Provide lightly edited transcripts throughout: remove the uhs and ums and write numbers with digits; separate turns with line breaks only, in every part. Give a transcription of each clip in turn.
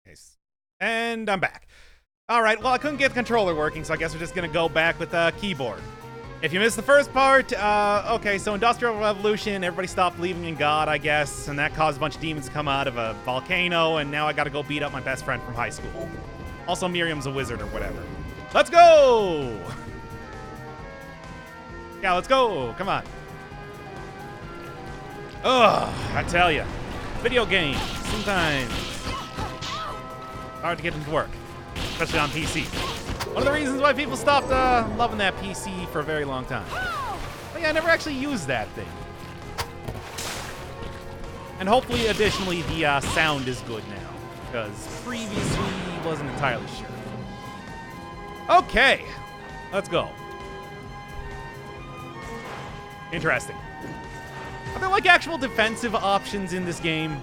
Nice. And I'm back. All right, well, I couldn't get the controller working, so I guess we're just going to go back with the keyboard. If you missed the first part, okay, so Industrial Revolution, everybody stopped believing in God, I guess, and that caused a bunch of demons to come out of a volcano, and now I gotta go beat up my best friend from high school. Also, Miriam's a wizard or whatever. Let's go! Yeah, let's go, come on. Ugh, I tell ya, video games, sometimes hard to get them to work, especially on PC. One of the reasons why people stopped loving that PC for a very long time. But yeah, I never actually used that thing. And hopefully, additionally, the sound is good now, because previously wasn't entirely sure. Okay, let's go. Interesting. Are there like actual defensive options in this game?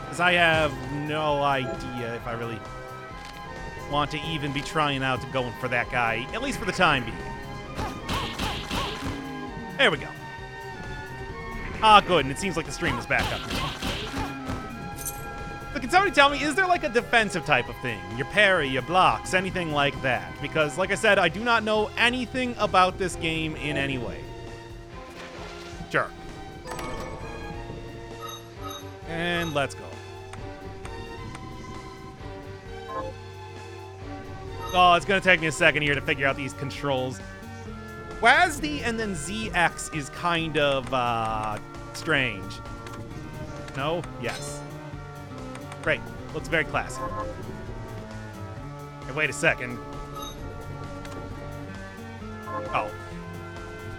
Because I have no idea if I really want to even be trying out to going for that guy, at least for the time being. There we go. Ah, good, and it seems like the stream is back up. So can somebody tell me, is there like a defensive type of thing? Your parry, your blocks, anything like that? Because, like I said, I do not know anything about this game in any way. Sure. And let's go. Oh, it's going to take me a second here to figure out these controls. WASD and then ZX is kind of, strange. No? Yes. Great. Looks very classy. Hey, wait a second. Oh.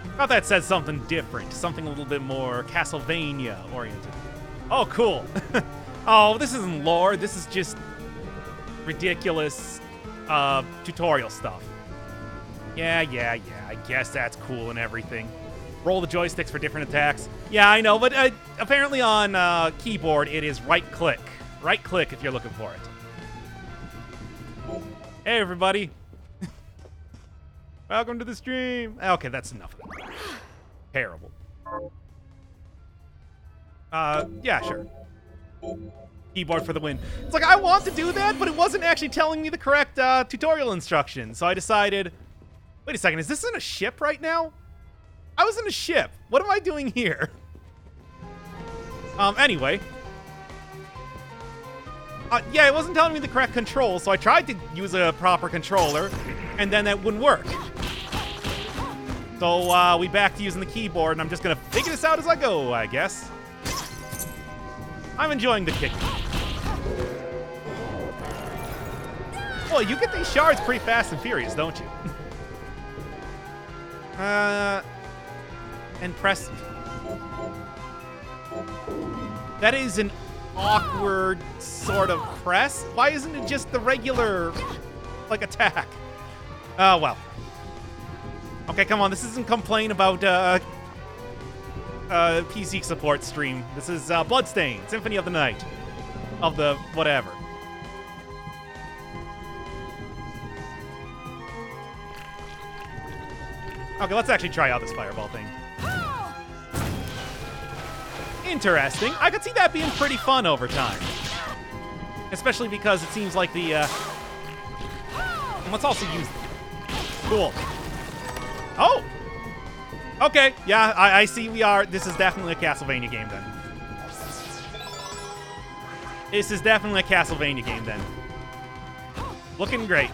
I thought that said something different. Something a little bit more Castlevania-oriented. Oh, cool. Oh, this isn't lore. This is just ridiculous tutorial stuff. Yeah, I guess that's cool and everything. Roll the joysticks for different attacks. Yeah, I know, but apparently on keyboard it is right-click. Right-click if you're looking for it. Hey, everybody. Welcome to the stream. Okay, that's enough of it. Terrible. Yeah, sure. Keyboard for the win. It's like, I want to do that, but it wasn't actually telling me the correct tutorial instructions. So I decided, wait a second, is this in a ship right now? I was in a ship. What am I doing here? Anyway. Yeah, it wasn't telling me the correct control, so I tried to use a proper controller, and then that wouldn't work. So, we back to using the keyboard, and I'm just gonna figure this out as I go, I guess. I'm enjoying the kick. Well, you get these shards pretty fast and furious, don't you? And press. That is an awkward sort of press. Why isn't it just the regular, like, attack? Oh, well. Okay, come on. This isn't complain about, PC support stream. This is, Bloodstained, Symphony of the Night. Of the whatever. Okay, let's actually try out this fireball thing. Interesting. I could see that being pretty fun over time. Especially because it seems like the, and let's also use cool. Oh! Okay, yeah, I see we are. This is definitely a Castlevania game then. This is definitely a Castlevania game then. Looking great.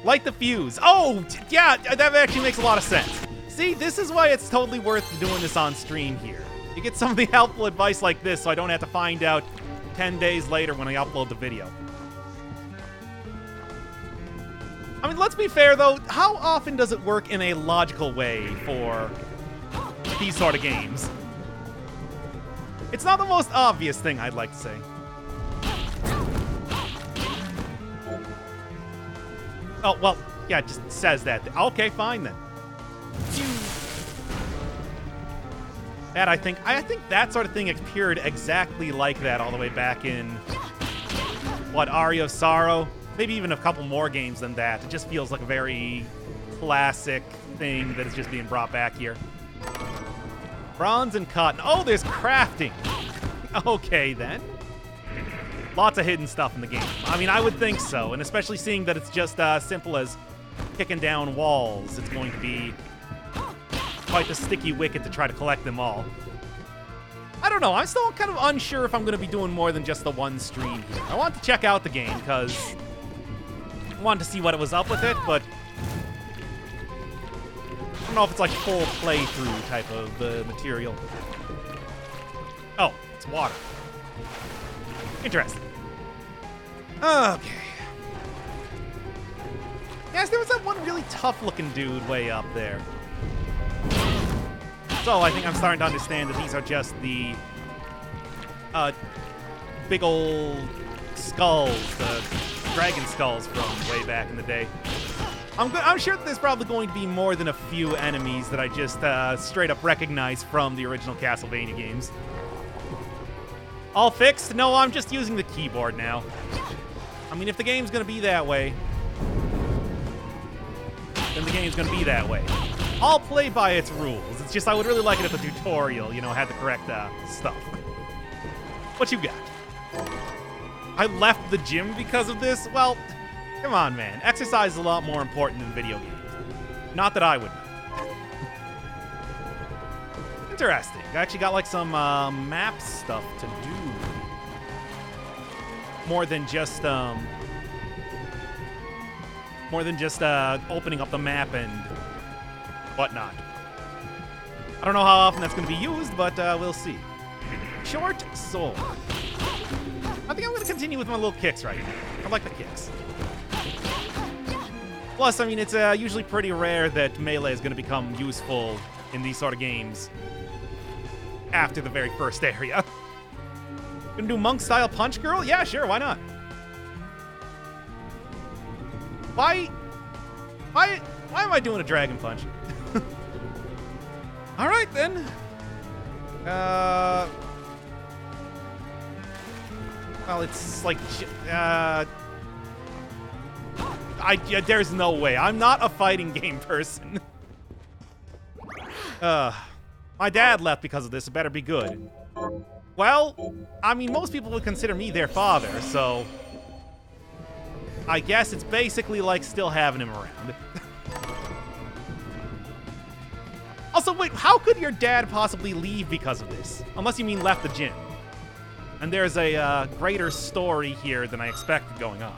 Light the fuse. Oh, yeah, that actually makes a lot of sense. See, this is why it's totally worth doing this on stream here. You get some of the helpful advice like this so I don't have to find out 10 days later when I upload the video. I mean, let's be fair, though. How often does it work in a logical way for these sort of games? It's not the most obvious thing, I'd like to say. Oh, well, yeah, it just says that. Okay, fine then. That, I think that sort of thing appeared exactly like that all the way back in, what, Aria of Sorrow? Maybe even a couple more games than that. It just feels like a very classic thing that is just being brought back here. Bronze and cotton. Oh, there's crafting. Okay, then. Lots of hidden stuff in the game. I mean, I would think so, and especially seeing that it's just simple as kicking down walls, it's going to be quite the sticky wicket to try to collect them all. I don't know, I'm still kind of unsure if I'm going to be doing more than just the one stream here. I want to check out the game, because I wanted to see what it was up with it, but I don't know if it's like full playthrough type of material. Oh, it's water. Interesting. Okay. Yes, there was that one really tough-looking dude way up there. So I think I'm starting to understand that these are just the big old skulls, the dragon skulls from way back in the day. I'm sure that there's probably going to be more than a few enemies that I just straight up recognize from the original Castlevania games. All fixed? No, I'm just using the keyboard now. I mean, if the game's gonna be that way, then the game's gonna be that way. I'll play by its rules. It's just I would really like it if the tutorial, had the correct stuff. What you got? I left the gym because of this? Well, come on, man. Exercise is a lot more important than video games. Not that I would know. Interesting. I actually got like some map stuff to do. More than just opening up the map and whatnot. I don't know how often that's going to be used, but we'll see. Short sword. I think I'm going to continue with my little kicks right now. I like the kicks. Plus, I mean, it's usually pretty rare that melee is going to become useful in these sort of games after the very first area. Gonna do monk-style punch, girl? Yeah, sure, why not? Why am I doing a dragon punch? All right, then. Well, it's like, there's no way. I'm not a fighting game person. My dad left because of this. It better be good. Well, I mean, most people would consider me their father, so I guess it's basically like still having him around. Also, wait, how could your dad possibly leave because of this? Unless you mean left the gym. And there's a greater story here than I expected going on.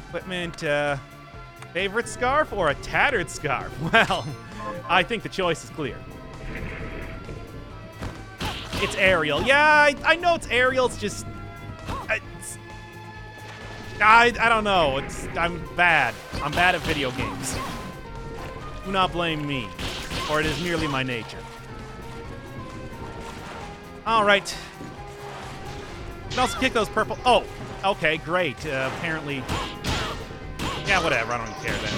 Equipment, favorite scarf or a tattered scarf? Well, I think the choice is clear. It's Ariel. Yeah, I know it's Ariel. It's just... I don't know. I'm bad. I'm bad at video games. Do not blame me, or it is merely my nature. All right. You can also kick those purple... Oh, okay, great. Apparently... Yeah, whatever. I don't even care then.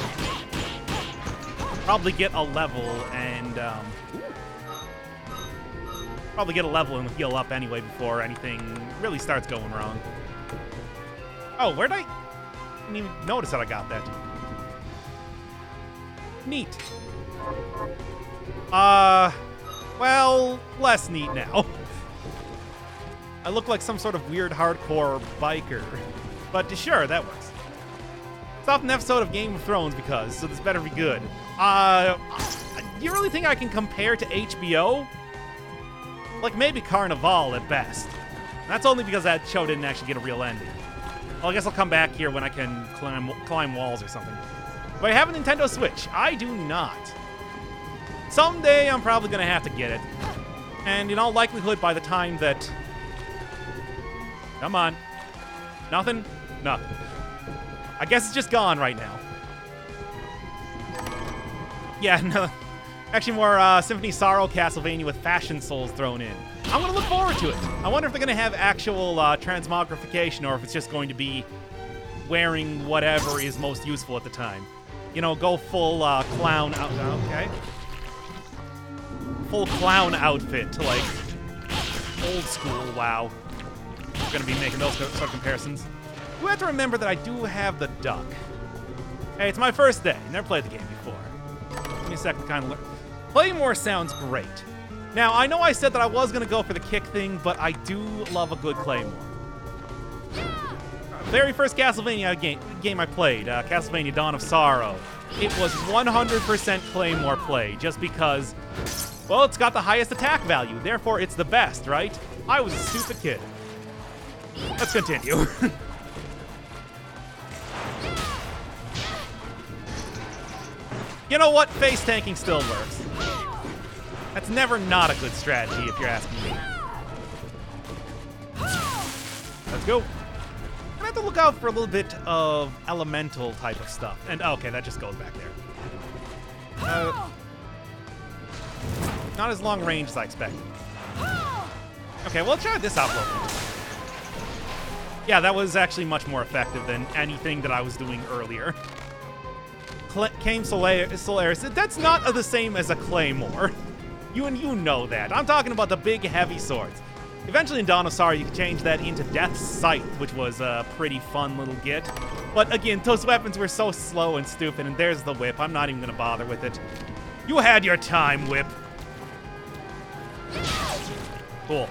Probably get a level and... Probably get a level and heal up anyway before anything really starts going wrong. Oh, where'd I didn't even notice that I got that. Neat. Well, less neat now. I look like some sort of weird hardcore biker. But sure, that works. It's off an episode of Game of Thrones because, so this better be good. Do you really think I can compare to HBO? Like, maybe Carnival at best. That's only because that show didn't actually get a real ending. Well, I guess I'll come back here when I can climb walls or something. Do I have a Nintendo Switch? I do not. Someday, I'm probably going to have to get it. And in all likelihood, by the time that... Come on. Nothing? Nothing. I guess it's just gone right now. Yeah, no... Actually, more Symphony of Sorrow Castlevania with Fashion Souls thrown in. I'm going to look forward to it. I wonder if they're going to have actual transmogrification or if it's just going to be wearing whatever is most useful at the time. You know, go full clown out. Okay. Full clown outfit to, like, old school. Wow. I'm going to be making those sort of comparisons. You have to remember that I do have the duck. Hey, it's my first day. Never played the game before. Give me a second to kind of learn. Play more sounds great. Now, I know I said that I was going to go for the kick thing, but I do love a good Claymore. Very first Castlevania game I played, Castlevania Dawn of Sorrow, it was 100% Claymore play, just because, well, it's got the highest attack value, therefore it's the best, right? I was a stupid kid. Let's continue. You know what? Face tanking still works. That's never not a good strategy, if you're asking me. Let's go. I have to look out for a little bit of elemental type of stuff. And, okay, that just goes back there. Not as long range as I expected. Okay, well, let's try this out real quick. Yeah, that was actually much more effective than anything that I was doing earlier. Came Solaris. That's not the same as a Claymore. You know that. I'm talking about the big, heavy swords. Eventually in Dawn of Sorrow, you could change that into Death's Scythe, which was a pretty fun little get. But again, those weapons were so slow and stupid, and there's the whip. I'm not even going to bother with it. You had your time, whip. Cool.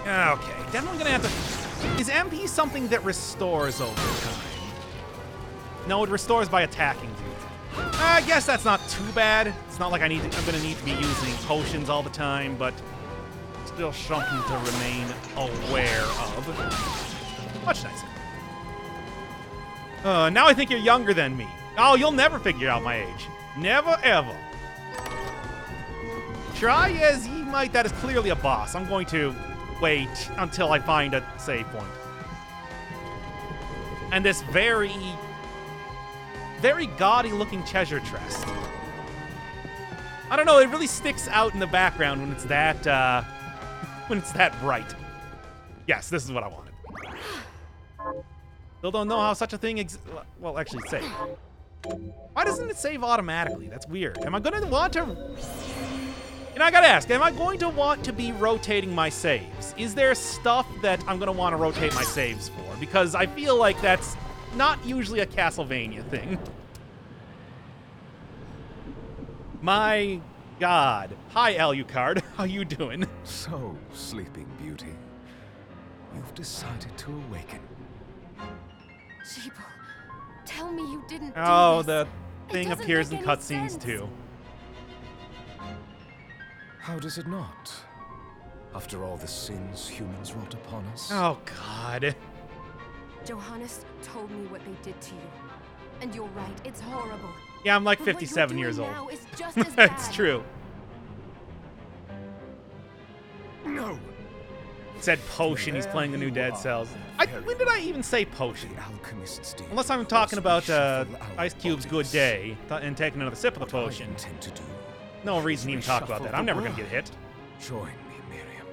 Okay, definitely going to have to... Is MP something that restores over time? No, it restores by attacking dudes. I guess that's not too bad. It's not like I'm gonna need to be using potions all the time, but still something to remain aware of. Much nicer. Now I think you're younger than me. Oh, you'll never figure out my age. Never, ever. Try as ye might, that is clearly a boss. I'm going to wait until I find a save point. And this very gaudy-looking treasure chest. I don't know, it really sticks out in the background when it's that bright. Yes, this is what I wanted. Still don't know how such a thing well, actually, save. Why doesn't it save automatically? That's weird. Am I gonna want to... And I gotta ask, am I going to want to be rotating my saves? Is there stuff that I'm gonna want to rotate my saves for? Because I feel like that's not usually a Castlevania thing. My God. Hi, Alucard. How you doing?
So, Sleeping Beauty, you've decided to awaken.
Sheeple, tell me you didn't do
Oh,
this.
the thing appears in
make any
cutscenes
sense.
too.
How does it not? After all the sins humans wrought upon us?
Oh, God.
Johannes told me what they did to you. And you're right, it's horrible.
Yeah, I'm like
But what
57
you're
years
doing
old.
now is just as
That's
bad.
true.
No!
Said potion, he's playing the new Dead Cells. When did I even say potion?
The alchemist's deed.
Unless I'm talking about
Shuffle our
Ice Cube's Good
bodies.
Day and taking another sip of the
What I
potion.
intend to do
No reason to even talk about
reshuffle
that. I'm
the
never going to
world.
get hit.
Join me, Miriam.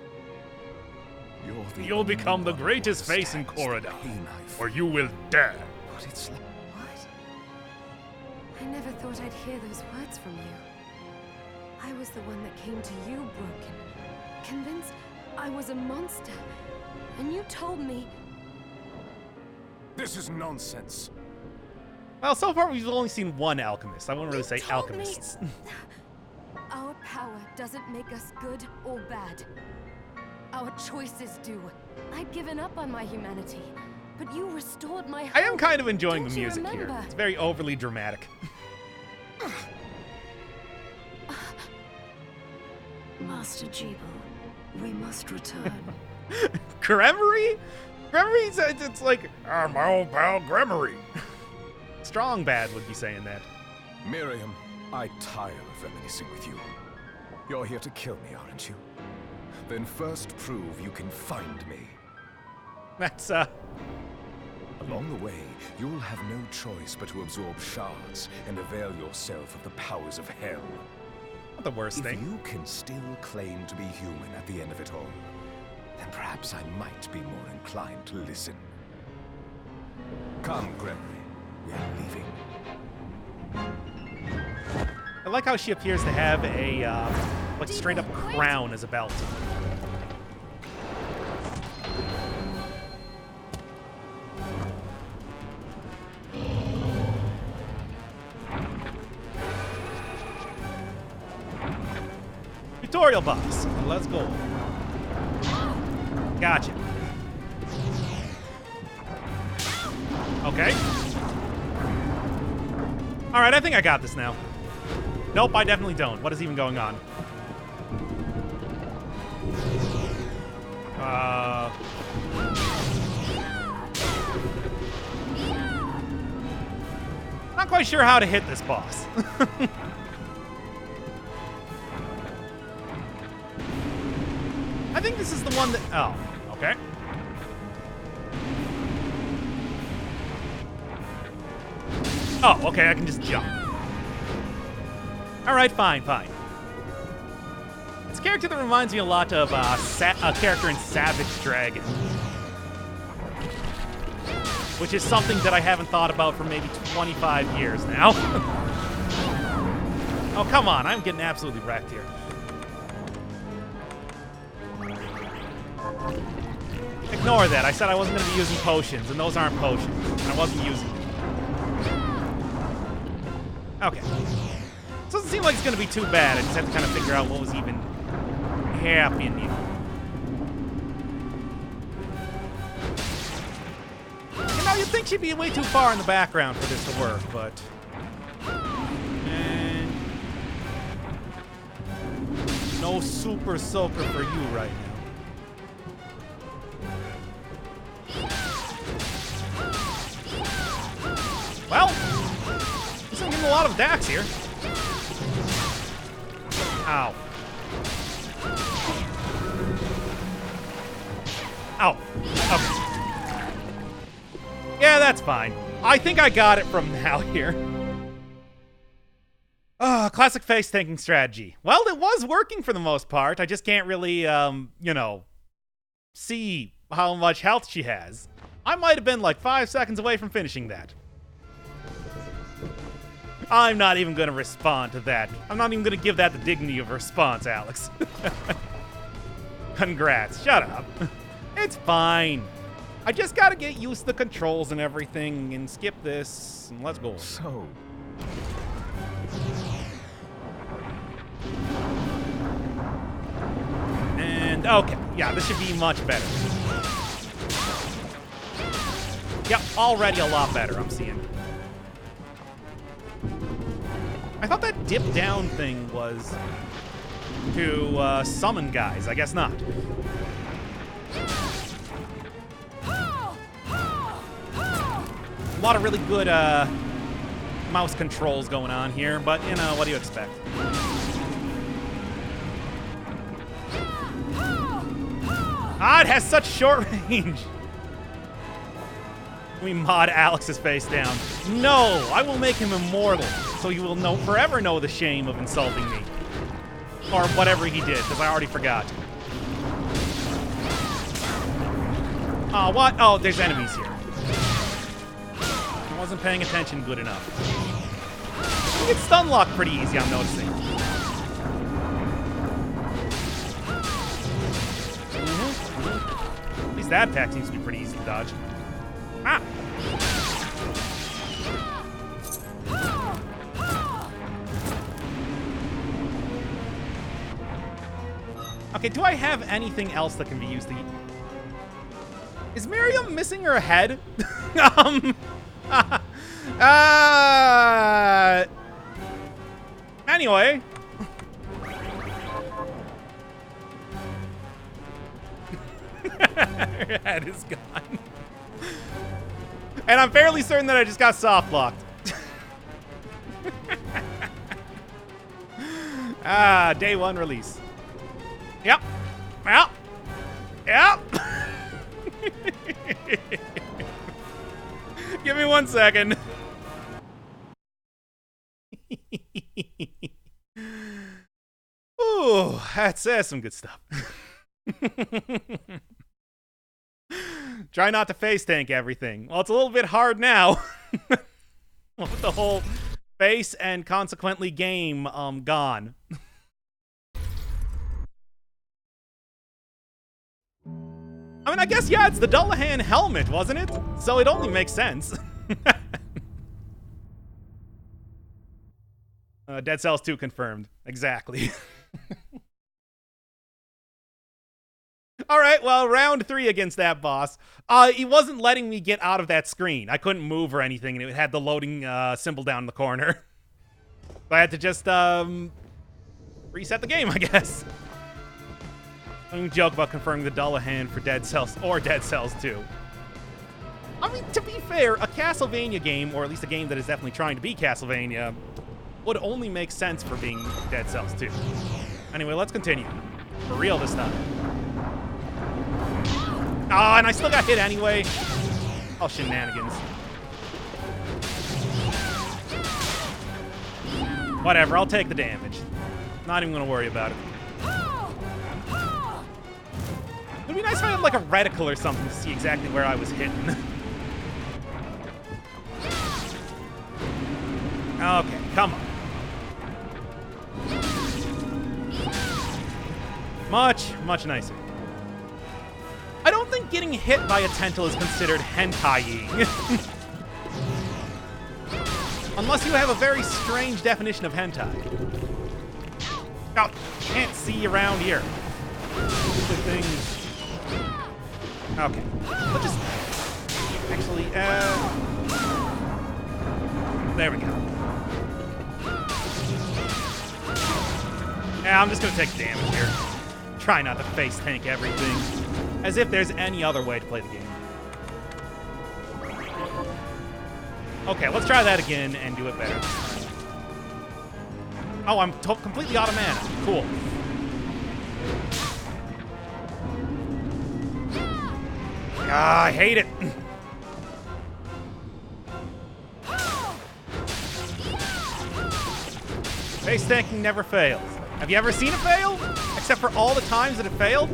You're the
You'll
only
become the
one who
greatest face in
understands the
Corridon,
pain I feel.
or you will die.
But it's like
What? I never thought I'd hear those words from you. I was the one that came to you broken, convinced I was a monster. And you told me...
this is nonsense.
Well, so far we've only seen one alchemist. I wouldn't really say
You told me-
alchemists.
Our power doesn't make us good or bad. Our choices do. I'd given up on my humanity, but you restored my hope.
I am kind of enjoying
Don't
the
you
music here.
remember?
It's very overly dramatic.
Master Jeeble, we must return.
Gremory? Gremory's, it's like, my old pal Gremory. Strong Bad would be saying that.
Miriam, I tire of reminiscing with you. You're here to kill me, aren't you? Then first prove you can find me.
That's,
Along the way, you'll have no choice but to absorb shards and avail yourself of the powers of hell.
not the worst
If
thing.
you can still claim to be human at the end of it all, then perhaps I might be more inclined to listen. Come, Gregory. We are leaving.
I like how she appears to have a, like, straight-up crown as a belt. tutorial boss. Let's go. Gotcha. Okay. Alright, I think I got this now. Nope, I definitely don't. What is even going on? Not quite sure how to hit this boss. I think this is the one that... Oh, okay. Oh, okay, I can just jump. Alright, fine, fine. It's a character that reminds me a lot of a character in Savage Dragon. Which is something that I haven't thought about for maybe 25 years now. Oh, come on, I'm getting absolutely wrecked here. Ignore that. I said I wasn't going to be using potions, and those aren't potions. And I wasn't using them. Okay. This doesn't seem like it's going to be too bad. I just have to kind of figure out what was even happening here. You know, you'd think she'd be way too far in the background for this to work, but... And... No super soaker for you right now. Well, I'm getting a lot of attacks here. Ow. Ow. Okay. Yeah, that's fine. I think I got it from now here. Classic face tanking strategy. Well, it was working for the most part. I just can't really, you know, see how much health she has. I might have been like 5 seconds away from finishing that. I'm not even going to respond to that. I'm not even going to give that the dignity of a response, Alex. Congrats. Shut up. It's fine. I just got to get used to the controls and everything and skip this, and let's go.
So...
And, okay. Yeah, this should be much better. Yep, already a lot better, I'm seeing. I thought that dip down thing was to summon guys. I guess not. A lot of really good mouse controls going on here, but, you know, what do you expect? Ah, it has such short range. We mod Alex's face down. No, I will make him immortal, so he will forever know the shame of insulting me. Or whatever he did, because I already forgot. Oh, what? Oh, there's enemies here. I wasn't paying attention good enough. You get stun locked pretty easy, I'm noticing. At least that attack seems to be pretty easy to dodge. Ah! Okay, do I have anything else that can be used to... Is Miriam missing her head? Anyway. Her head is gone. And I'm fairly certain that I just got soft locked. Day one release. Yep. Yep. Yep. Give me 1 second. Ooh, that's some good stuff. Try not to face tank everything. Well, it's a little bit hard now. With the whole face and consequently game gone. I mean, I guess, yeah, it's the Dullahan helmet, wasn't it? So it only makes sense. Dead Cells 2 confirmed. Exactly. All right, well, round 3 against that boss. He wasn't letting me get out of that screen. I couldn't move or anything, and it had the loading symbol down in the corner. So I had to just reset the game, I guess. I don't joke about confirming the Dullahan for Dead Cells or Dead Cells 2. I mean, to be fair, a Castlevania game, or at least a game that is definitely trying to be Castlevania, would only make sense for being Dead Cells 2. Anyway, let's continue. For real this time. Ah, and I still got hit anyway. Oh, shenanigans. Whatever, I'll take the damage. Not even gonna worry about it. It'd be nice if I had like a reticle or something to see exactly where I was hitting. Okay, come on. Much nicer. I don't think getting hit by a Tental is considered hentai-ing. Unless you have a very strange definition of hentai. Oh, can't see around here. Stupid things. Okay. Let's just... Actually, there we go. Yeah, I'm just gonna take damage here. Try not to face tank everything. As if there's any other way to play the game. Okay, let's try that again and do it better. Oh, I'm completely out of mana. Cool. Ah, I hate it. Face tanking never fails. Have you ever seen it fail? Except for all the times that it failed?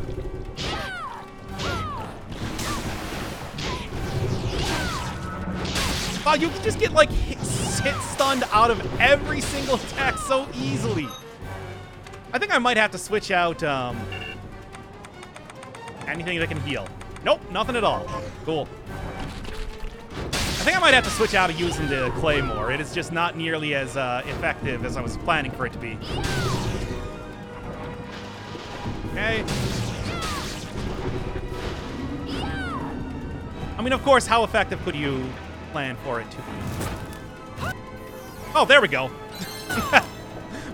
Wow, you can just get, like, hit stunned out of every single attack so easily. I think I might have to switch out, anything that can heal. Nope, nothing at all. Cool. I think I might have to switch out of using the Claymore. It is just not nearly as, effective as I was planning for it to be. Okay. I mean, of course, how effective could you plan for it to be? Oh, there we go.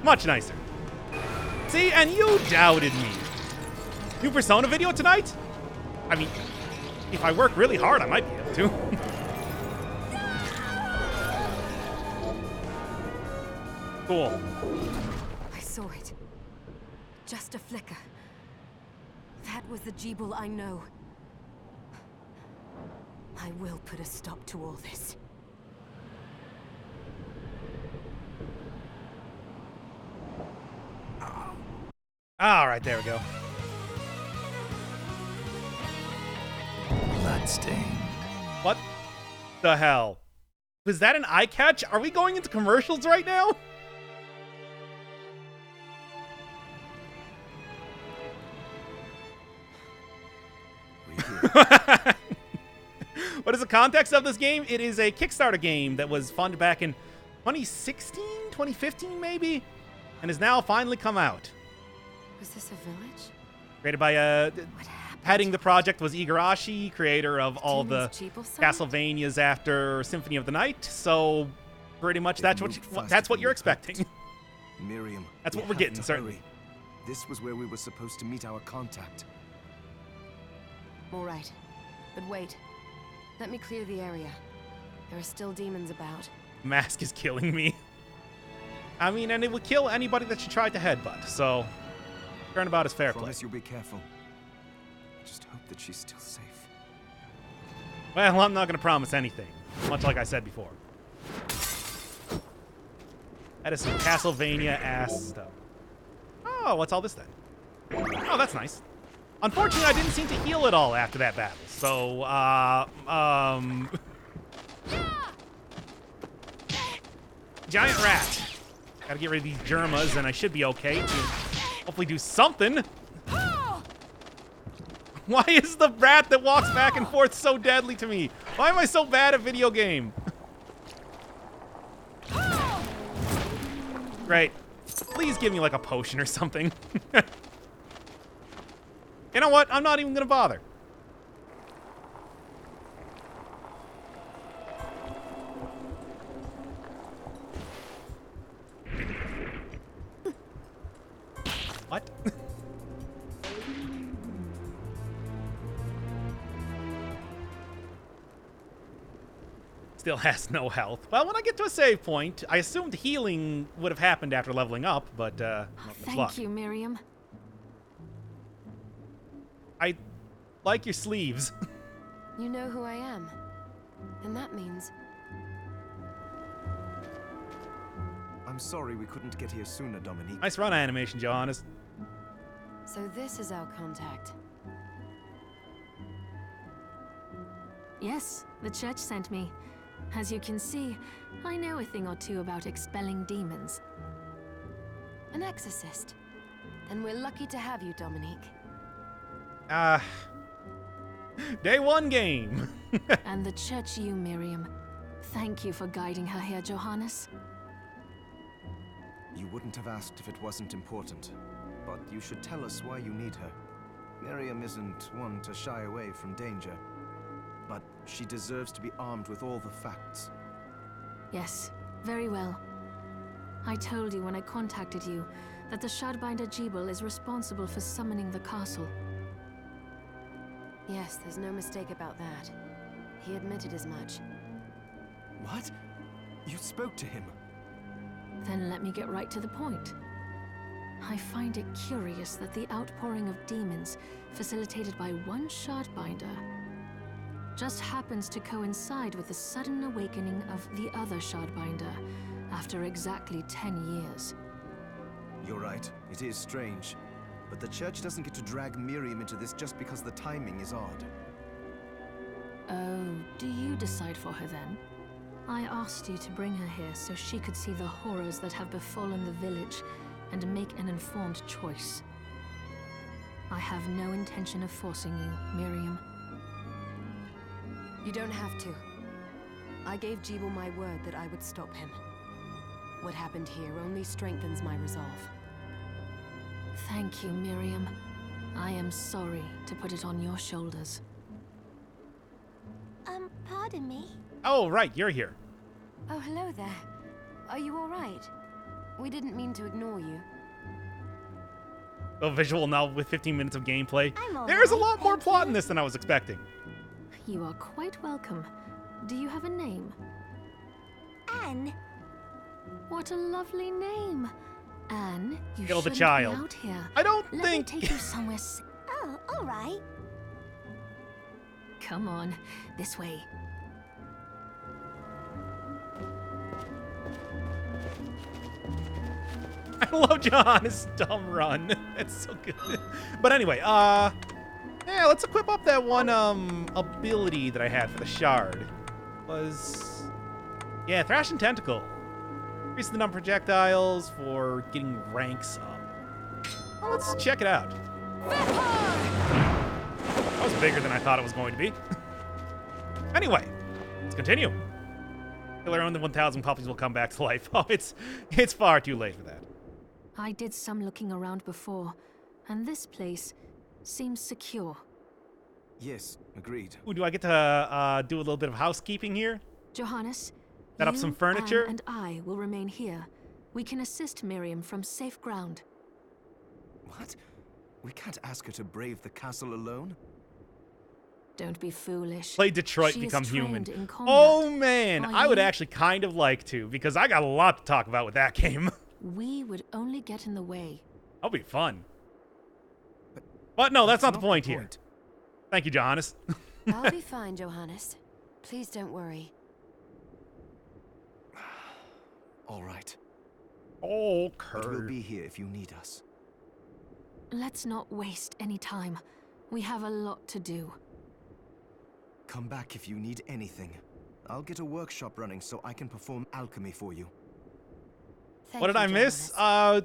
Much nicer. See, and you doubted me. New Persona video tonight? I mean, if I work really hard, I might be able to. Cool.
I saw it. Just a flicker. That was the Jeeble I know. I will put a stop to all this.
All right, there we go.
Bloodstained.
What the hell? Was that an eye catch? Are we going into commercials right now? What is the context of this game? It is a Kickstarter game that was funded back in 2016, 2015 maybe, and has now finally come out.
Was this a village?
Created by
What happened?
heading the project was Igarashi, creator of all the
Demon's Jeeble side?
Castlevanias after Symphony of the Night. So pretty much that's what you're expecting.
Miriam,
That's
we
what we're
have
getting,
to
certainly.
hurry. This was where we were supposed to meet our contact.
All right. But wait. Let me clear the area. There are still demons about.
Mask is killing me. I mean, and it would kill anybody that you tried to headbutt. So turnabout is fair play.
Promise you'll be careful. Just hope that she's still safe.
Well, I'm not going to promise anything, much like I said before. That is some Castlevania-ass stuff. Oh, what's all this then? Oh, that's nice. Unfortunately, I didn't seem to heal at all after that battle, so, Giant rat. Gotta get rid of these Germas, and I should be okay to hopefully do something. Why is the rat that walks back and forth so deadly to me? Why am I so bad at video game? Great. Please give me like a potion or something. You know what? I'm not even gonna bother. What? Still has no health. Well, when I get to a save point, I assumed healing would have happened after leveling up, but not much luck.
Thank you, Miriam.
I like your sleeves.
You know who I am. And that means...
I'm sorry we couldn't get here sooner, Dominique.
Nice run animation, Johannes.
So this is our contact.
Yes, the church sent me. As you can see, I know a thing or two about expelling demons.
An exorcist. Then we're lucky to have you, Dominique.
Day one game.
And the church you, Miriam. Thank you for guiding her here, Johannes.
You wouldn't have asked if it wasn't important, but you should tell us why you need her. Miriam isn't one to shy away from danger, but she deserves to be armed with all the facts.
Yes, very well. I told you when I contacted you that the Shardbinder Jebel is responsible for summoning the castle.
Yes, there's no mistake about that. He admitted as much.
What? You spoke to him?
Then let me get right to the point. I find it curious that the outpouring of demons, facilitated by one Shardbinder, just happens to coincide with the sudden awakening of the other Shardbinder after exactly 10 years.
You're right, it is strange. But the church doesn't get to drag Miriam into this just because the timing is odd.
Oh, do you decide for her then? I asked you to bring her here so she could see the horrors that have befallen the village and make an informed choice. I have no intention of forcing you, Miriam.
You don't have to. I gave Jebel my word that I would stop him. What happened here only strengthens my resolve.
Thank you, Miriam. I am sorry to put it on your shoulders.
Pardon me?
Oh, right, you're here.
Oh, hello there. Are you all right? We didn't mean to ignore you.
A visual novel with 15 minutes of gameplay.
I'm all
There's a
right,
lot more
thank
plot
you.
in this than I was expecting.
You are quite welcome. Do you have a name?
Anne?
What a lovely name. Anne, you
Kill the
shouldn't
child.
be out here.
I don't
Let
think...
me take you somewhere
Oh, all right.
Come on, this way.
I love Johannes' dumb run. It's so good. But anyway, yeah, let's equip up that one, ability that I had for the shard. Yeah, Thrashing Tentacle. Increase the number of projectiles for getting ranks up. Well, let's check it out. That was bigger than I thought it was going to be. Anyway, let's continue. Kill around the 1,000 puppies will come back to life. Oh, it's far too late for that.
I did some looking around before, and this place seems secure.
Yes, agreed.
Ooh, do I get to do a little bit of housekeeping here?
Johannes,
Set up
you,
some furniture?
Anne, and I will remain here. We can assist Miriam from safe ground.
What? We can't ask her to brave the castle alone?
Don't be foolish.
Play Detroit
She is
Become Human.
trained in combat.
Oh man,
Are
I would
you?
actually kind of like to, because I got a lot to talk about with that game.
We would only get in the way.
That'll be fun. But no, that's not the point here.
point.
Thank you, Johannes.
I'll be fine, Johannes. Please don't worry.
All right.
Oh,
But we'll
Kurt.
be here if you need us.
Let's not waste any time. We have a lot to do.
Come back if you need anything. I'll get a workshop running so I can perform alchemy for you.
Thank
What did
you,
I miss?
Johannes.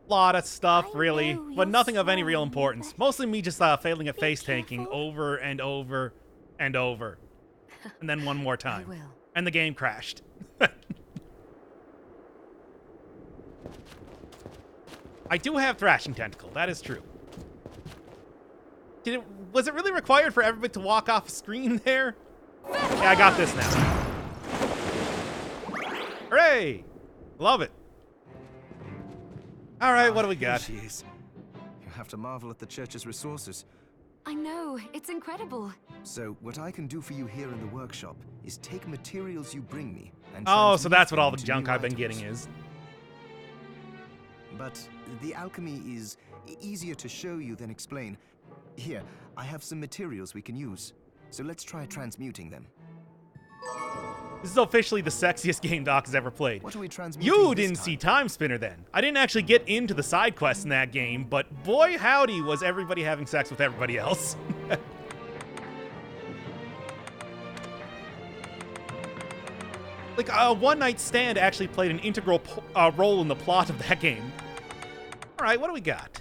Lot of stuff,
I
really,
know
but
you're
nothing of any real
strong,
importance.
but
Mostly me just failing at
be
face tanking
careful.
over and over and over. And then one more
I
time.
will.
And the game crashed. I do have Thrashing Tentacle, that is true. Was it really required for everybody to walk off screen there? Yeah, I got this now. Hooray! Love it. All right, what do we got?
Here she is. You have to marvel at the church's resources.
I know, it's incredible.
So, what I can do for you here in the workshop is take materials you bring me and
Oh, so
transmute
that's what all
them
the
to
junk
new
I've been
items.
getting is.
But the alchemy is easier to show you than explain. Here, I have some materials we can use. So let's try transmuting them.
This is officially the sexiest game Doc has ever played.
What are we transmuting
You
this
didn't
time?
see Time Spinner then. I didn't actually get into the side quests in that game, but boy howdy was everybody having sex with everybody else. Like, One Night Stand actually played an integral role in the plot of that game. All right, what do we got?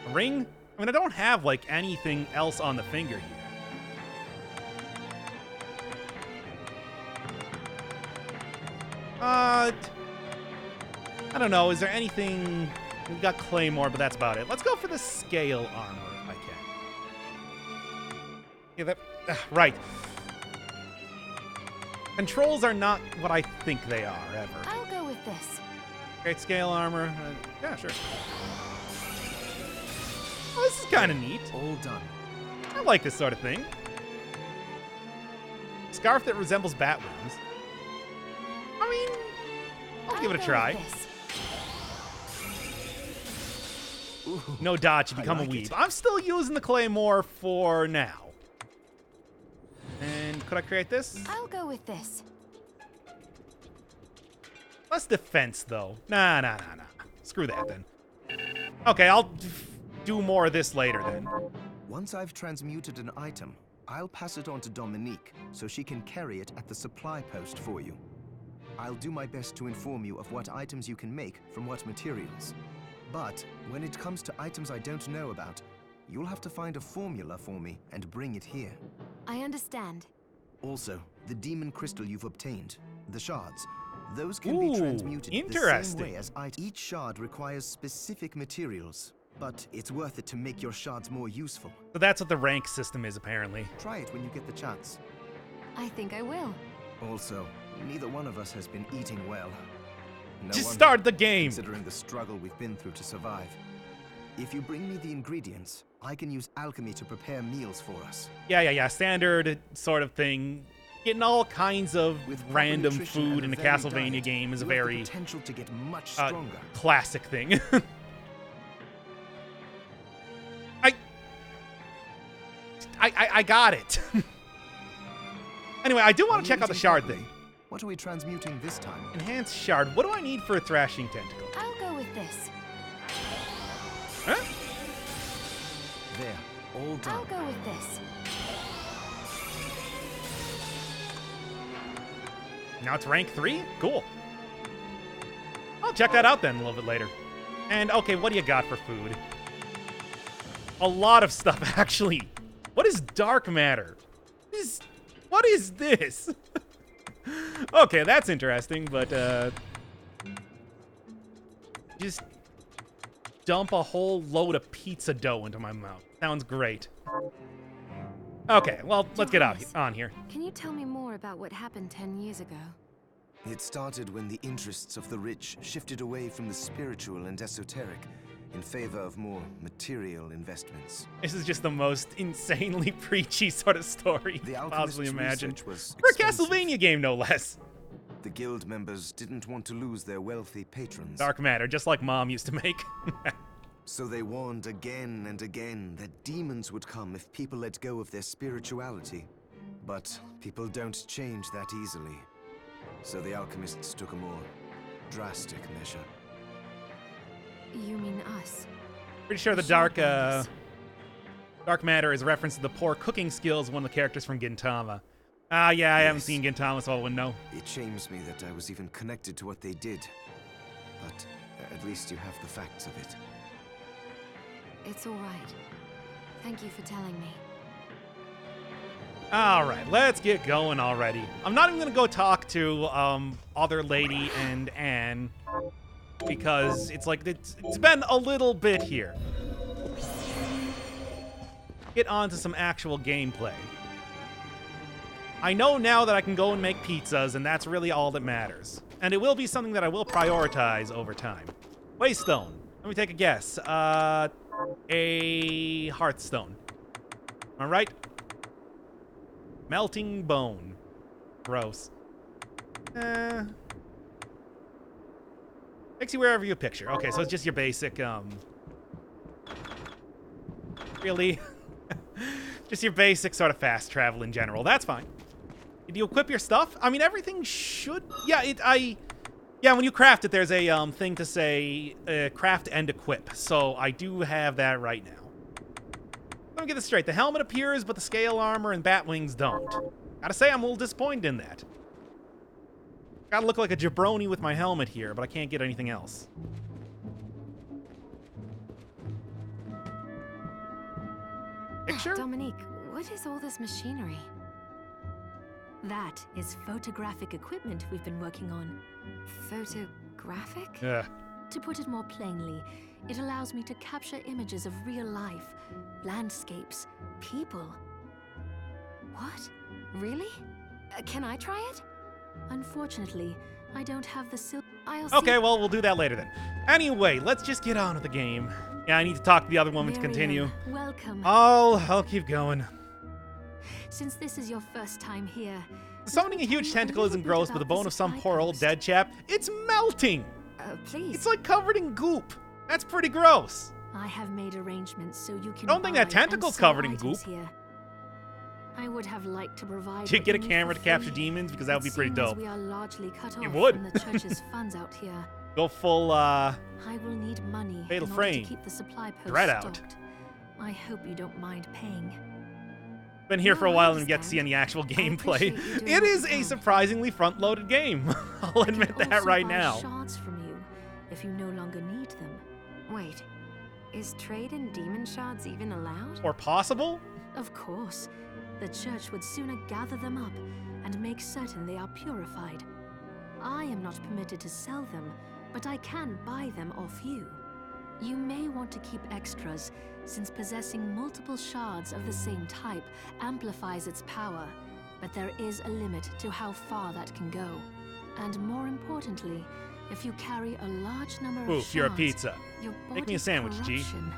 A ring? I mean, I don't have, like, anything else on the finger here. I don't know. Is there anything... We got Claymore, but that's about it. Let's go for the scale armor, if I can. Yeah, that... right. Controls are not what I think they are, ever.
I'll go with this.
Great scale armor. Yeah, sure. Oh, this is kind of neat.
All done.
I like this sort of thing. Scarf that resembles bat wings. I mean, I'll give it a
go
try.
with this.
Ooh,
No dodge, you
I
become
like
a
it.
weeb. I'm still using the Claymore for now. And could I create this?
I'll go with this.
Less defense, though. Nah. Screw that, then. Okay, I'll do more of this later, then.
Once I've transmuted an item, I'll pass it on to Dominique so she can carry it at the supply post for you. I'll do my best to inform you of what items you can make from what materials. But when it comes to items I don't know about, you'll have to find a formula for me and bring it here.
I understand.
Also, the demon crystal you've obtained, the shards, those can
Ooh,
be transmuted the same
interesting.
way as each shard requires specific materials, but it's worth it to make your shards more useful.
So that's what the rank system is, apparently.
Try it when you get the chance.
I think I will.
Also, neither one of us has been eating well. No
Just
wonder,
start the game.
considering the struggle we've been through to survive. If you bring me the ingredients, I can use alchemy to prepare meals for us.
Yeah. Standard sort of thing. Getting all kinds of
With proper
random
nutrition
food
and
in a
varied
Castlevania
diet,
game is a
you have the
very
potential to get much stronger.
classic thing. I got it. Anyway, I do want
Are
to
you
check out the
eating
shard
properly?
thing.
What are we transmuting this time?
Enhanced shard. What do I need for a thrashing tentacle?
I'll go with this.
Huh?
There, all done.
I'll go with this.
Now it's rank 3? Cool. I'll check that out then a little bit later. And, okay, what do you got for food? A lot of stuff, actually. What is dark matter? What is this? Okay, that's interesting, but, just dump a whole load of pizza dough into my mouth. Sounds great. Okay, well, let's get on here.
Can you tell me more about what happened 10 years ago?
It started when the interests of the rich shifted away from the spiritual and esoteric in favor of more material investments.
This is just the most insanely preachy sort of story
The
you could
alchemist's
possibly imagine.
research was
For a
expensive.
Castlevania game, no less.
The guild members didn't want to lose their wealthy patrons.
Dark matter, just like Mom used to make.
So they warned again and again that demons would come if people let go of their spirituality. But people don't change that easily. So the alchemists took a more drastic measure.
You mean us?
Pretty sure the dark matter is a reference to the poor cooking skills of one of the characters from Gintama. Yeah, I haven't
Yes.
seen Gintama, so I wouldn't know.
It shames me that I was even connected to what they did. But at least you have the facts of it.
It's all right. Thank you for telling me.
All right, let's get going already. I'm not even gonna go talk to other lady and Anne because it's like it's been a little bit here. get on to some actual gameplay. I know now that I can go and make pizzas, and that's really all that matters. And it will be something that I will prioritize over time. Waystone. Let me take a guess. A Hearthstone. Am I right? Melting bone. Gross. Takes you wherever you picture. Okay, so it's just your basic, really? Just your basic sort of fast travel in general. That's fine. Did you equip your stuff? I mean, everything should... Yeah, yeah, when you craft it, there's a thing to say craft and equip. So I do have that right now. Let me get this straight. The helmet appears, but the scale armor and bat wings don't. Gotta say, I'm a little disappointed in that. Gotta look like a jabroni with my helmet here, but I can't get anything else. Picture?
Dominique, what is all this machinery?
That is photographic equipment we've been working on.
Photographic?
Yeah.
To put it more plainly, it allows me to capture images of real life, landscapes, people.
What? Really? Can I try it?
Unfortunately, I don't have the
Okay, well, we'll do that later then. Anyway, let's just get on with the game. Yeah, I need to talk to the other woman to continue.
Welcome.
I'll keep going.
Since this is your first time here,
Summoning a huge tentacle isn't gross, but the bone of some poor old dead chap, it's melting!
Please.
It's like covered in goop. That's pretty gross.
I have made arrangements so you can
Don't think that
buy
tentacle's
and sell
covered in
items
goop.
Here. I would have liked to provide.
Did you get a
what you need
camera
for
to capture
free,
demons? Because that would be
but
pretty
seeing as
dope.
We are largely cut off
It would.
from the church's funds out here.
Go full,
I will need money
Fatal
in order
Frame.
to keep the supply post
Dread out.
stocked. I hope you don't mind paying.
been here
No,
for a
I
while and get to
understand.
see any actual gameplay.
appreciate you doing
It
what
is
you
a
can.
surprisingly front-loaded game. I'll
I can
admit that
also
right
buy
now.
shards from you if you no longer need them.
Wait. Is trade in demon shards even allowed?
Or possible?
Of course, the church would sooner gather them up and make certain they are purified. I am not permitted to sell them, but I can buy them off you. You may want to keep extras, since possessing multiple shards of the same type amplifies its power, but there is a limit to how far that can go. And more importantly, if you carry a large number of
Oof,
shards,
you're a pizza.
your
Make me a
body's
sandwich, G.
corruption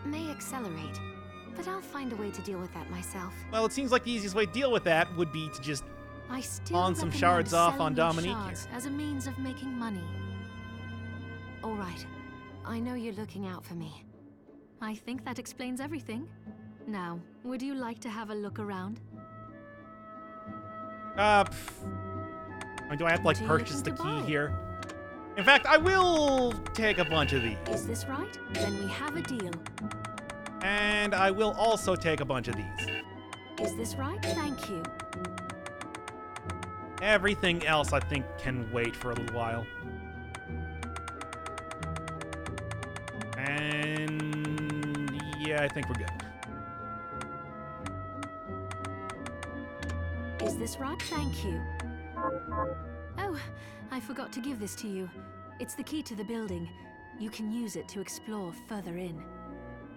May accelerate, but I'll find a way to deal with that myself.
Well, it seems like the easiest way to deal with that would be to just...
I still
Pawn some
recommend
shards off
selling
on
your
Dominique
shards as a means of making money.
All right. I know you're looking out for me.
I think that explains everything. Now, would you like to have a look around?
I mean, do I have to, like,
What are you
purchase the
looking
key
to buy?
here? In fact, I will take a bunch of these.
Is this right? Then we have a deal.
And I will also take a bunch of these.
Is this right? Thank you.
Everything else, I think, can wait for a little while. And... yeah, I think we're good.
Is this right? Thank you. Oh, I forgot to give this to you. It's the key to the building. You can use it to explore further in.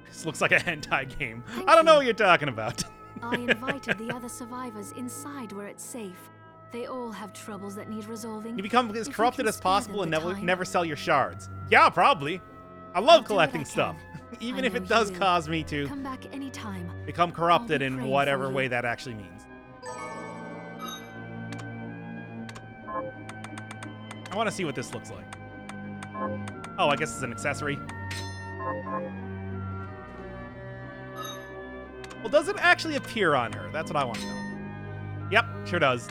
This looks like a hentai game.
Thank
I don't know
you.
what you're talking about.
I invited the other survivors inside where it's safe. They all have troubles that need resolving.
You become as
If you
corrupted
can
as
spare
possible
them
and
the time.
never sell your shards. Yeah, probably. I
I'll
love
do what
collecting
I
stuff.
can.
Even
I
if
know
it
you
does
will.
cause me to
Come back anytime.
become corrupted
I'll be
in
praying
whatever
for you.
way that actually means. I want to see what this looks like. Oh, I guess it's an accessory. Well, does it actually appear on her? That's what I want to know. Yep, sure does.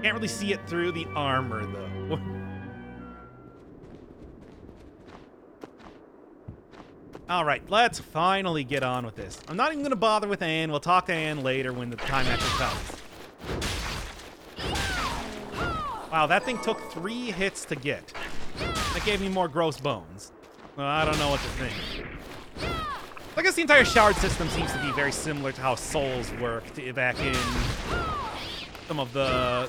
Can't really see it through the armor, though. All right, let's finally get on with this. I'm not even going to bother with Anne. We'll talk to Anne later when the time actually comes. Wow, that thing took 3 hits to get. That gave me more gross bones. Well, I don't know what to think. I guess the entire shard system seems to be very similar to how souls worked back in some of the...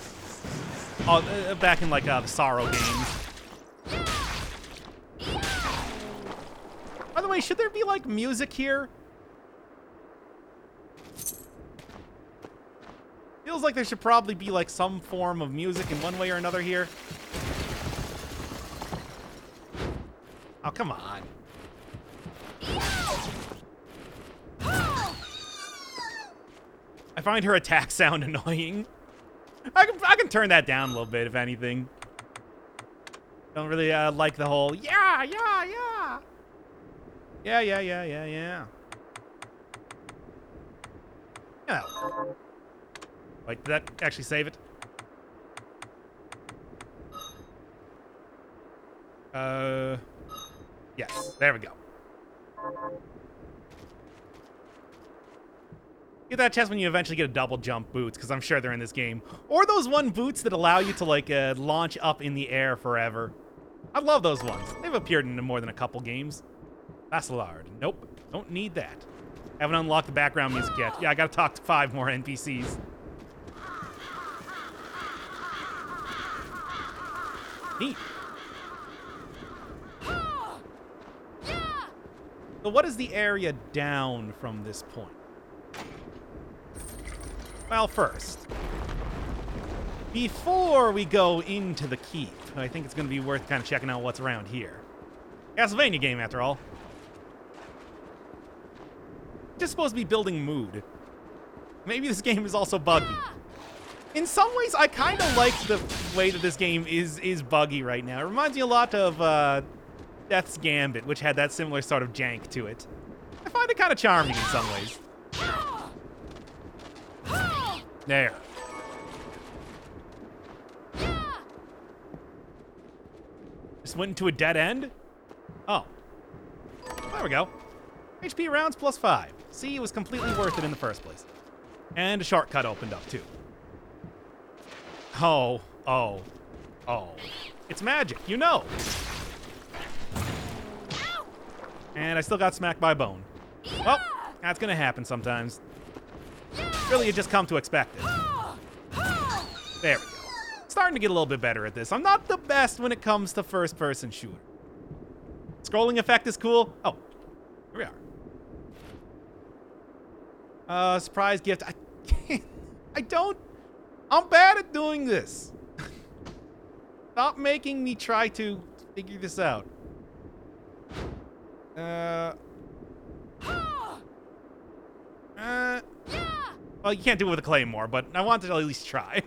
back in, like, the Sorrow games. By the the way, should there be, like, music here? Feels like there should probably be, like, some form of music in one way or another here. Oh, come on. I find her attack sound annoying. I can turn that down a little bit, if anything. Don't really like the whole, yeah. Yeah. Wait, did that actually save it? Yes, there we go. Get that chest when you eventually get a double jump boots, because I'm sure they're in this game. Or those one boots that allow you to, like, launch up in the air forever. I love those ones. They've appeared in more than a couple games. Vassalard. Nope. Don't need that. Haven't unlocked the background music yet. Yeah, I gotta talk to 5 more NPCs. Neat. So what is the area down from this point? Well, first, before we go into the keep, I think it's going to be worth kind of checking out what's around here. Castlevania game, after all. Just supposed to be building mood. Maybe this game is also buggy. In some ways, I kind of like the way that this game is buggy right now. It reminds me a lot of Death's Gambit, which had that similar sort of jank to it. I find it kind of charming in some ways. There. Just went into a dead end? Oh. There we go. HP rounds plus 5. See, it was completely worth it in the first place. And a shortcut opened up, too. Oh. It's magic, you know. And I still got smacked by a bone. Well, that's gonna happen sometimes. Really, you just come to expect it. There we go. Starting to get a little bit better at this. I'm not the best when it comes to first-person shooter. Scrolling effect is cool. Oh, here we are. Surprise gift. I can't. I'm bad at doing this. Stop making me try to figure this out. Well, you can't do it with a claymore, but I wanted to at least try.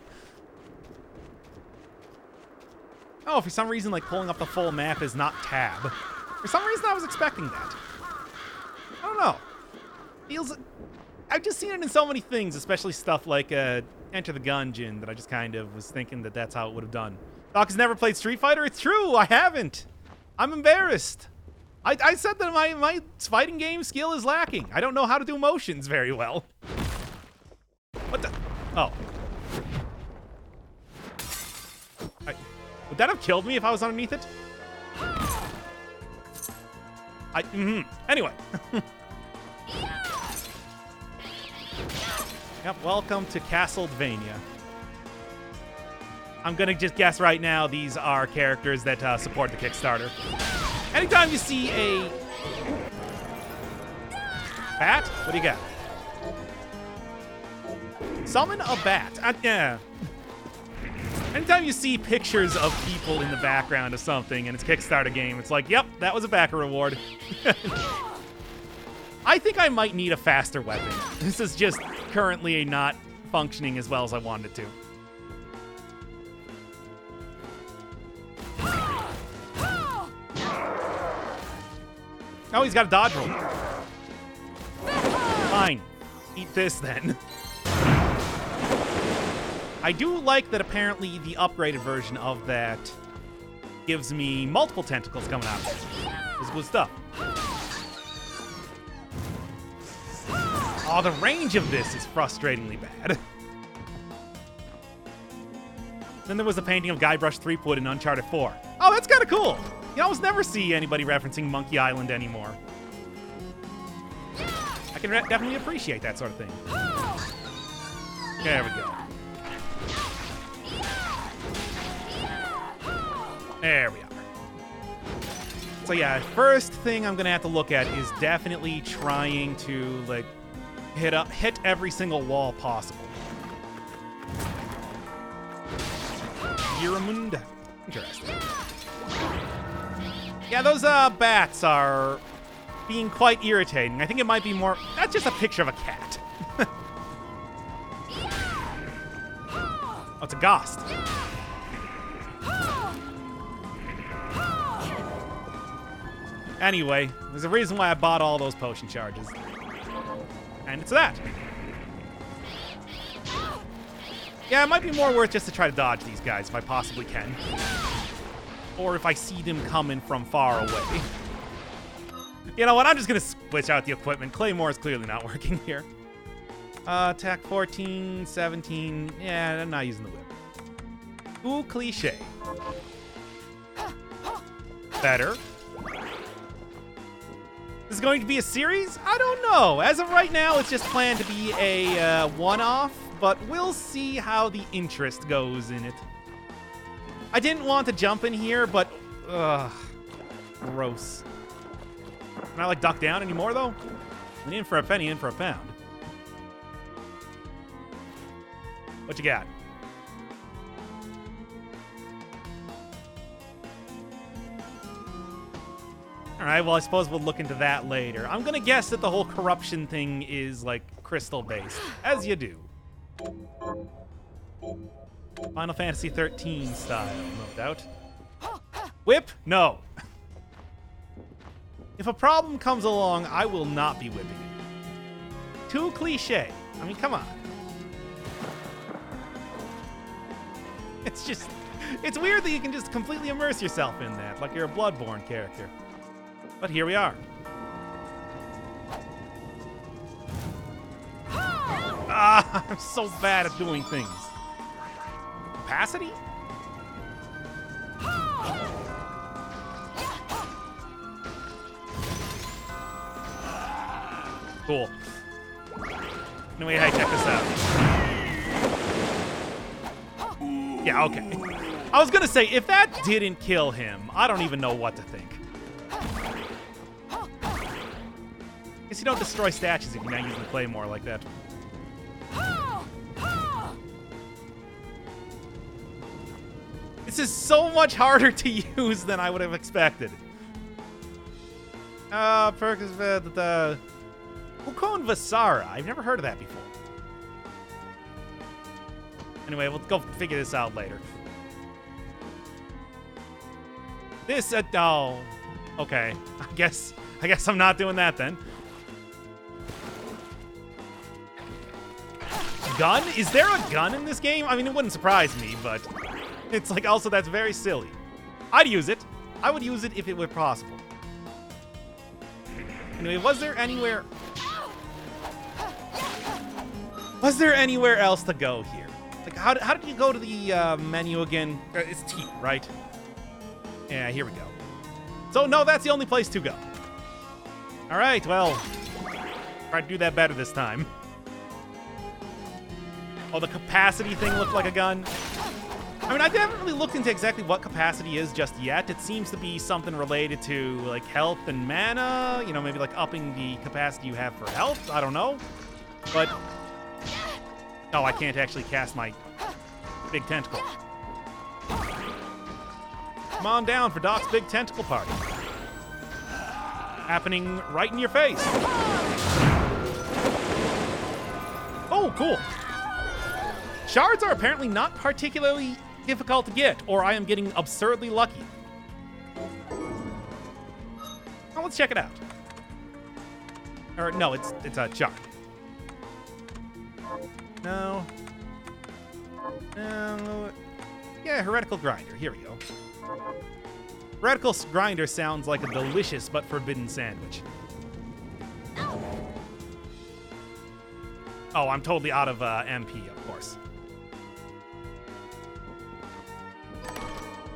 Oh, for some reason, like, pulling up the full map is not tab. For some reason, I was expecting that. I don't know. Feels... I've just seen it in so many things, especially stuff like Enter the Gungeon, that I just kind of was thinking that that's how it would have done. Doc has never played Street Fighter? It's true, I haven't. I'm embarrassed. I said that my fighting game skill is lacking. I don't know how to do motions very well. What the? Oh. Would that have killed me if I was underneath it? Anyway. Yep, welcome to Castlevania. I'm gonna just guess right now these are characters that support the Kickstarter. Anytime you see a bat, what do you got? Summon a bat. Yeah. Anytime you see pictures of people in the background of something and it's a Kickstarter game, it's like, yep, that was a backer reward. I think I might need a faster weapon. This is just currently not functioning as well as I wanted it to. Oh, he's got a dodge roll. Fine. Eat this, then. I do like that apparently the upgraded version of that gives me multiple tentacles coming out of it. This is good stuff. Oh, the range of this is frustratingly bad. Then there was a painting of Guybrush Threepwood in Uncharted 4. Oh, that's kind of cool. You almost never see anybody referencing Monkey Island anymore. I can definitely appreciate that sort of thing. There we go. There we are. So yeah, first thing I'm gonna have to look at is definitely trying to like hit every single wall possible. Giramunda. Interesting. Yeah, those bats are being quite irritating. I think it might be more. That's just a picture of a cat. Oh, it's a ghost. Anyway, there's a reason why I bought all those potion charges. And it's that. Yeah, it might be more worth just to try to dodge these guys if I possibly can. Or if I see them coming from far away. You know what? I'm just going to switch out the equipment. Claymore is clearly not working here. Attack 14, 17. Yeah, I'm not using the whip. Ooh, cliche. Better. This is going to be a series? I don't know. As of right now, it's just planned to be a one-off, but we'll see how the interest goes in it. I didn't want to jump in here, but gross. Can I like duck down anymore though? An in for a penny, in for a pound. What you got? All right, well, I suppose we'll look into that later. I'm going to guess that the whole corruption thing is, like, crystal-based, as you do. Final Fantasy 13 style, no doubt. Whip? No. If a problem comes along, I will not be whipping it. Too cliche. I mean, come on. It's just... It's weird that you can just completely immerse yourself in that, like you're a Bloodborne character. But here we are. Ah, I'm so bad at doing things. Capacity? Cool. Anyway, hey, check this out. Yeah, okay. I was gonna say, if that didn't kill him, I don't even know what to think. Guess you don't destroy statues if you're not using the claymore like that. This is so much harder to use than I would have expected. Perk is the Ukon Vasara. I've never heard of that before. Anyway, we'll go figure this out later. This oh, okay. I guess I'm not doing that then. Gun? Is there a gun in this game? I mean, it wouldn't surprise me, but it's like also that's very silly. I'd use it. I would use it if it were possible. Anyway, was there anywhere else to go here? Like, how did you go to the menu again? It's T, right? Yeah, here we go. So, no, that's the only place to go. All right, well, try to do that better this time. Oh, the capacity thing looked like a gun. I mean, I haven't really looked into exactly what capacity is just yet. It seems to be something related to, like, health and mana. You know, maybe, like, upping the capacity you have for health. I don't know. But... oh, I can't actually cast my big tentacle. Come on down for Doc's big tentacle party. Happening right in your face. Oh, cool. Shards are apparently not particularly difficult to get, or I am getting absurdly lucky. Well, let's check it out. Or, no, it's a shard. No. Yeah, Heretical Grinder. Here we go. Heretical Grinder sounds like a delicious but forbidden sandwich. Oh, I'm totally out of MP, of course.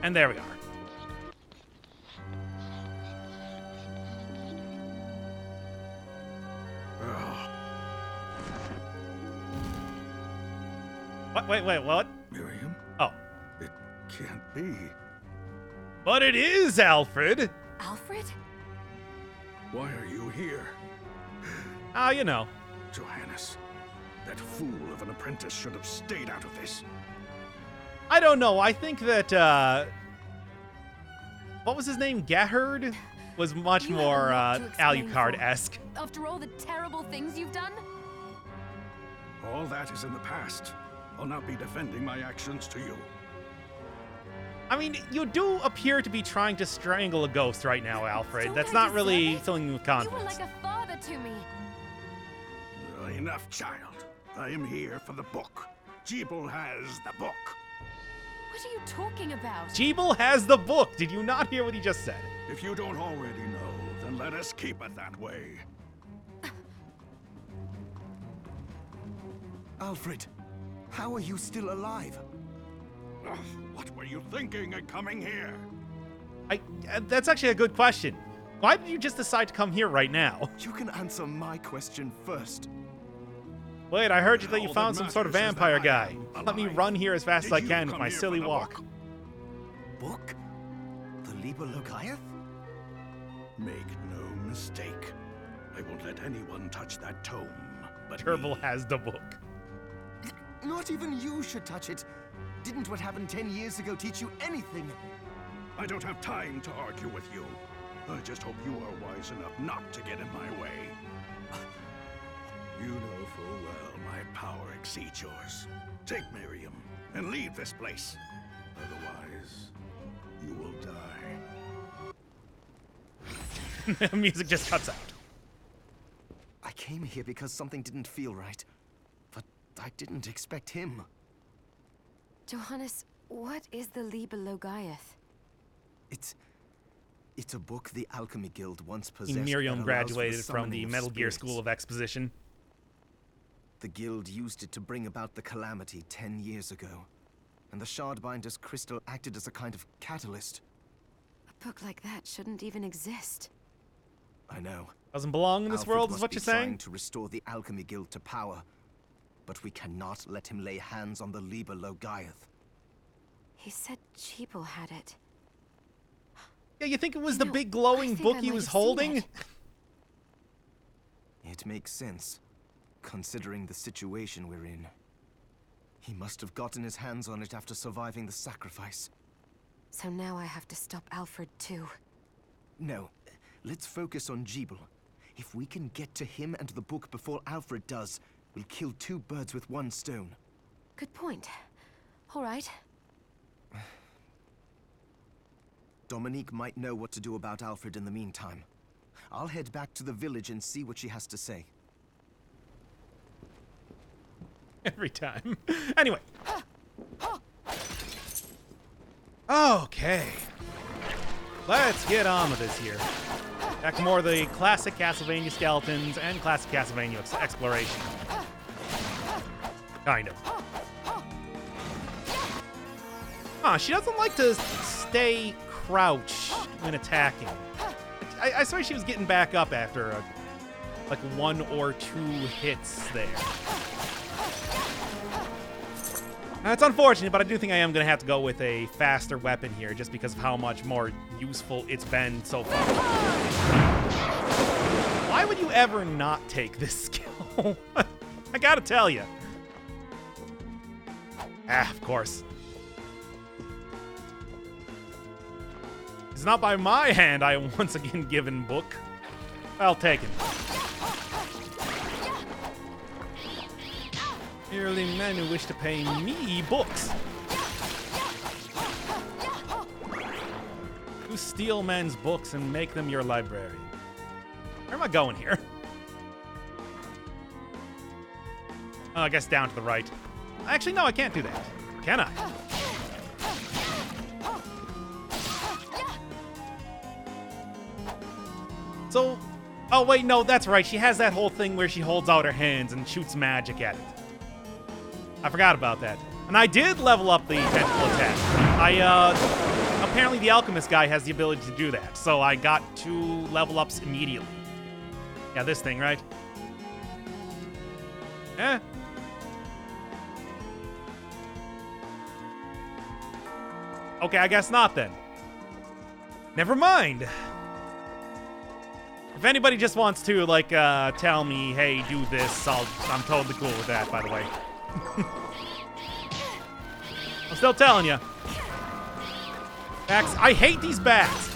And there we are. What? Wait, what?
Miriam?
Oh.
It can't be.
But it is, Alfred!
Alfred?
Why are you here?
Ah, you know.
Johannes, that fool of an apprentice should have stayed out of this.
I don't know. I think that, what was his name? Gaherd? Was much
You have a
more,
lot to explain
Alucard-esque.
After all the terrible things you've done?
All that is in the past. I'll not be defending my actions to you.
I mean, you do appear to be trying to strangle a ghost right now, Alfred.
Don't
That's
I
not
deserve
really
it?
filling me with
You were
confidence.
like a father to me.
Enough, child. I am here for the book. Jeeble has the book.
What are you talking about?
Jeeble has the book. Did you not hear what he just said?
If you don't already know, then let us keep it that way.
Alfred, how are you still alive?
Ugh, what were you thinking of coming here?
That's actually a good question. Why did you just decide to come here right now?
You can answer my question first.
Wait, I heard that you
All
found
that
some sort of
matters is that
vampire
I
guy.
am
Let me
alive.
run here as fast as
Did
I
you
can with
come
my
here
silly
for the
walk.
book?
Book? The Liber Logaeth?
Make no mistake. I won't let anyone touch that tome. But
Turble
me.
has the book.
Not even you should touch it. Didn't what happened 10 years ago teach you anything?
I don't have time to argue with you. I just hope you are wise enough not to get in my way. You know full well my power exceeds yours. Take Miriam and leave this place. Otherwise, you will die.
Music just cuts out.
I came here because something didn't feel right. But I didn't expect him.
Johannes, what is the Liber Logaeth?
It's a book the Alchemy Guild once possessed.
Miriam
that allows for
graduated from
summoning
the
of
Metal Gear
spirits.
School of Exposition.
The guild used it to bring about the calamity 10 years ago. And the Shardbinder's crystal acted as a kind of catalyst.
A book like that shouldn't even exist.
I know.
Doesn't belong in this
Alfred
world, is
must
what
be
you're
trying
saying?
to restore the Alchemy Guild to power. But we cannot let him lay hands on the Liber Logaeth.
He said Jeeble had it.
Yeah, you think it was
You
the
know,
big
I
glowing
think
book
I
he
might
was
have seen
holding?
it.
It makes sense, considering the situation we're in. He must have gotten his hands on it after surviving the sacrifice.
So now I have to stop Alfred too.
No, let's focus on Jeeble. If we can get to him and the book before Alfred does, we'll kill two birds with one stone.
Good point. All right.
Dominique might know what to do about Alfred in the meantime. I'll head back to the village and see what she has to say.
Every time. Anyway. Okay. Let's get on with this here. Back to more of the classic Castlevania skeletons and classic Castlevania exploration. Kind of. Huh, she doesn't like to stay crouched when attacking. I swear she was getting back up after like one or two hits there. That's unfortunate, but I do think I am going to have to go with a faster weapon here just because of how much more useful it's been so far. Why would you ever not take this skill? I gotta tell you. Ah, of course. It's not by my hand I am once again given book. Well taken. Merely men who wish to pay me books. You steal men's books and make them your librarian. Where am I going here? Oh, I guess down to the right. Actually, no, I can't do that. Can I? So, oh wait, no, that's right. She has that whole thing where she holds out her hands and shoots magic at it. I forgot about that. And I did level up the tentacle attack. Apparently the alchemist guy has the ability to do that, so I got 2 level ups immediately. Yeah, this thing, right? Eh. Okay, I guess not then. Never mind. If anybody just wants to, like, tell me, hey, do this, I'm totally cool with that, by the way. I'm still telling you. I hate these bats.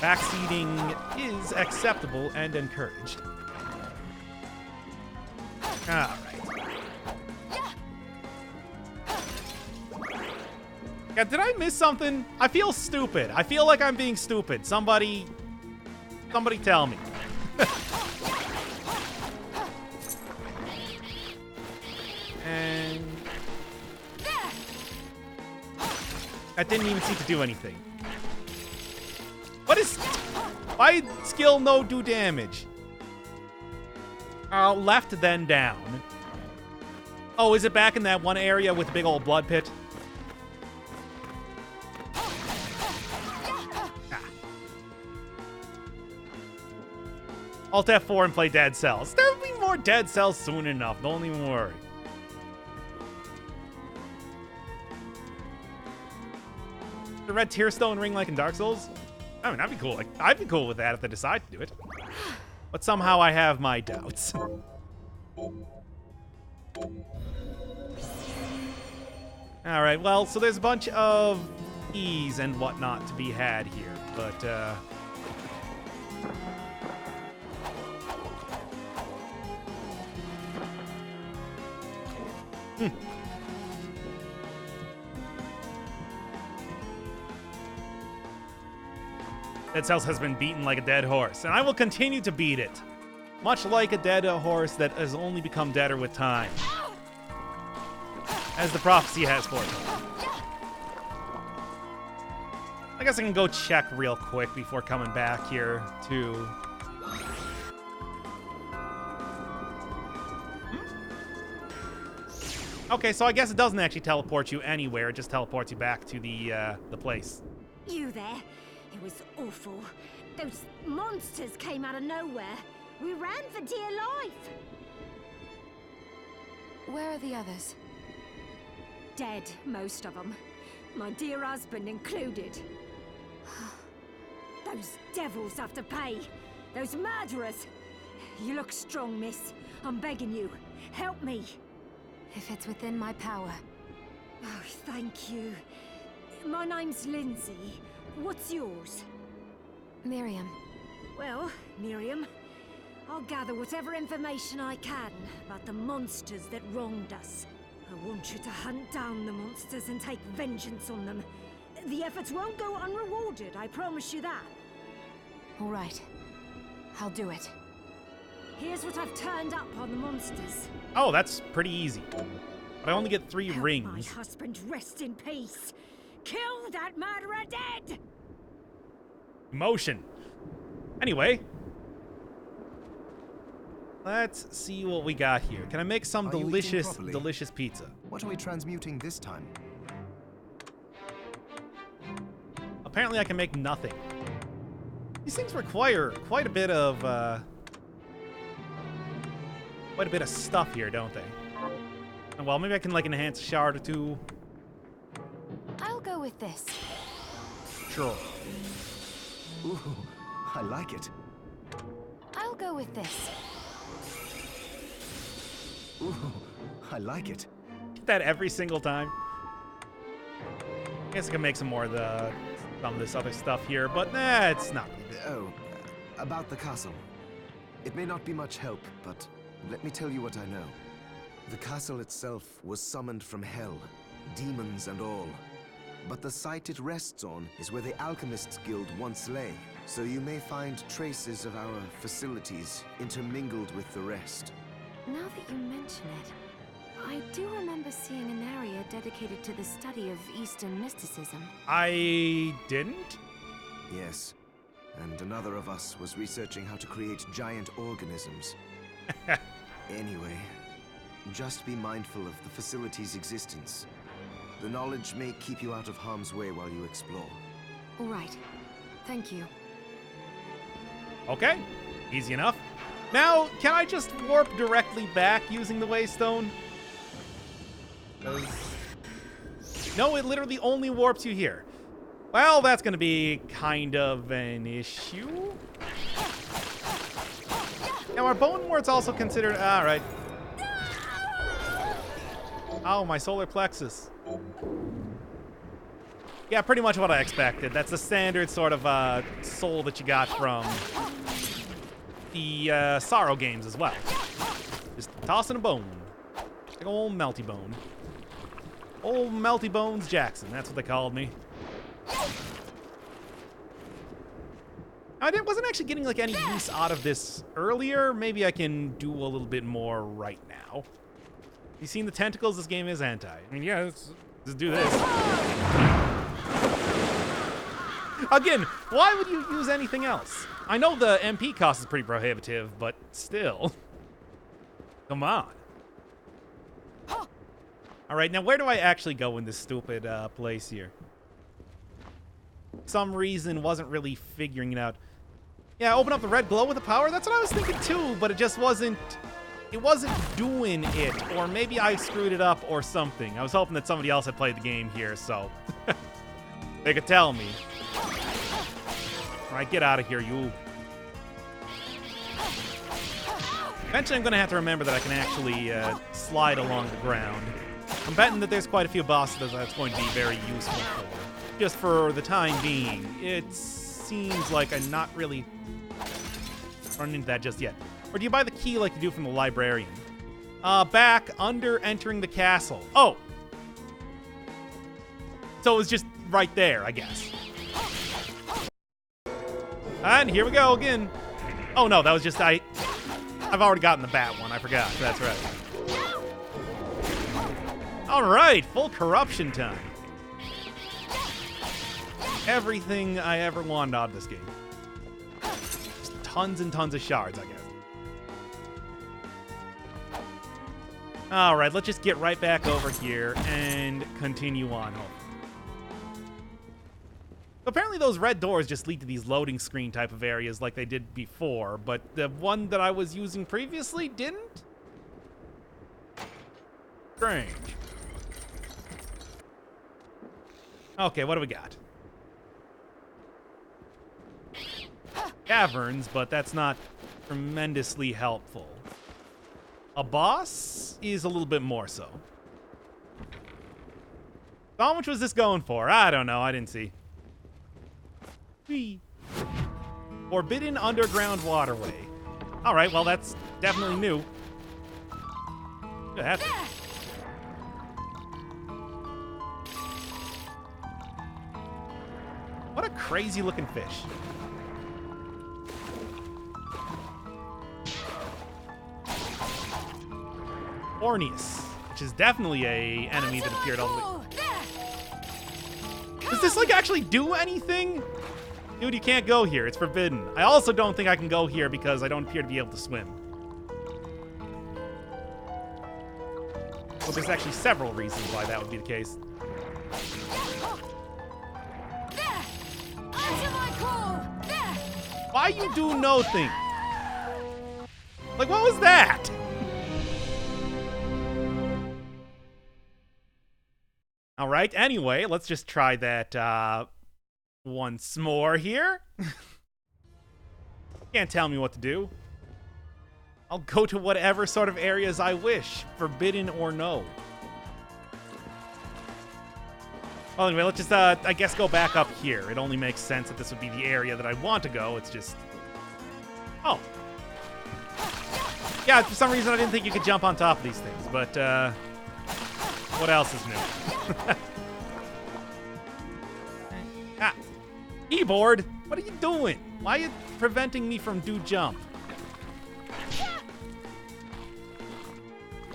Backseating is acceptable and encouraged. Alright. Yeah, did I miss something? I feel stupid. I feel like I'm being stupid. Somebody tell me. And that didn't even seem to do anything. What is... Why skill no do damage? Left then down. Oh, is it back in that one area with the big old blood pit? Alt F4 and play Dead Cells. There'll be more Dead Cells soon enough. Don't even worry. The red tear stone ring like in Dark Souls? I mean, that'd be cool. Like, I'd be cool with that if they decide to do it. But somehow I have my doubts. Alright, well, so there's a bunch of keys and whatnot to be had here. But, Dead Cells has been beaten like a dead horse, and I will continue to beat it. Much like a dead horse that has only become deader with time. As the prophecy has foretold. I guess I can go check real quick before coming back here to... Okay, so I guess it doesn't actually teleport you anywhere. It just teleports you back to the place.
You there? It was awful. Those monsters came out of nowhere. We ran for dear life.
Where are the others?
Dead, most of them. My dear husband included. Those devils have to pay. Those murderers. You look strong, miss. I'm begging you. Help me.
If it's within my power.
Oh, thank you. My name's Lindsay. What's yours?
Miriam.
Well, Miriam, I'll gather whatever information I can about the monsters that wronged us. I want you to hunt down the monsters and take vengeance on them. The efforts won't go unrewarded, I promise you that.
All right. I'll do it.
Here's what I've turned up on the monsters.
Oh, that's pretty easy. But I only get 3
Help
rings.
my husband rest in peace. Kill that murderer dead!
Emotion. Anyway. Let's see what we got here. Can I make some
Are you eating
delicious,
properly?
delicious pizza?
What are we transmuting this time?
Apparently I can make nothing. These things require quite a bit of stuff here, don't they? Well, maybe I can like enhance a shard or 2.
I'll go with this.
Sure.
Ooh, I like it.
I'll go with this.
Ooh, I like it.
Get that every single time. I guess I can make some more of this other stuff here, but it's not.
Oh, about the castle. It may not be much help, but let me tell you what I know. The castle itself was summoned from hell, demons and all. But the site it rests on is where the Alchemists Guild once lay, so you may find traces of our facilities intermingled with the rest.
Now that you mention it, I do remember seeing an area dedicated to the study of Eastern mysticism.
I didn't?
Yes, and another of us was researching how to create giant organisms. Anyway, just be mindful of the facility's existence. The knowledge may keep you out of harm's way while you explore.
All right. Thank you.
Okay, easy enough. Now, can I just warp directly back using the Waystone? No, it literally only warps you here. Well, that's gonna be kind of an issue. Now, are bone warts also considered... All right. Oh, my solar plexus. Yeah, pretty much what I expected. That's the standard sort of soul that you got from the Sorrow games as well. Just tossing a bone. Like old Melty Bone. Old Melty Bones Jackson, that's what they called me. I wasn't actually getting like any use out of this earlier. Maybe I can do a little bit more right now. You seen the tentacles? This game is anti. I mean, yeah, let's do this. Again, why would you use anything else? I know the MP cost is pretty prohibitive, but still. Come on. All right, now where do I actually go in this stupid place here? Some reason wasn't really figuring it out. Yeah, open up the red glow with the power. That's what I was thinking too, but it just wasn't. It wasn't doing it, or maybe I screwed it up or something. I was hoping that somebody else had played the game here, so they could tell me. All right, get out of here, you. Eventually, I'm gonna have to remember that I can actually slide along the ground. I'm betting that there's quite a few bosses that's going to be very useful for. Just for the time being, it seems like I'm not really running into that just yet. Or do you buy the key like you do from the librarian? Back under entering the castle. Oh! So it was just right there, I guess. And here we go again. Oh no, that was just I've already gotten the bat one. I forgot. That's right. All right, full corruption time. Everything I ever wanted out of this game. Just tons and tons of shards, I guess. All right, let's just get right back over here and continue on home. Apparently those red doors just lead to these loading screen type of areas like they did before, but the one that I was using previously didn't? Strange. Okay, what do we got? Caverns, but that's not tremendously helpful. A boss is a little bit more so. How much was this going for? I don't know. I didn't see. Whee. Forbidden underground waterway. All right, well, that's definitely new. Look at that. What a crazy looking fish. Orneus, which is definitely a enemy that appeared all the way. Does this like actually do anything? Dude, you can't go here. It's forbidden. I also don't think I can go here because I don't appear to be able to swim. Well, there's actually several reasons why that would be the case. Why you do no thing? Like, what was that? All right, anyway, let's just try that once more here. Can't tell me what to do. I'll go to whatever sort of areas I wish, forbidden or no. Well, anyway, let's just, I guess, go back up here. It only makes sense that this would be the area that I want to go. It's just... Oh. Yeah, for some reason I didn't think you could jump on top of these things, but, what else is new? Ah. Keyboard, what are you doing? Why are you preventing me from do jump?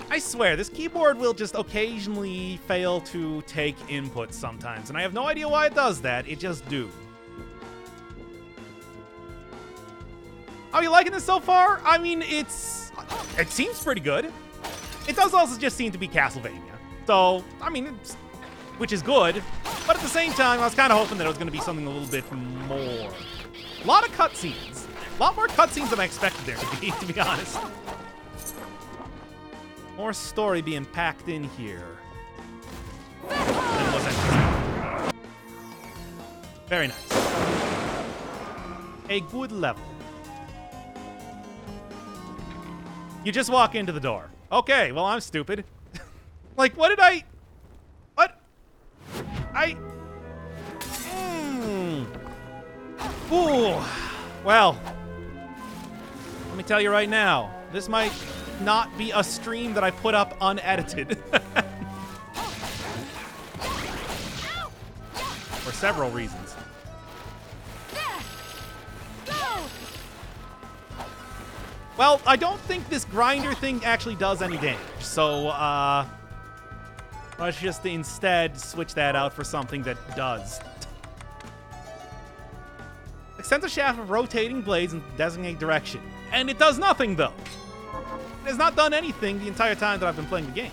I swear, this keyboard will just occasionally fail to take input sometimes, and I have no idea why it does that. It just do. How are you liking this so far? I mean, it seems pretty good. It does also just seem to be Castlevania. So, I mean, which is good, but at the same time, I was kind of hoping that it was going to be something a little bit more. A lot of cutscenes. A lot more cutscenes than I expected there to be honest. More story being packed in here than was anticipated. Very nice. A good level. You just walk into the door. Okay, well, I'm stupid. Like, what did I... What? Ooh. Well, let me tell you right now, this might not be a stream that I put up unedited. For several reasons. Well, I don't think this grinder thing actually does any damage, so, let's just instead switch that out for something that does. Extends a shaft of rotating blades in designate direction. And it does nothing, though. It has not done anything the entire time that I've been playing the game.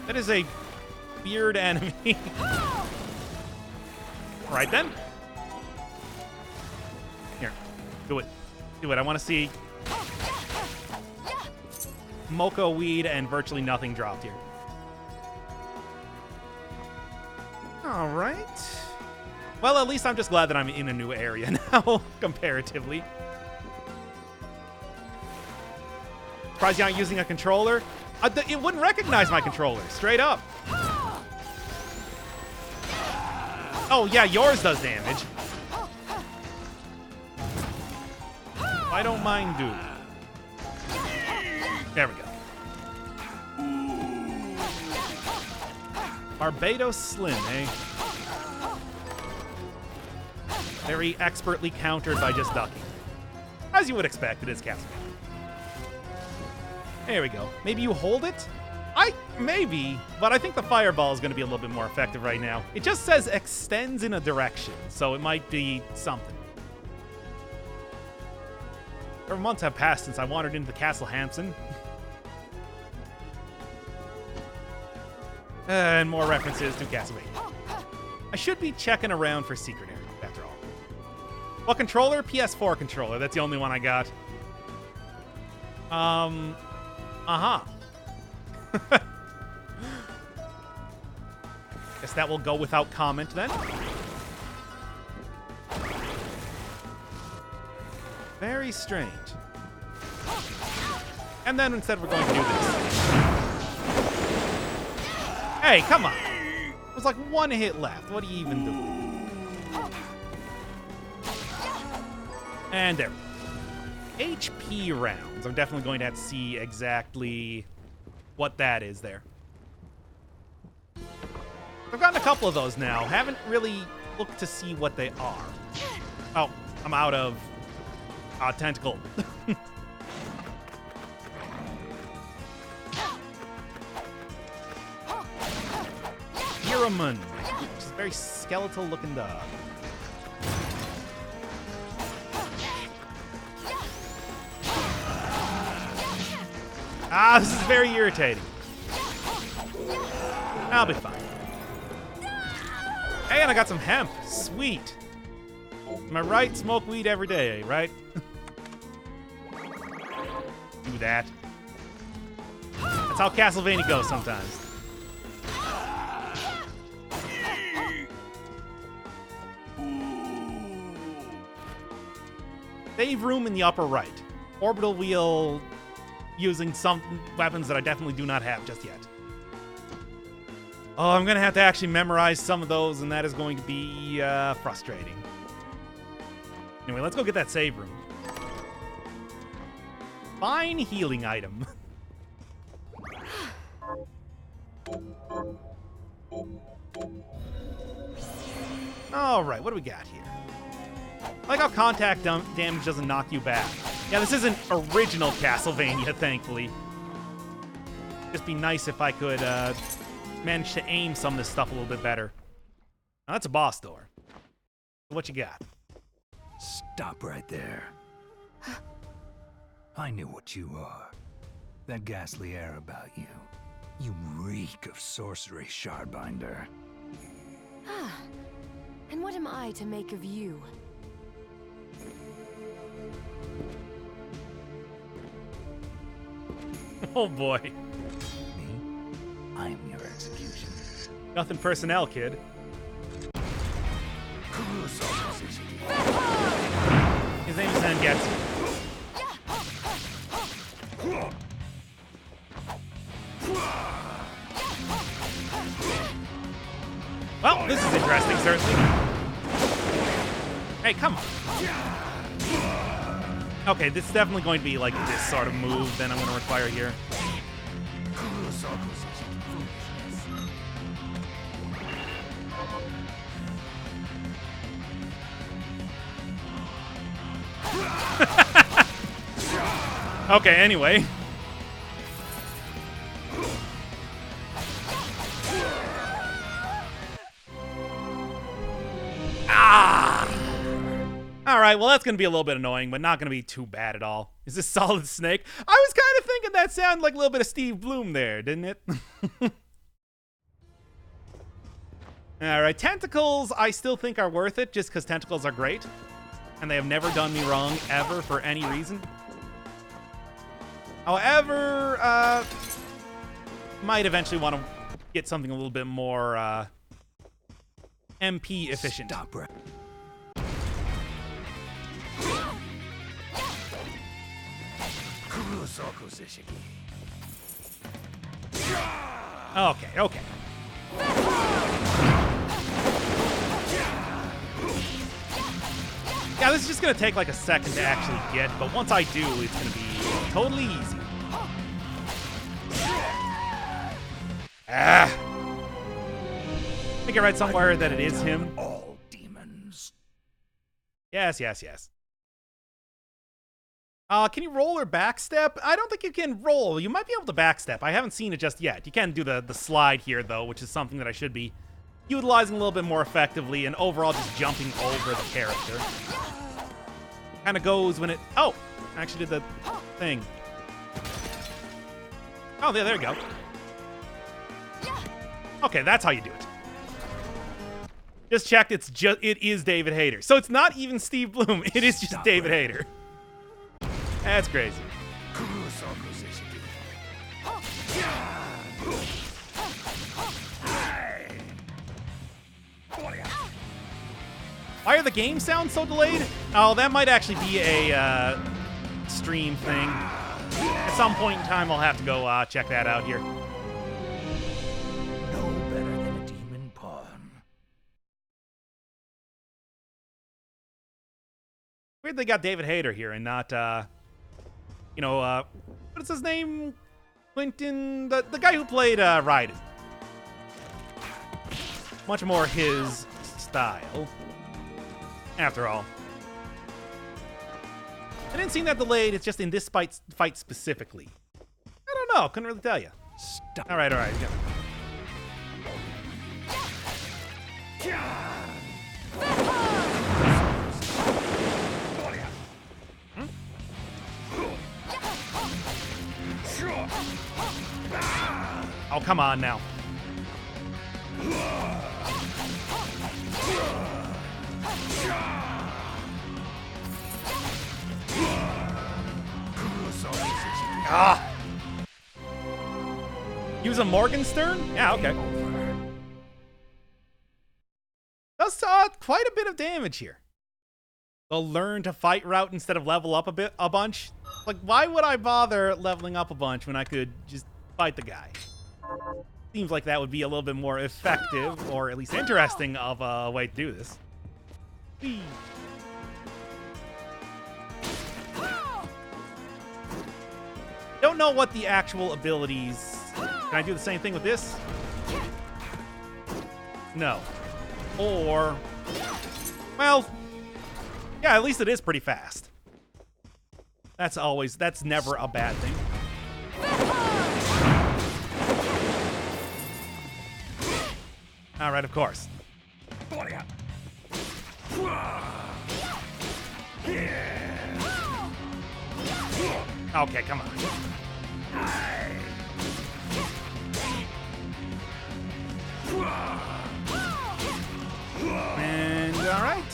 That is a weird enemy. Right then. Here, do it. Do it. I want to see Mocha Weed and virtually nothing dropped here. All right. Well, at least I'm just glad that I'm in a new area now, comparatively. Surprised you aren't using a controller? It wouldn't recognize my controller, straight up. Oh, yeah, yours does damage. I don't mind, dude. There we go. Barbados Slim, eh? Very expertly countered by just ducking. As you would expect, it is Castlevania. There we go. Maybe you hold it? Maybe, but I think the fireball is going to be a little bit more effective right now. It just says extends in a direction, so it might be something. Several months have passed since I wandered into the Castle Hampson. And more references to Castlevania. I should be checking around for secret areas, after all. What controller? PS4 controller. That's the only one I got. Uh-huh. Guess that will go without comment then. Very strange. And then instead we're going to do this. Hey, come on. There's like one hit left. What are you even doing? And there we go. HP rounds. I'm definitely going to have to see exactly what that is there. I've gotten a couple of those now. Haven't really looked to see what they are. Oh, I'm out of tentacle. Hiramun, which is a very skeletal looking dog. This is very irritating. I'll be fine. Hey, and I got some hemp. Sweet. Am I right? Smoke weed every day, right? Do that. That's how Castlevania goes sometimes. Save room in the upper right. Orbital wheel using some weapons that I definitely do not have just yet. Oh, I'm going to have to actually memorize some of those, and that is going to be frustrating. Anyway, let's go get that save room. Fine healing item. All right, what do we got here? I like how contact damage doesn't knock you back. Yeah, this isn't original Castlevania, thankfully. Just be nice if I could manage to aim some of this stuff a little bit better. Now, that's a boss door. What you got?
Stop right there. I knew what you are. That ghastly air about you. You reek of sorcery, Shardbinder.
And what am I to make of you?
Oh boy.
Me? I'm your execution.
Nothing personnel, kid. His name is Zangetsu. Hey, come on. Okay, this is definitely going to be like this sort of move that I'm going to require here. Okay, anyway. Ah! Alright, well that's gonna be a little bit annoying, but not gonna be too bad at all. Is this Solid Snake? I was kind of thinking that sounded like a little bit of Steve Bloom there, didn't it? Alright, tentacles I still think are worth it, just because tentacles are great. And they have never done me wrong, ever, for any reason. However, might eventually want to get something a little bit more MP efficient.
Stop right.
Okay, okay. Yeah, this is just gonna take like a second to actually get, but once I do, it's gonna be totally easy. Ah! I think I read somewhere that it is him.
All demons.
Yes, yes, yes. Can you roll or backstep? I don't think you can roll. You might be able to backstep. I haven't seen it just yet. You can do the slide here, though, which is something that I should be utilizing a little bit more effectively and overall just jumping over the character. Kind of goes when it... Oh! I actually did the thing. Oh, there you go. Okay, that's how you do it. Just checked, it is David Hayter. So it's not even Steve Bloom. It is just David Hayter. That's crazy. Why are the game sounds so delayed? Oh, that might actually be a stream thing. At some point in time, I'll have to go check that out here.
No better than a demon pawn.
Weird they got David Hayter here and not, you know, what is his name? Clinton, the guy who played Raiden. Much more his style. After all. I didn't seem that delayed, it's just in this fight specifically. I don't know, couldn't really tell you.
Stop.
Alright, yeah. Oh, come on now. Ah! Use a Morgenstern? Yeah, okay. Does quite a bit of damage here. The learn to fight route instead of level up a bunch. Like, why would I bother leveling up a bunch when I could just fight the guy? Seems like that would be a little bit more effective, or at least interesting of a way to do this. Whee. Don't know what the actual abilities... Can I do the same thing with this? No. Or... Well... Yeah, at least it is pretty fast. That's never a bad thing. Alright, of course. Okay, come on. And alright.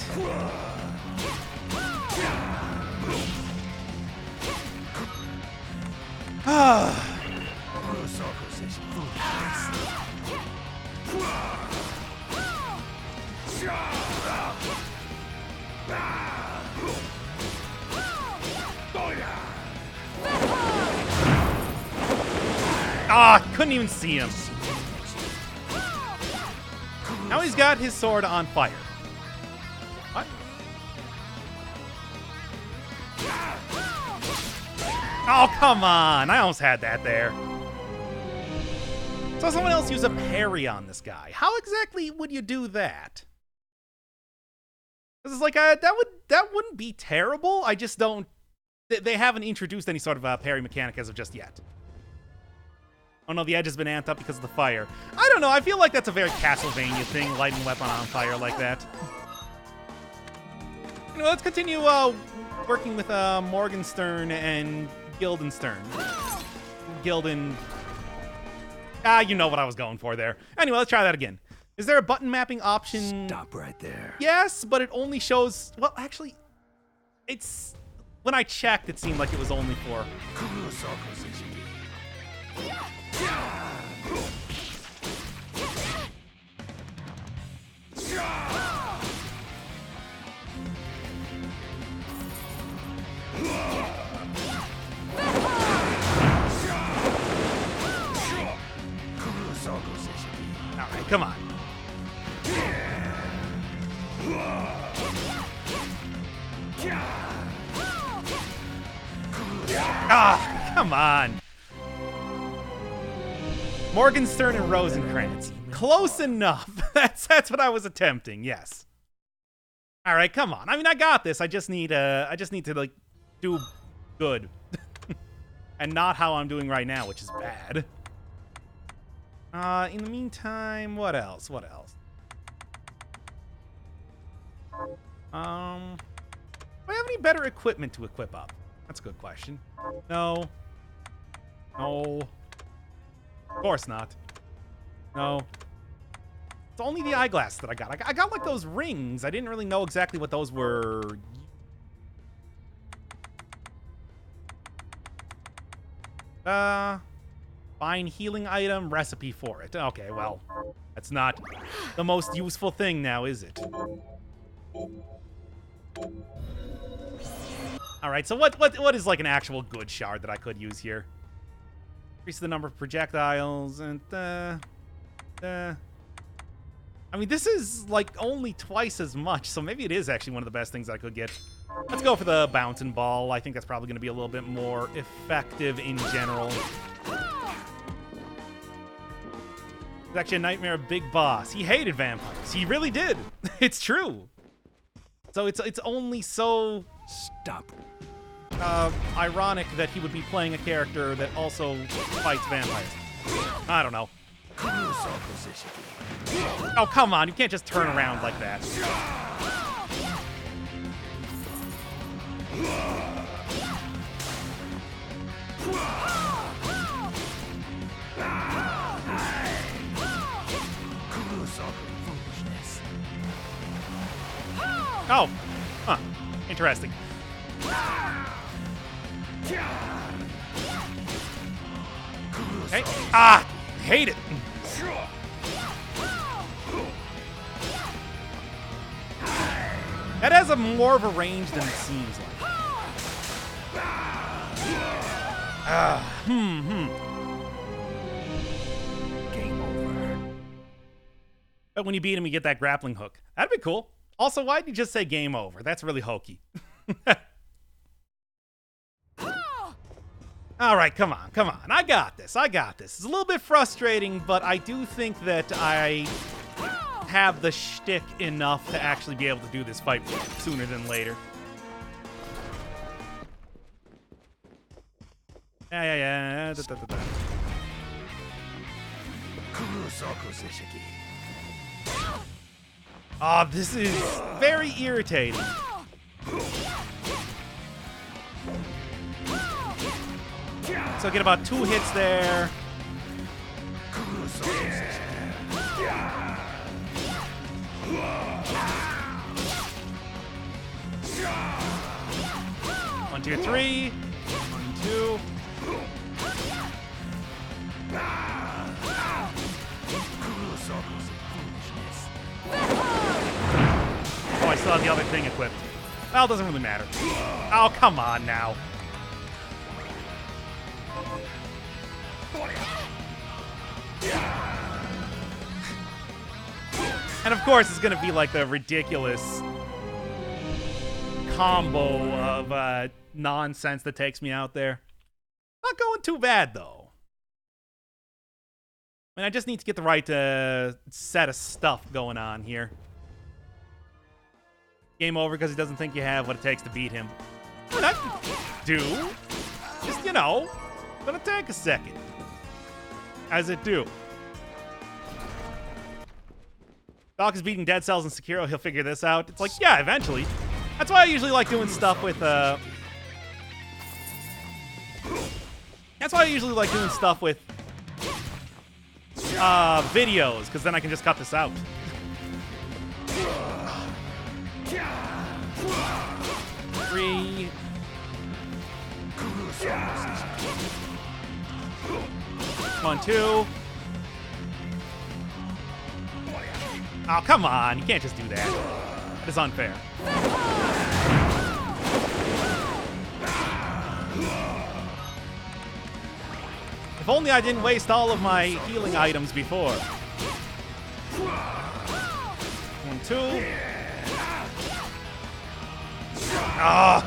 Couldn't even see him. Now he's got his sword on fire. What? Oh, come on. I almost had that there. So someone else use a parry on this guy. How exactly would you do that? This is like that wouldn't be terrible. I just don't. They haven't introduced any sort of parry mechanic as of just yet. Oh no, the edge has been amped up because of the fire. I don't know. I feel like that's a very Castlevania thing, lighting weapon on fire like that. Anyway, let's continue working with Morgenstern and Guildenstern. Gilden. You know what I was going for there. Anyway, let's try that again. Is there a button mapping option?
Stop right there.
Yes, but it only shows... Well, actually, it's... When I checked, it seemed like it was only for... Alright, come on. Ah, come on. Morgenstern and Rosencrantz. Close enough. That's what I was attempting. Yes. All right, come on. I mean, I got this. I just need to like do good, and not how I'm doing right now, which is bad. In the meantime, what else? What else? Do I have any better equipment to equip up? That's a good question. No. No. Of course not. No. It's only the eyeglass that I got. I got like those rings. I didn't really know exactly what those were. Find healing item, recipe for it. Okay, well, that's not the most useful thing now, is it? All right, so what is like an actual good shard that I could use here? Increase the number of projectiles and I mean, this is like only twice as much, so maybe it is actually one of the best things I could get. Let's go for the bouncing ball. I think that's probably going to be a little bit more effective in general. It's actually a nightmare of Big Boss. He hated vampires. He really did. It's true. So it's only so
Stop.
ironic that he would be playing a character that also fights vampires. I don't know. Oh, come on. You can't just turn around like that. Oh. Huh. Interesting. Okay. Ah! Hate it. That has a more of a range than it seems like.
Game over.
But when you beat him, you get that grappling hook. That'd be cool. Also, why'd you just say game over? That's really hokey. All right, come on, come on. I got this. I got this. It's a little bit frustrating, but I do think that I have the shtick enough to actually be able to do this fight sooner than later. Yeah. Oh, this is very irritating. So get about 2 hits there. One, two, three. 1, 2. Oh, I still have the other thing equipped. Well, it doesn't really matter. Oh, come on now. And of course, it's gonna be like the ridiculous combo of nonsense that takes me out there. Not going too bad, though. I mean, I just need to get the right set of stuff going on here. Game over because he doesn't think you have what it takes to beat him. What I do, just, you know, gonna take a second. As it do. Doc is beating Dead Cells in Sekiro, he'll figure this out. It's like, yeah, eventually. That's why I usually like doing stuff with, That's why I usually like doing stuff with, videos, because then I can just cut this out. Three. 1, 2. Oh, come on. You can't just do that. That is unfair. If only I didn't waste all of my healing items before. 1, 2. Ah!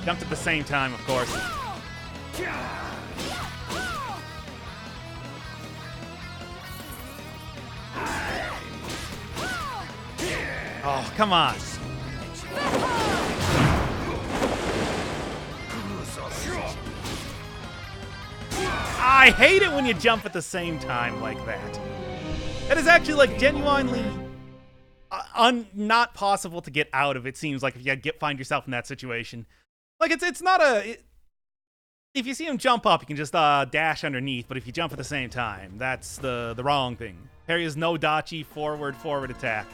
Jumped at the same time, of course. Oh, come on. I hate it when you jump at the same time like that. That is actually, like, genuinely not possible to get out of, it seems like, if you find yourself in that situation. Like, it's not a... if you see him jump up, you can just dash underneath, but if you jump at the same time, that's the wrong thing. Parry is no dachi, forward attack.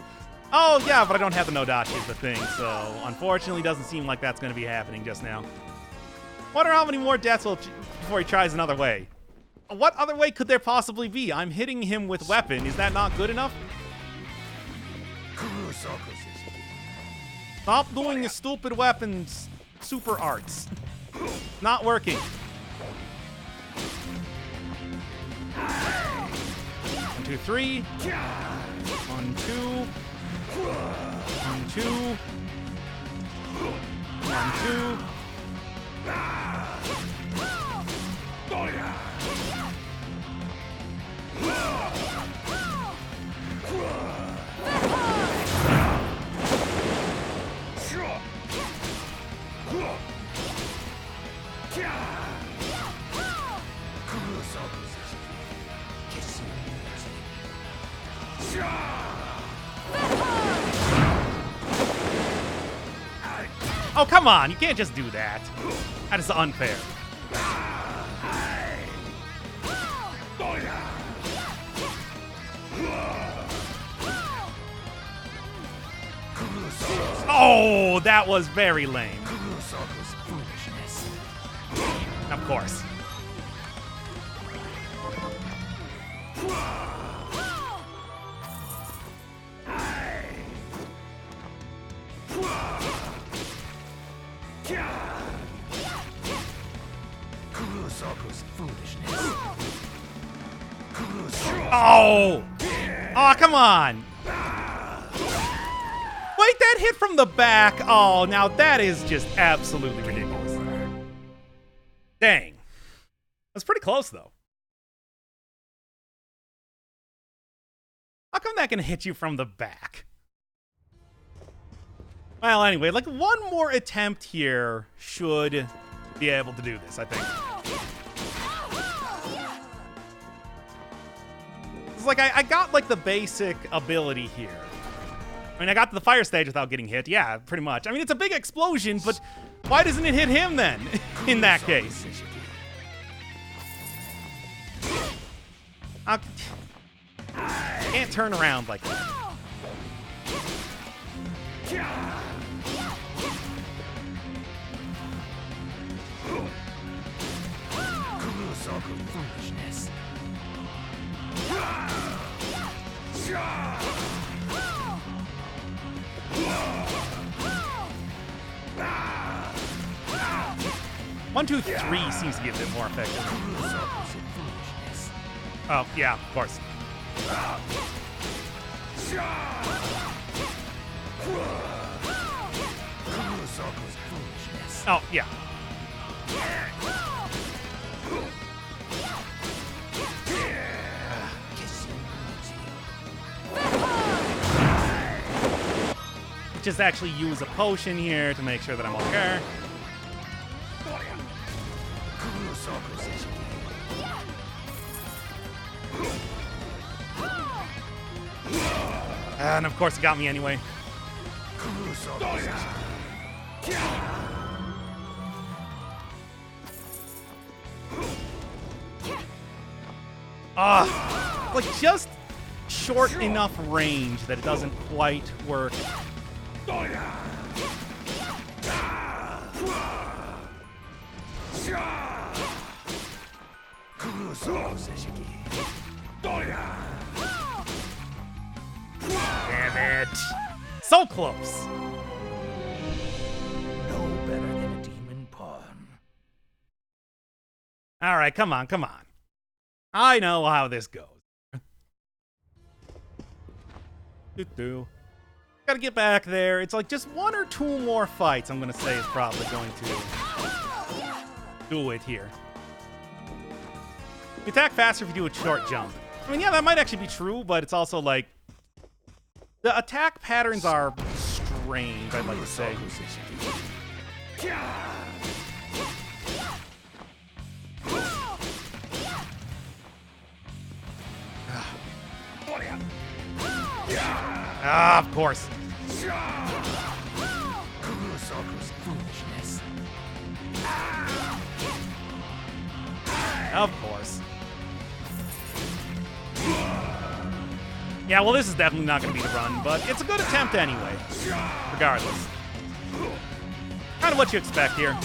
Oh, yeah, but I don't have the no dachi is the thing, so unfortunately doesn't seem like that's going to be happening just now. Wonder how many more deaths before he tries another way. What other way could there possibly be? I'm hitting him with weapon. Is that not good enough? Stop doing your stupid weapons super arts. Not working. 1, 2, 3. 1, 2. 1, 2. 1, 2. Oh, come on. You can't just do that. That is unfair. Oh, that was very lame. Of course. Oh! Oh, come on! Wait, that hit from the back. Oh, now that is just absolutely ridiculous. Dang. That's pretty close, though. How come that can hit you from the back? Well, anyway, like one more attempt here should be able to do this, I think. It's like I got like the basic ability here. I mean, I got to the fire stage without getting hit. Yeah, pretty much. I mean, it's a big explosion, but why doesn't it hit him then, in that case? I can't turn around like that.
Foolishness.
1, 2, 3 seems to be a bit more effective. Oh, yeah, of course. Oh, yeah. just actually use a potion here to make sure that I'm okay. And of course it got me anyway. Like just short enough range that it doesn't quite work. Damn it. So close.
No better than a demon pawn.
All right, come on, come on. I know how this goes. Gotta get back there. It's like just one or two more fights, I'm gonna say, is probably going to do it here. You attack faster if you do a short jump. I mean, yeah, that might actually be true, but it's also like the attack patterns are strange, I'd like to say. Ah, of course. Of course. Yeah, well, this is definitely not going to be the run, but it's a good attempt anyway. Regardless. Kind of what you expect here.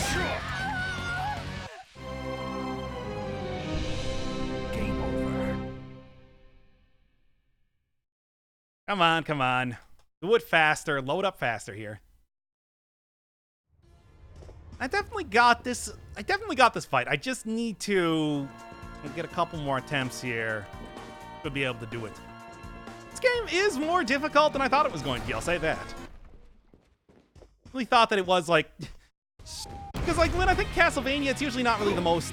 Game over.
Come on, come on. Do it faster. Load up faster here. I definitely got this. I definitely got this fight. I just need to get a couple more attempts here to be able to do it. This game is more difficult than I thought it was going to be. I'll say that. I really thought that it was like, because like when I think Castlevania, it's usually not really the most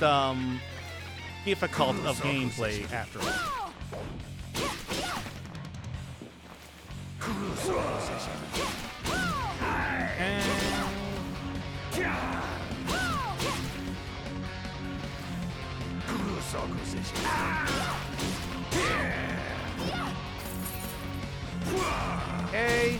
difficult of gameplay after all. Okay.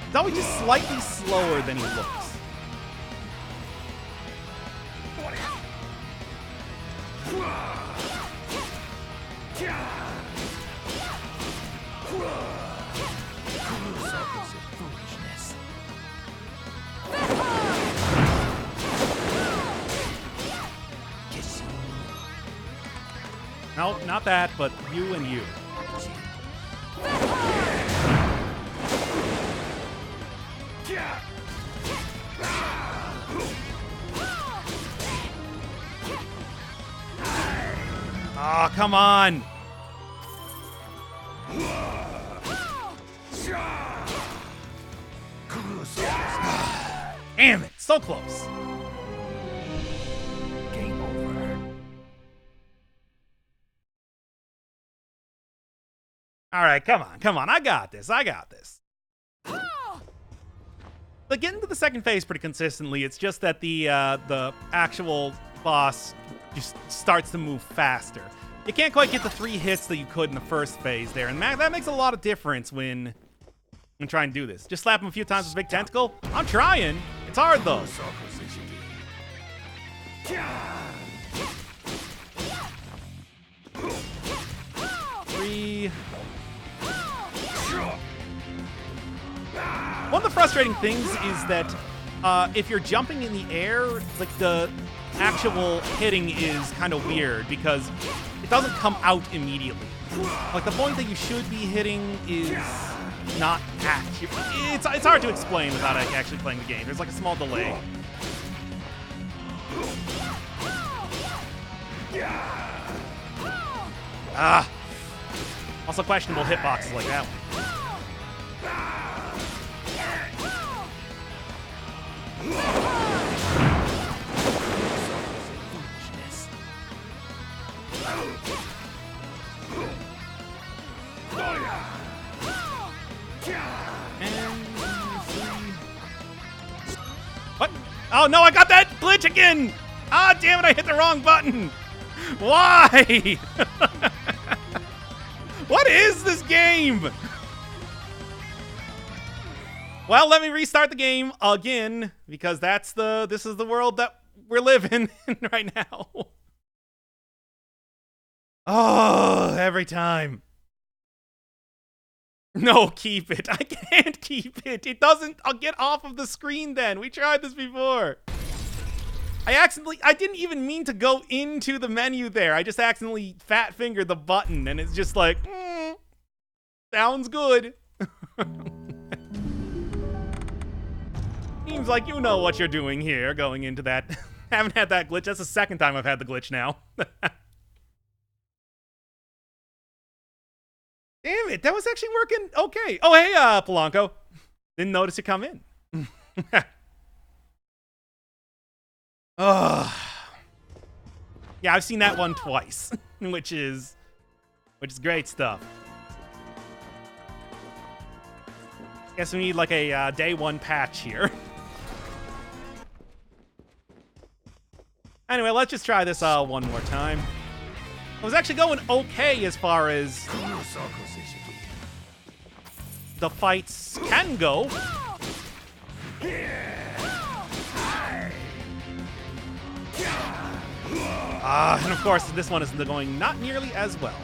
He's always just slightly slower than he looks. Nope, not that, but you and you. Oh, come on. Damn it, so close.
Game over.
All right, come on, come on. I got this. I got this. But getting to the second phase pretty consistently. It's just that the actual boss just starts to move faster. You can't quite get the 3 hits that you could in the first phase there, and that makes a lot of difference when trying to do this. Just slap him a few times with a big tentacle. I'm trying. It's hard though. 3. One of the frustrating things is that if you're jumping in the air, like the actual hitting is kind of weird because it doesn't come out immediately. Like the point that you should be hitting is not accurate. It's hard to explain without actually playing the game. There's like a small delay. Ah. Also questionable hitboxes like that one. Oh no, I got that glitch again! Ah, damn it, I hit the wrong button! Why? What is this game? Well, let me restart the game again, because this is the world that we're living in right now. Oh, every time. No, keep it. I can't keep it. It doesn't. I'll get off of the screen then. We tried this before. I didn't even mean to go into the menu there. I just accidentally fat fingered the button, and it's just like, sounds good. Seems like you know what you're doing here, going into that. Haven't had that glitch. That's the second time I've had the glitch now. Damn it, that was actually working okay. Oh, hey, Polanco. Didn't notice you come in. Ugh. Yeah, I've seen that one twice, which is great stuff. Guess we need like a day one patch here. Anyway, let's just try this one more time. I was actually going okay as far as the fights can go. And of course, this one is going not nearly as well.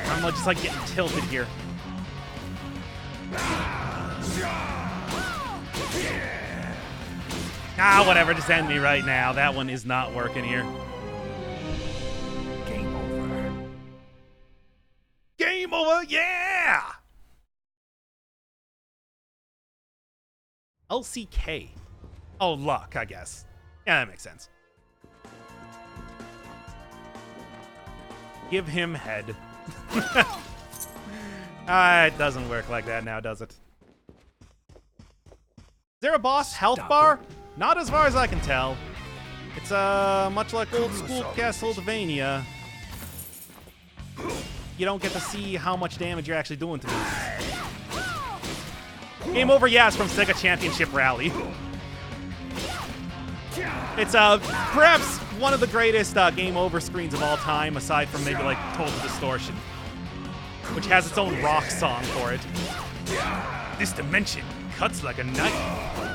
I'm just like getting tilted here. Ah, whatever, just end me right now. That one is not working here.
Game over.
Game over, yeah! LCK. Oh, luck, I guess. Yeah, that makes sense. Give him head. It doesn't work like that now, does it? Is there a boss health bar? Not as far as I can tell. It's much like old school Castlevania. You don't get to see how much damage you're actually doing to me. Game over, yeah, it's from Sega Championship Rally. It's perhaps one of the greatest game over screens of all time, aside from maybe like Total Distortion, which has its own rock song for it. This dimension cuts like a knife.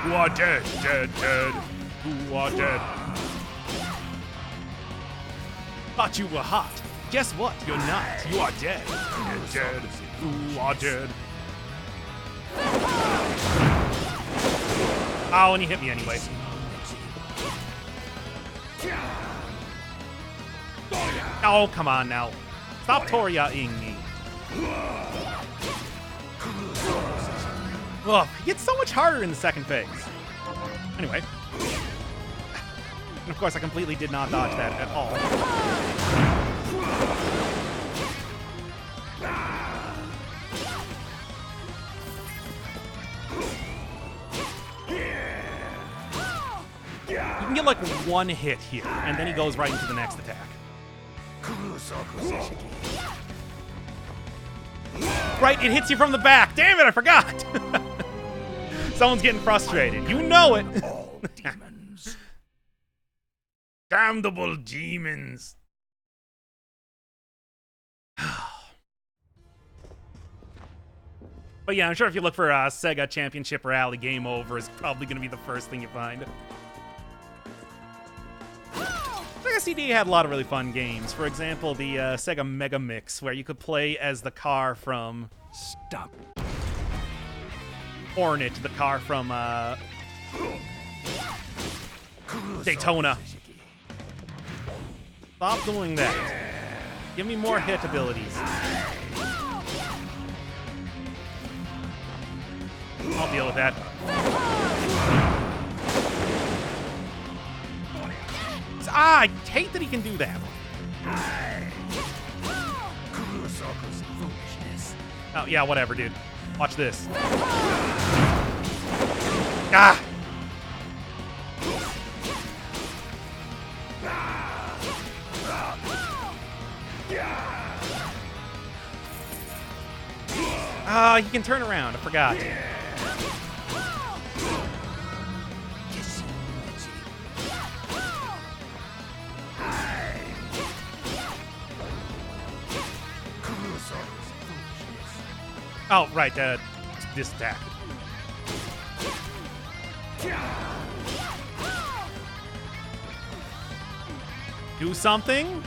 You are dead, dead, dead. You are dead. Thought you were hot. Guess what? You're not. You are dead. Dead, dead. You are dead. Oh, and he hit me anyway. Oh, come on now. Stop Toria-ing me. Ugh, it gets so much harder in the second phase. Anyway. And of course, I completely did not dodge that at all. You can get like one hit here, and then he goes right into the next attack. Right, it hits you from the back. Damn it, I forgot. Someone's getting frustrated. You know it.
All demons.
Damnable demons. But yeah, I'm sure if you look for Sega Championship Rally Game Over is probably going to be the first thing you find. Sega CD had a lot of really fun games. For example, the Sega Mega Mix, where you could play as the car from...
Stop.
Hornet, the car from Daytona. Stop doing that. Give me more hit abilities. I'll deal with that. I hate that he can do that. Oh, yeah, whatever, dude. Watch this. Ah! Ah, he can turn around. I forgot. Oh, right. This attack. Do something?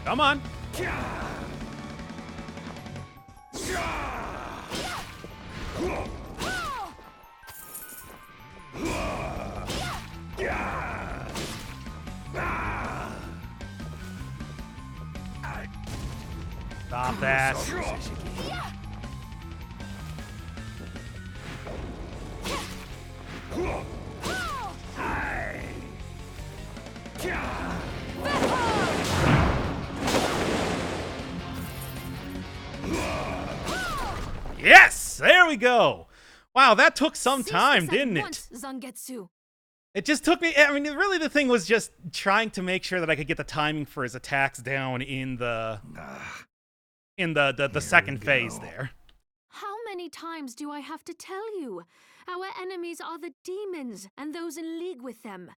Come on. Stop that. Yes! There we go. Wow, that took some time, didn't it?
Zangetsu.
It just took me. I mean, really, the thing was just trying to make sure that I could get the timing for his attacks down in the second phase there.
How many times do I have to tell you? Our enemies are the demons and those in league with them.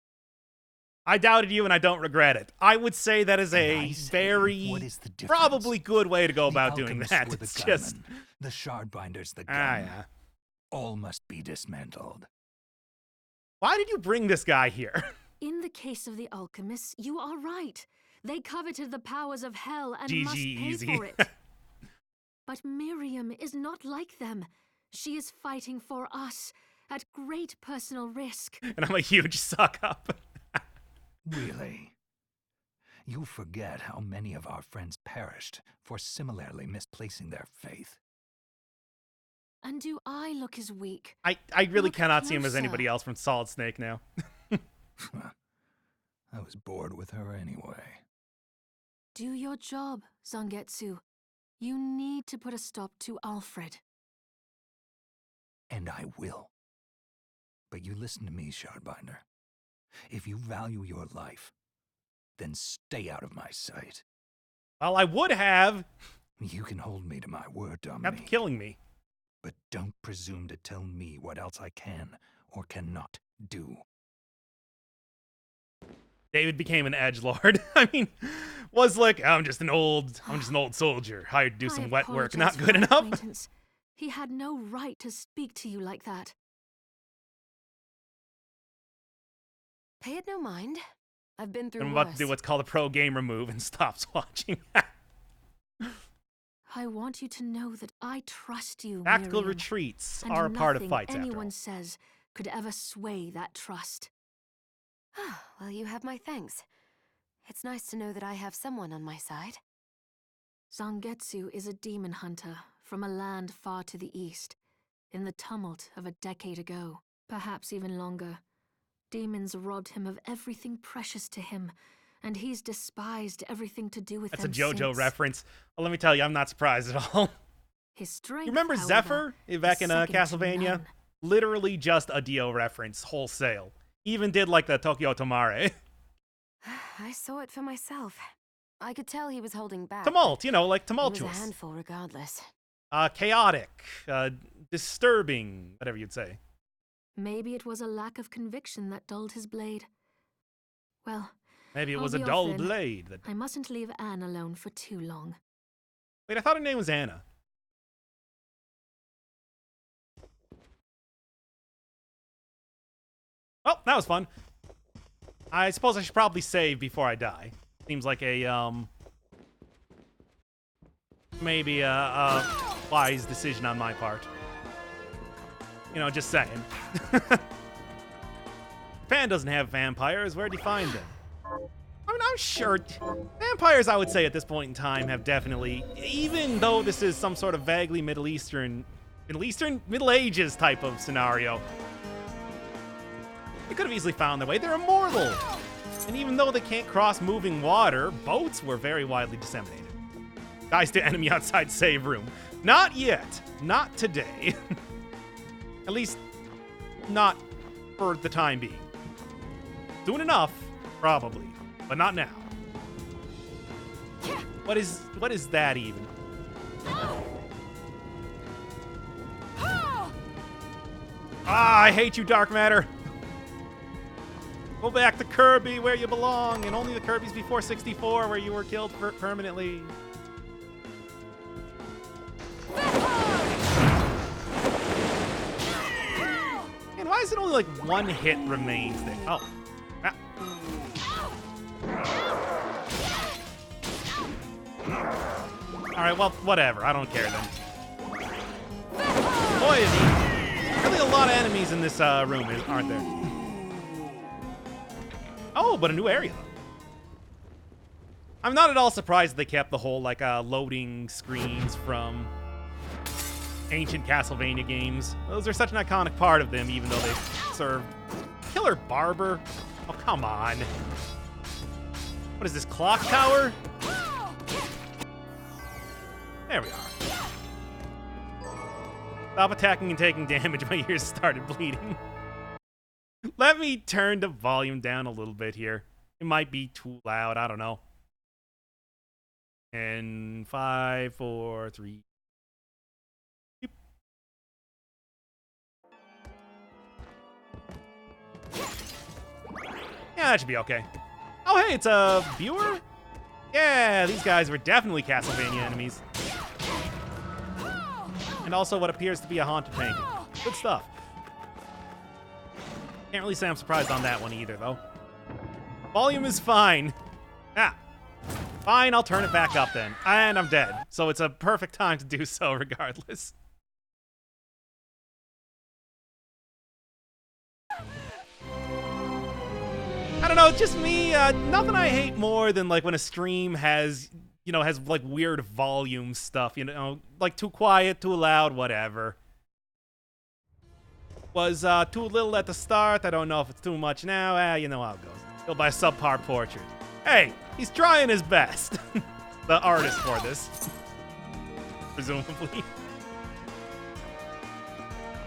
I doubted you, and I don't regret it. I would say that is a very, probably good way to go about doing that.
The
It's just
the Shardbinders, the gun.
yeah.
All must be dismantled.
Why did you bring this guy here?
In the case of the alchemists, you are right. They coveted the powers of hell and
GG
must pay
easy.
for it. But Miriam is not like them. She is fighting for us at great personal risk.
And I'm a huge suck up.
Really? You forget how many of our friends perished for similarly misplacing their faith.
And do I look as weak?
I really
Look
cannot see him as
closer.
anybody else from Solid Snake now.
I was bored with her anyway.
Do your job, Zangetsu. You need to put a stop to Alfred.
And I will. But you listen to me, Shardbinder. If you value your life, then stay out of my sight.
Well, I would have.
You can hold me to my word,
After
Dominique.
killing me.
But don't presume to tell me what else I can or cannot do.
David became an edgelord. I mean, was like, I'm just an old soldier hired to do some wet work. Not good enough.
He had no right to speak to you like that.
Pay it no mind. I've been through
I'm
worse.
about to do what's called a pro gamer move and stops watching.
I want you to know that I trust you,
Tactical
Miriam,
retreats
and
are a part of
nothing
fights, after all.
anyone says could ever sway that trust.
Well, you have my thanks. It's nice to know that I have someone on my side.
Zangetsu is a demon hunter from a land far to the east, in the tumult of a decade ago, perhaps even longer. Demons robbed him of everything precious to him, and he's despised everything to do with
That's a
them
JoJo
since.
reference. Well, let me tell you, I'm not surprised at all.
His strength,
You remember
however,
Zephyr back
is
in
second to
Castlevania?
none.
Literally just a Dio reference, wholesale. Even did like the Tokyo Tomare.
I saw it for myself. I could tell he was holding back.
Tumult, like
He was a
tumultuous.
handful regardless.
Chaotic, disturbing, whatever you'd say.
Maybe it was a lack of conviction that dulled his blade. Well,
Maybe it
I'll
was a
be off
dull
then.
blade. That...
I mustn't leave Anne alone for too long.
Wait, I thought her name was Anna. Oh, that was fun. I suppose I should probably save before I die. Seems like a, maybe a wise decision on my part. Just saying. Japan doesn't have vampires. Where'd you find them? I mean, I'm sure vampires, I would say, at this point in time have definitely, even though this is some sort of vaguely Middle Ages type of scenario, they could have easily found their way. They're immortal. And even though they can't cross moving water, boats were very widely disseminated. Dies to enemy outside save room. Not yet. Not today. At least, not for the time being. Doing enough, probably, but not now. What is that even? Ah, I hate you, Dark Matter. Go back to Kirby, where you belong, and only the Kirby's before 64, where you were killed permanently. And why is it only like one hit remains there? Oh. Ah. Alright, well, whatever. I don't care then. Boy, is really a lot of enemies in this room, aren't there? Oh, but a new area, though. I'm not at all surprised they kept the whole, like, loading screens from ancient Castlevania games. Those are such an iconic part of them, even though they served Killer Barber. Oh, come on. What is this, clock tower? There we are. Stop attacking and taking damage. My ears started bleeding. Let me turn the volume down a little bit here. It might be too loud. I don't know. And 5, 4, 3. Yep. Yeah, that should be okay. Oh, hey, it's a viewer? Yeah, these guys were definitely Castlevania enemies. And also what appears to be a haunted painting. Good stuff. Can't really say I'm surprised on that one either, though. Volume is fine. Ah. Fine, I'll turn it back up then. And I'm dead. So it's a perfect time to do so regardless. I don't know, it's just me. Nothing I hate more than like when a stream has, you know, has like weird volume stuff, you know, like too quiet, too loud, whatever. Was too little at the start. I don't know if it's too much now. You know how it goes. Go by subpar portrait. Hey, he's trying his best. The artist for this. Presumably.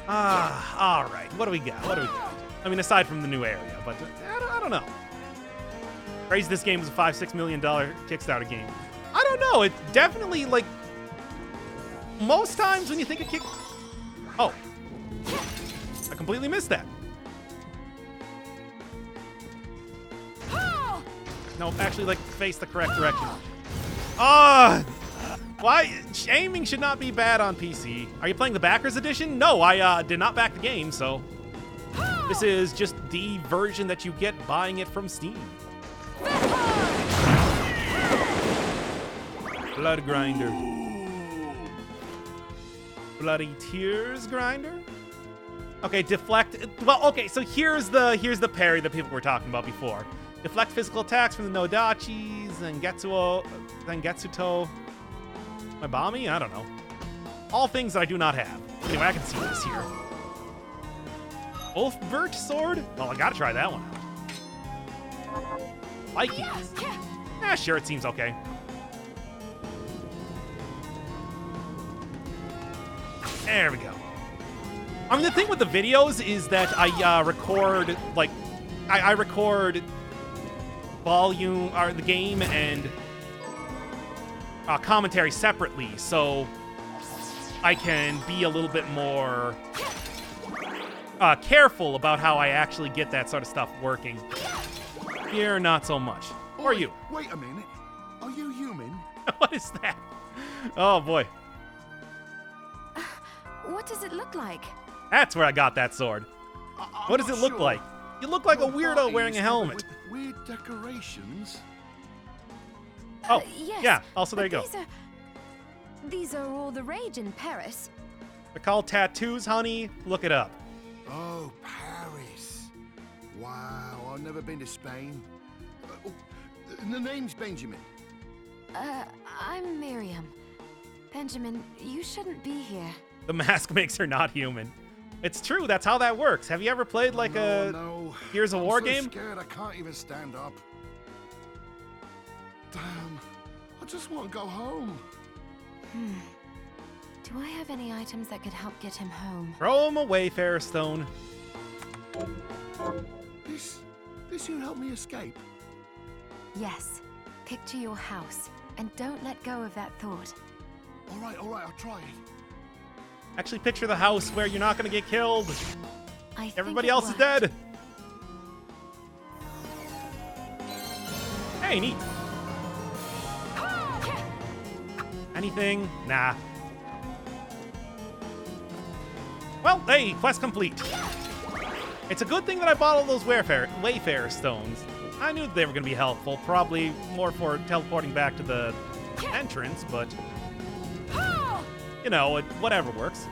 All right. What do we got? What do we got? I mean, aside from the new area, but I don't know. Crazy this game was a $5-6 million Kickstarter game. I don't know. It definitely, like, most times when you think of Kick... Oh. I completely missed that. No, actually, like, face the correct direction. Why? Aiming should not be bad on PC. Are you playing the Backers Edition? No, I did not back the game, so... This is just the version that you get buying it from Steam. Blood Grinder. Bloody Tears Grinder? Okay, deflect. Well, okay, so here's the parry that people were talking about before. Deflect physical attacks from the Nodachis, then Getsuto. Mabami? I don't know. All things that I do not have. Anyway, I can see this here. Ulfbert sword? Well, I gotta try that one out. Vikings. Sure, it seems okay. There we go. I mean, the thing with the videos is that I record, like, I record volume, or the game and commentary separately, so I can be a little bit more careful about how I actually get that sort of stuff working. Here, not so much. Who are you?
Wait a minute. Are you human?
What is that? Oh, boy.
What does it look like?
That's where I got that sword. What does it look like? You look like a weirdo wearing a helmet.
With weird decorations.
Oh,
yes,
yeah. Also, there you go.
These are all the rage in Paris.
They're called tattoos, honey. Look it up.
Oh, Paris. Wow, I've never been to Spain. The name's Benjamin.
I'm Miriam. Benjamin, you shouldn't be here.
The mask makes her not human. It's true. That's how that works. Have you ever played like
No.
Gears of War
I'm so
game?
Scared I can't even stand up. Damn. I just want to go home.
Do I have any items that could help get him home?
Throw him away, Fairstone.
This here help me escape?
Yes. Picture your house, and don't let go of that thought.
All right, I'll try it.
Actually, picture the house where you're not gonna get killed.
I think
Everybody
it
else is
worked.
dead. Hey, neat. Anything? Nah. Well, hey, quest complete. It's a good thing that I bought all those Wayfarer stones. I knew they were going to be helpful, probably more for teleporting back to the entrance, but you know, whatever works.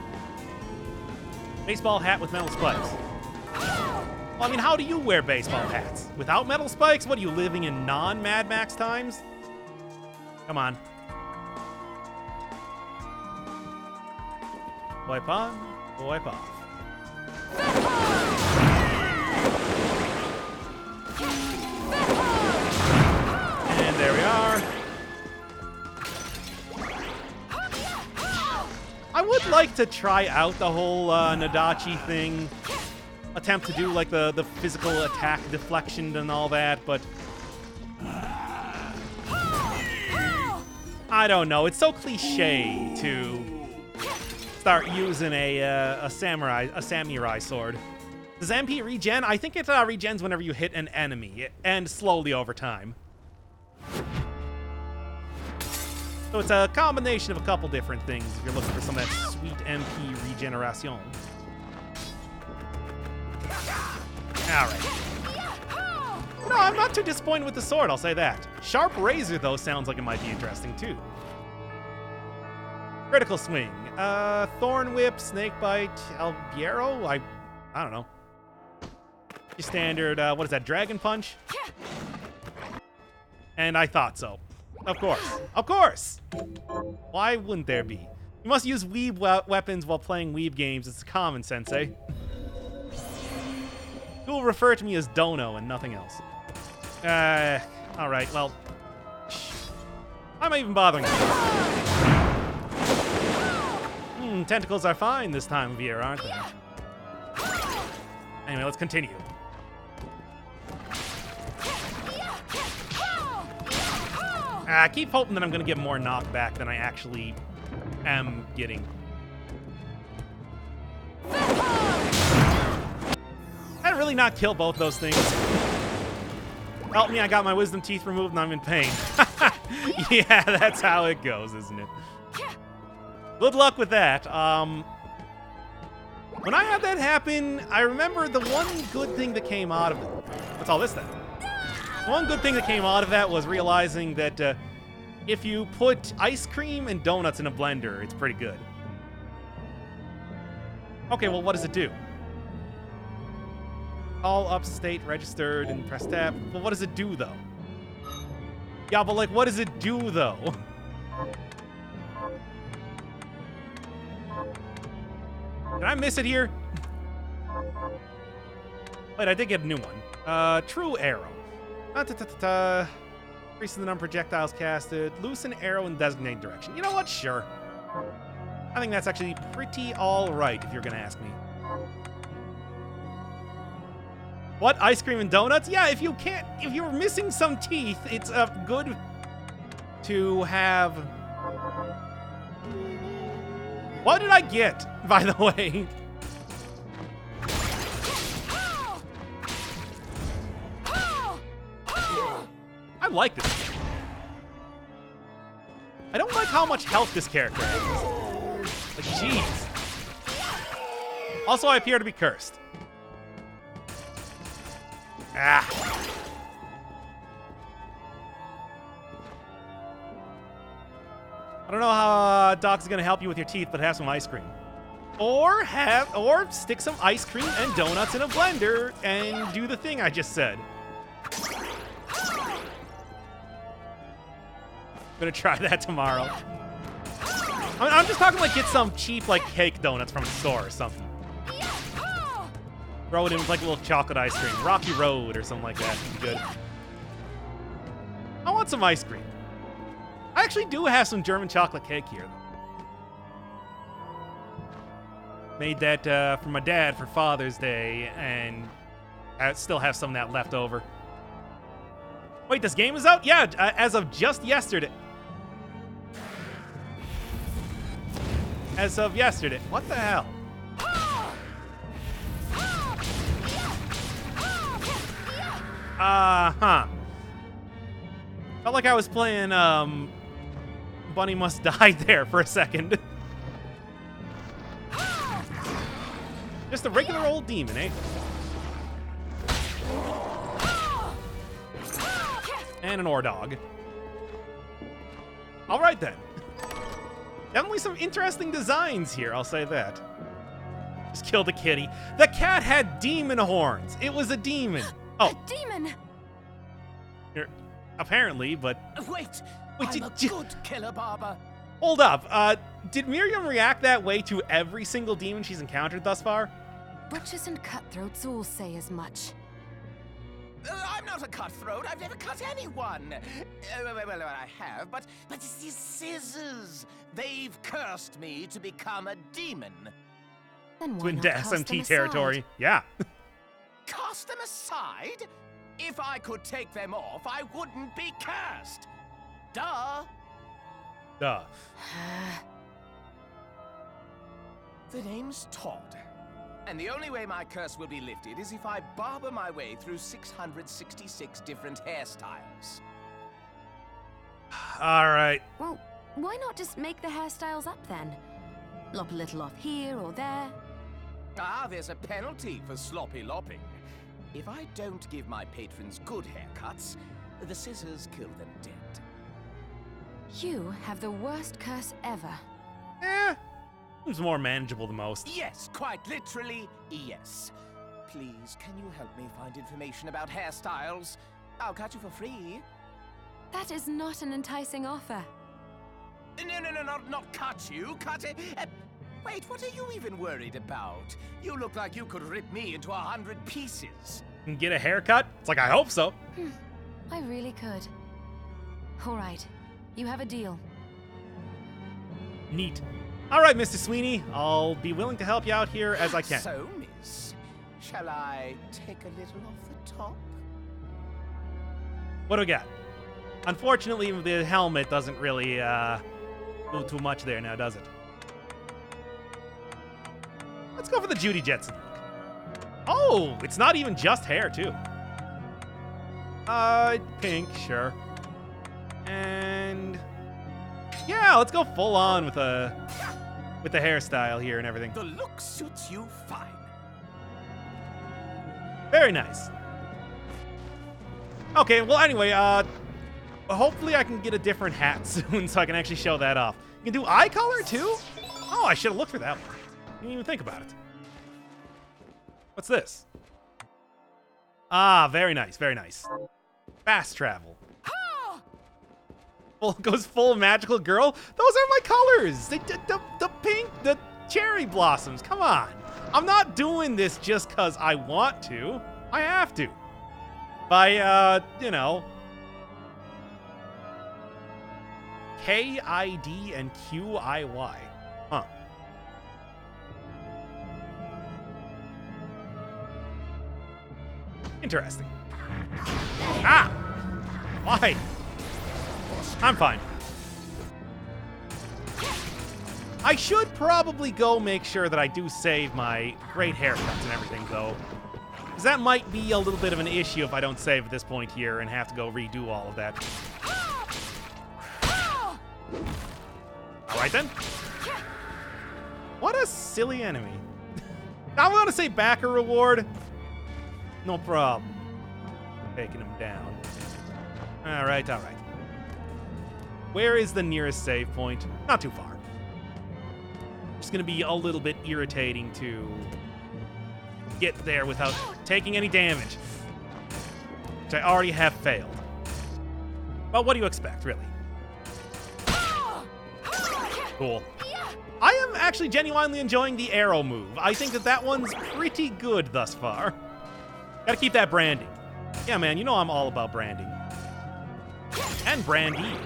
Baseball hat with metal spikes. Well, I mean, how do you wear baseball hats? Without metal spikes? What are you, living in non-Mad Max times? Come on. Wipe on, wipe off. And there we are. I would like to try out the whole Nadachi thing. Attempt to do like the physical attack deflection and all that, but I don't know. It's so cliche to start using a samurai sword. Does MP regen? I think it regens whenever you hit an enemy, and slowly over time. So it's a combination of a couple different things if you're looking for some of that sweet MP regeneration. Alright. No, I'm not too disappointed with the sword, I'll say that. Sharp Razor, though, sounds like it might be interesting, too. Critical Swing. Thorn Whip, Snake Bite, Albiero? I don't know. Your standard, what is that, Dragon Punch? And I thought so. Of course. Of course! Why wouldn't there be? You must use weeb weapons while playing weeb games. It's common sense, eh? You will refer to me as Dono and nothing else. Alright, well. Why am I even bothering you? Tentacles are fine this time of year, aren't they? Anyway, let's continue. I keep hoping that I'm gonna get more knockback than I actually am getting. I really not kill both those things. Help me, I got my wisdom teeth removed and I'm in pain. Yeah, that's how it goes, isn't it? Good luck with that. When I had that happen, I remember the one good thing that came out of it. What's all this then? The one good thing that came out of that was realizing that if you put ice cream and donuts in a blender, it's pretty good. Okay, well, what does it do? All upstate registered and press tab. Well, what does it do, though? Yeah, but, like, what does it do, though? Did I miss it here? Wait, I did get a new one. True Arrow. Increasing the number of projectiles casted. Loosen arrow in designated direction. You know what? Sure. I think that's actually pretty alright, if you're gonna ask me. What? Ice cream and donuts? Yeah, if you're missing some teeth, it's good to have... What did I get, by the way? I like this. I don't like how much health this character has. Like, jeez. Also, I appear to be cursed. Ah. I don't know how Doc's gonna help you with your teeth, but have some ice cream. Or stick some ice cream and donuts in a blender and do the thing I just said. I'm gonna try that tomorrow. I'm just talking like get some cheap like cake donuts from a store or something. Throw it in with like a little chocolate ice cream. Rocky Road or something like that would be good. I want some ice cream. I actually do have some German chocolate cake here, though. Made that for my dad for Father's Day, and I still have some of that left over. Wait, this game is out? Yeah, as of just yesterday. As of yesterday. What the hell? Huh. Felt like I was playing, Bunny Must Die there for a second. Just a regular old demon, eh? And an ore dog. All right, then. Definitely some interesting designs here, I'll say that. Just killed the kitty. The cat had demon horns. It was a demon. Oh.
A demon!
Apparently, but...
Wait,
Wait,
I'm a good killer, Barber.
Hold up. Did Miriam react that way to every single demon she's encountered thus far?
Butchers and cutthroats all say as much.
I'm not a cutthroat. I've never cut anyone. Well, I have, but it's these scissors. They've cursed me to become a demon.
Then why
Twin
not
Death
cast them
SMT
aside?
territory. Yeah.
Cast them aside? If I could take them off, I wouldn't be cursed. Duh.
Duh.
The name's Todd. And the only way my curse will be lifted is if I barber my way through 666 different hairstyles.
All right.
Well, why not just make the hairstyles up then? Lop a little off here or there.
Ah, there's a penalty for sloppy lopping. If I don't give my patrons good haircuts, the scissors kill them dead.
You have the worst curse ever.
Seems more manageable than most.
Yes, quite literally, yes. Please, can you help me find information about hairstyles? I'll cut you for free.
That is not an enticing offer.
No, not cut you, cut it. Wait, what are you even worried about? You look like you could rip me into 100 pieces.
And get a haircut? It's like, I hope so.
I really could. All right, you have a deal.
Neat. All right, Mr. Sweeney. I'll be willing to help you out here as I can.
So, miss, shall I take a little off the top?
What do we got? Unfortunately, the helmet doesn't really do too much there now, does it? Let's go for the Judy Jetson look. Oh, it's not even just hair, too. Pink, sure. And yeah, let's go full on with the hairstyle here and everything.
The look suits you fine.
Very nice. Okay, well, anyway, hopefully I can get a different hat soon so I can actually show that off. You can do eye color, too? Oh, I should have looked for that one. Didn't even think about it. What's this? Ah, very nice, very nice. Fast travel. Well, goes full magical girl. Those are my colors. The pink, the cherry blossoms. Come on. I'm not doing this just because I want to. I have to. By, you know, K-I-D and Q-I-Y. Huh. Interesting. Ah! Why? I'm fine. I should probably go make sure that I do save my great haircuts and everything, though. Because that might be a little bit of an issue if I don't save at this point here and have to go redo all of that. Alright then. What a silly enemy. I want to say backer reward. No problem. Taking him down. Alright, alright. Where is the nearest save point? Not too far. Just gonna be a little bit irritating to get there without taking any damage, which I already have failed. But what do you expect, really? Cool. I am actually genuinely enjoying the arrow move. I think that one's pretty good thus far. Gotta keep that branding. Yeah, man, you know I'm all about branding. And brandy.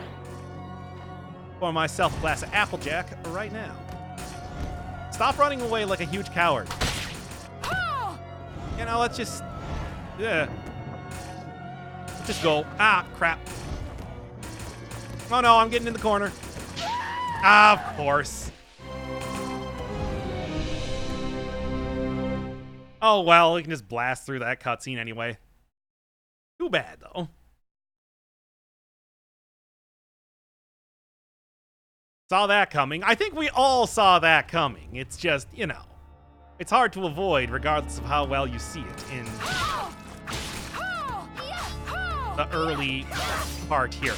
Pour myself a glass of Applejack right now. Stop running away like a huge coward. You know, let's just... Yeah. Let's just go. Ah, crap. Oh no, I'm getting in the corner. Ah, of course. Oh well, we can just blast through that cutscene anyway. Too bad, though. Saw that coming. I think we all saw that coming. It's just, you know, it's hard to avoid regardless of how well you see it in the early part here.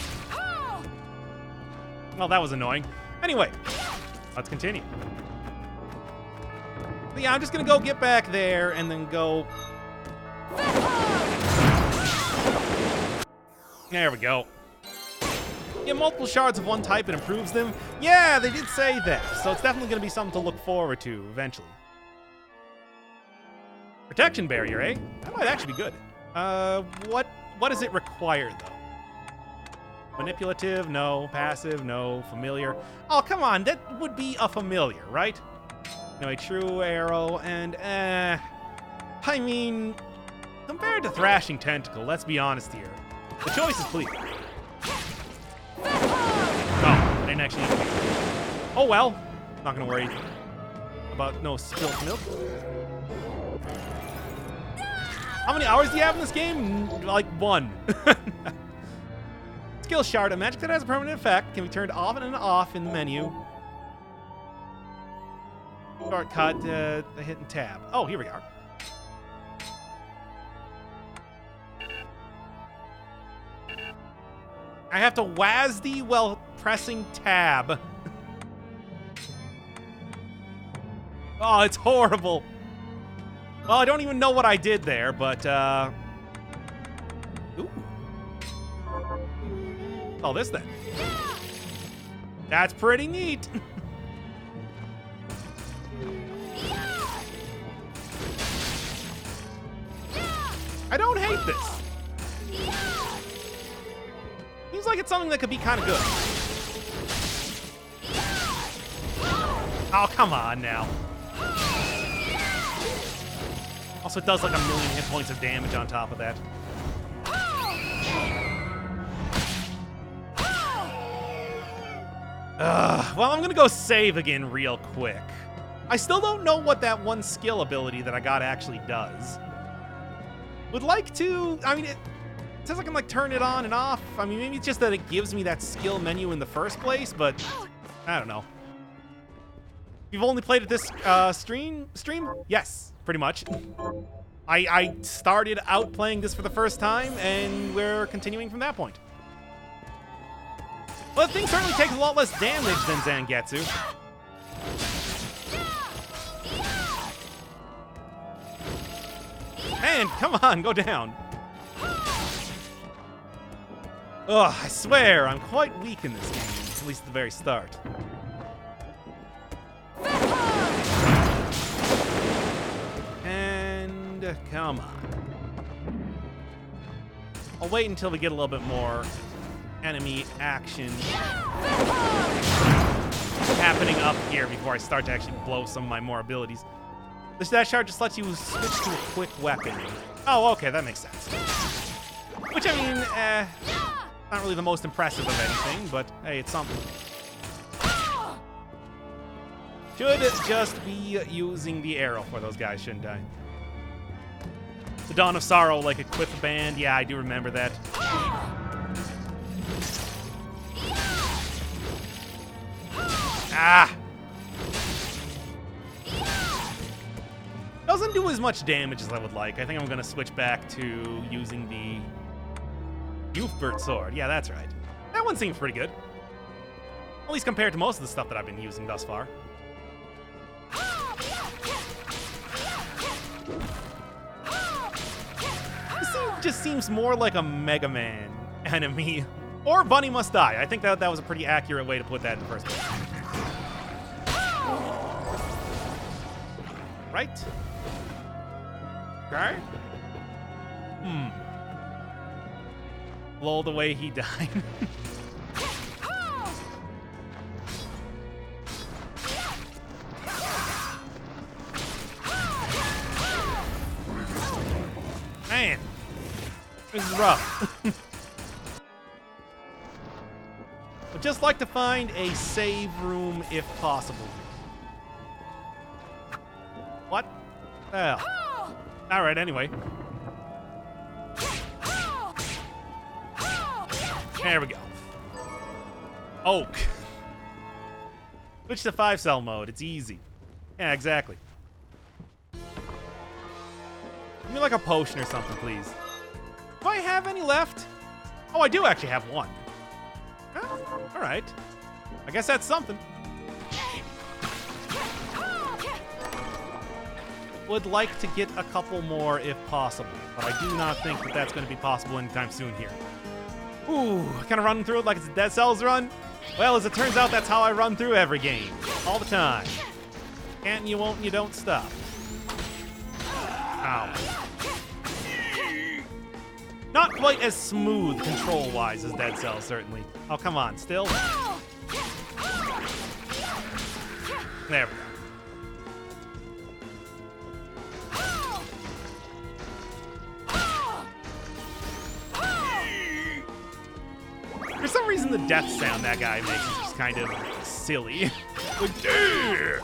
Well, that was annoying. Anyway, let's continue. But yeah, I'm just gonna go get back there and then go... There we go. Yeah, multiple shards of one type, it improves them. Yeah, they did say that, so it's definitely gonna be something to look forward to eventually. Protection barrier, eh? That might actually be good. What does it require, though? Manipulative, no. Passive, no. Familiar. Oh, come on, that would be a familiar, right? No, a true arrow, and I mean, compared to Thrashing Tentacle, let's be honest here. The choice is clear. Oh, I didn't actually... Oh, well. Not gonna worry about no spilt milk. How many hours do you have in this game? Like 1. Skill shard, a magic that has a permanent effect, can be turned off and off in the menu. Shortcut, the hidden tab. Oh, here we are. I have to WASD while pressing tab. Oh, it's horrible. Well, I don't even know what I did there, but, Ooh. Oh, this then. That's pretty neat. I don't hate this. Seems like it's something that could be kind of good. Oh, come on now. Also, it does like 1,000,000 hit points of damage on top of that. Well, I'm gonna go save again real quick. I still don't know what that one skill ability that I got actually does. Would like to, I mean, it says I can like turn it on and off. I mean, maybe it's just that it gives me that skill menu in the first place, but I don't know. You've only played it this stream? Yes, pretty much. I started out playing this for the first time, and we're continuing from that point. Well, the thing certainly takes a lot less damage than Zangetsu. Man, come on, go down. Ugh, I swear, I'm quite weak in this game, at least at the very start. And come on. I'll wait until we get a little bit more enemy action happening up here before I start to actually blow some of my more abilities. This dash shard just lets you switch to a quick weapon. Oh, okay, that makes sense. Which, I mean, not really the most impressive of anything, but hey, it's something. Should just be using the arrow for those guys, shouldn't I? The Dawn of Sorrow, like a quick band. Yeah, I do remember that. Ah! Doesn't do as much damage as I would like. I think I'm gonna switch back to using the Youthbert sword. Yeah, that's right. That one seems pretty good. At least compared to most of the stuff that I've been using thus far. This just seems more like a Mega Man enemy. Or Bunny Must Die. I think that was a pretty accurate way to put that in the first place. Right? Okay. Lol, the way he died. This is rough. Would just like to find a save room if possible. What? Hell. Alright, anyway. There we go. Oak. Switch to 5-cell mode. It's easy. Yeah, exactly. Give me like a potion or something, please. Do I have any left? Oh, I do actually have one. Oh, all right. I guess that's something. Would like to get a couple more if possible, but I do not think that that's going to be possible anytime soon here. Ooh, kind of running through it like it's a Dead Cells run. Well, as it turns out, that's how I run through every game. All the time. Can't and you won't and you don't stop. Ow. Not quite as smooth control-wise as Dead Cells, certainly. Oh, come on. Still? There we go. For some reason, the death sound that guy makes is just kind of silly. Like, dare!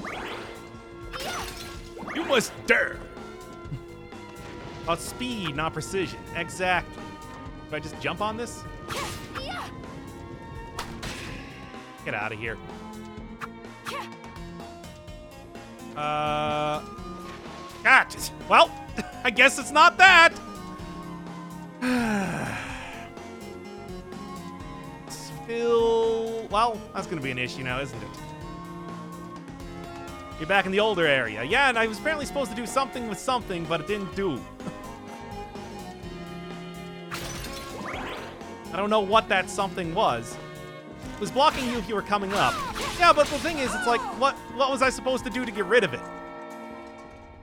You must dare! About speed, not precision. Exactly. Do I just jump on this? Get out of here. Gotcha. Well, I guess it's not that. Still, well, that's gonna be an issue now, isn't it? You're back in the older area. Yeah, and I was apparently supposed to do something with something, but it didn't do. I don't know what that something was. It was blocking you if you were coming up. Yeah, but the thing is, it's like, what was I supposed to do to get rid of it?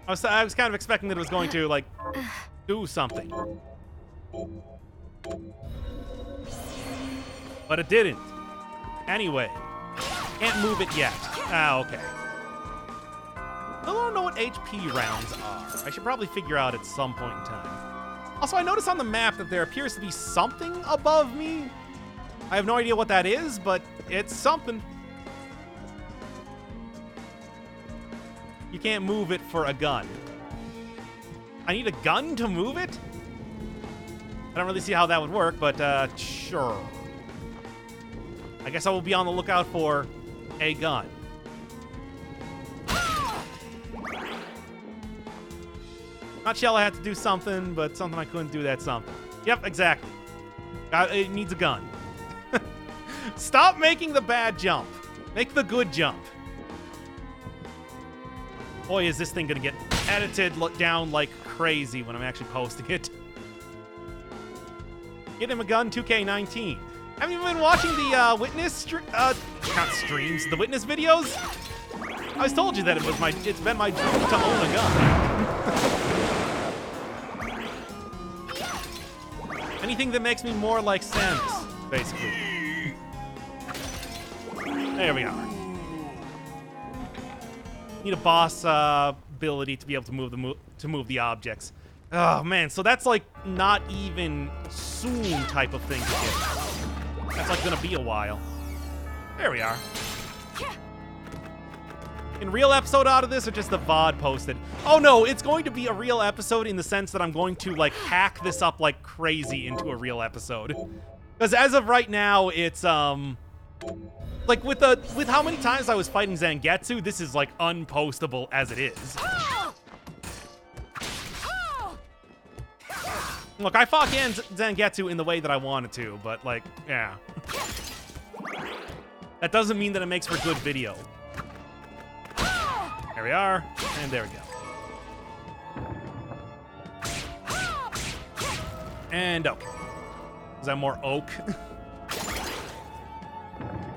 I was kind of expecting that it was going to, like, do something. But it didn't. Anyway, can't move it yet. Ah, okay. I don't know what HP rounds are. I should probably figure out at some point in time. Also, I noticed on the map that there appears to be something above me. I have no idea what that is, but it's something. You can't move it for a gun. I need a gun to move it? I don't really see how that would work, but sure. I guess I will be on the lookout for a gun. Nutshell, I had to do something, but something I couldn't do, that's something. Yep, exactly. It needs a gun. Stop making the bad jump. Make the good jump. Boy, is this thing gonna get edited down like crazy when I'm actually posting it. Get him a gun, 2K19. Have you been watching the Witness not streams, the Witness videos? I was told you that it's been my dream to own a gun. Anything that makes me more like Samus, basically. There we are. Need a boss ability to be able to move the objects. Oh man, so that's like not even soon type of thing to get. That's like gonna be a while. There we are. In real episode out of this or just the VOD posted? Oh no, it's going to be a real episode in the sense that I'm going to like hack this up like crazy into a real episode. Because as of right now, it's like with how many times I was fighting Zangetsu, this is like unpostable as it is. Look, I fought Zangetsu in the way that I wanted to, but like, yeah. That doesn't mean that it makes for good video. There we are, and there we go. And okay. Is that more oak?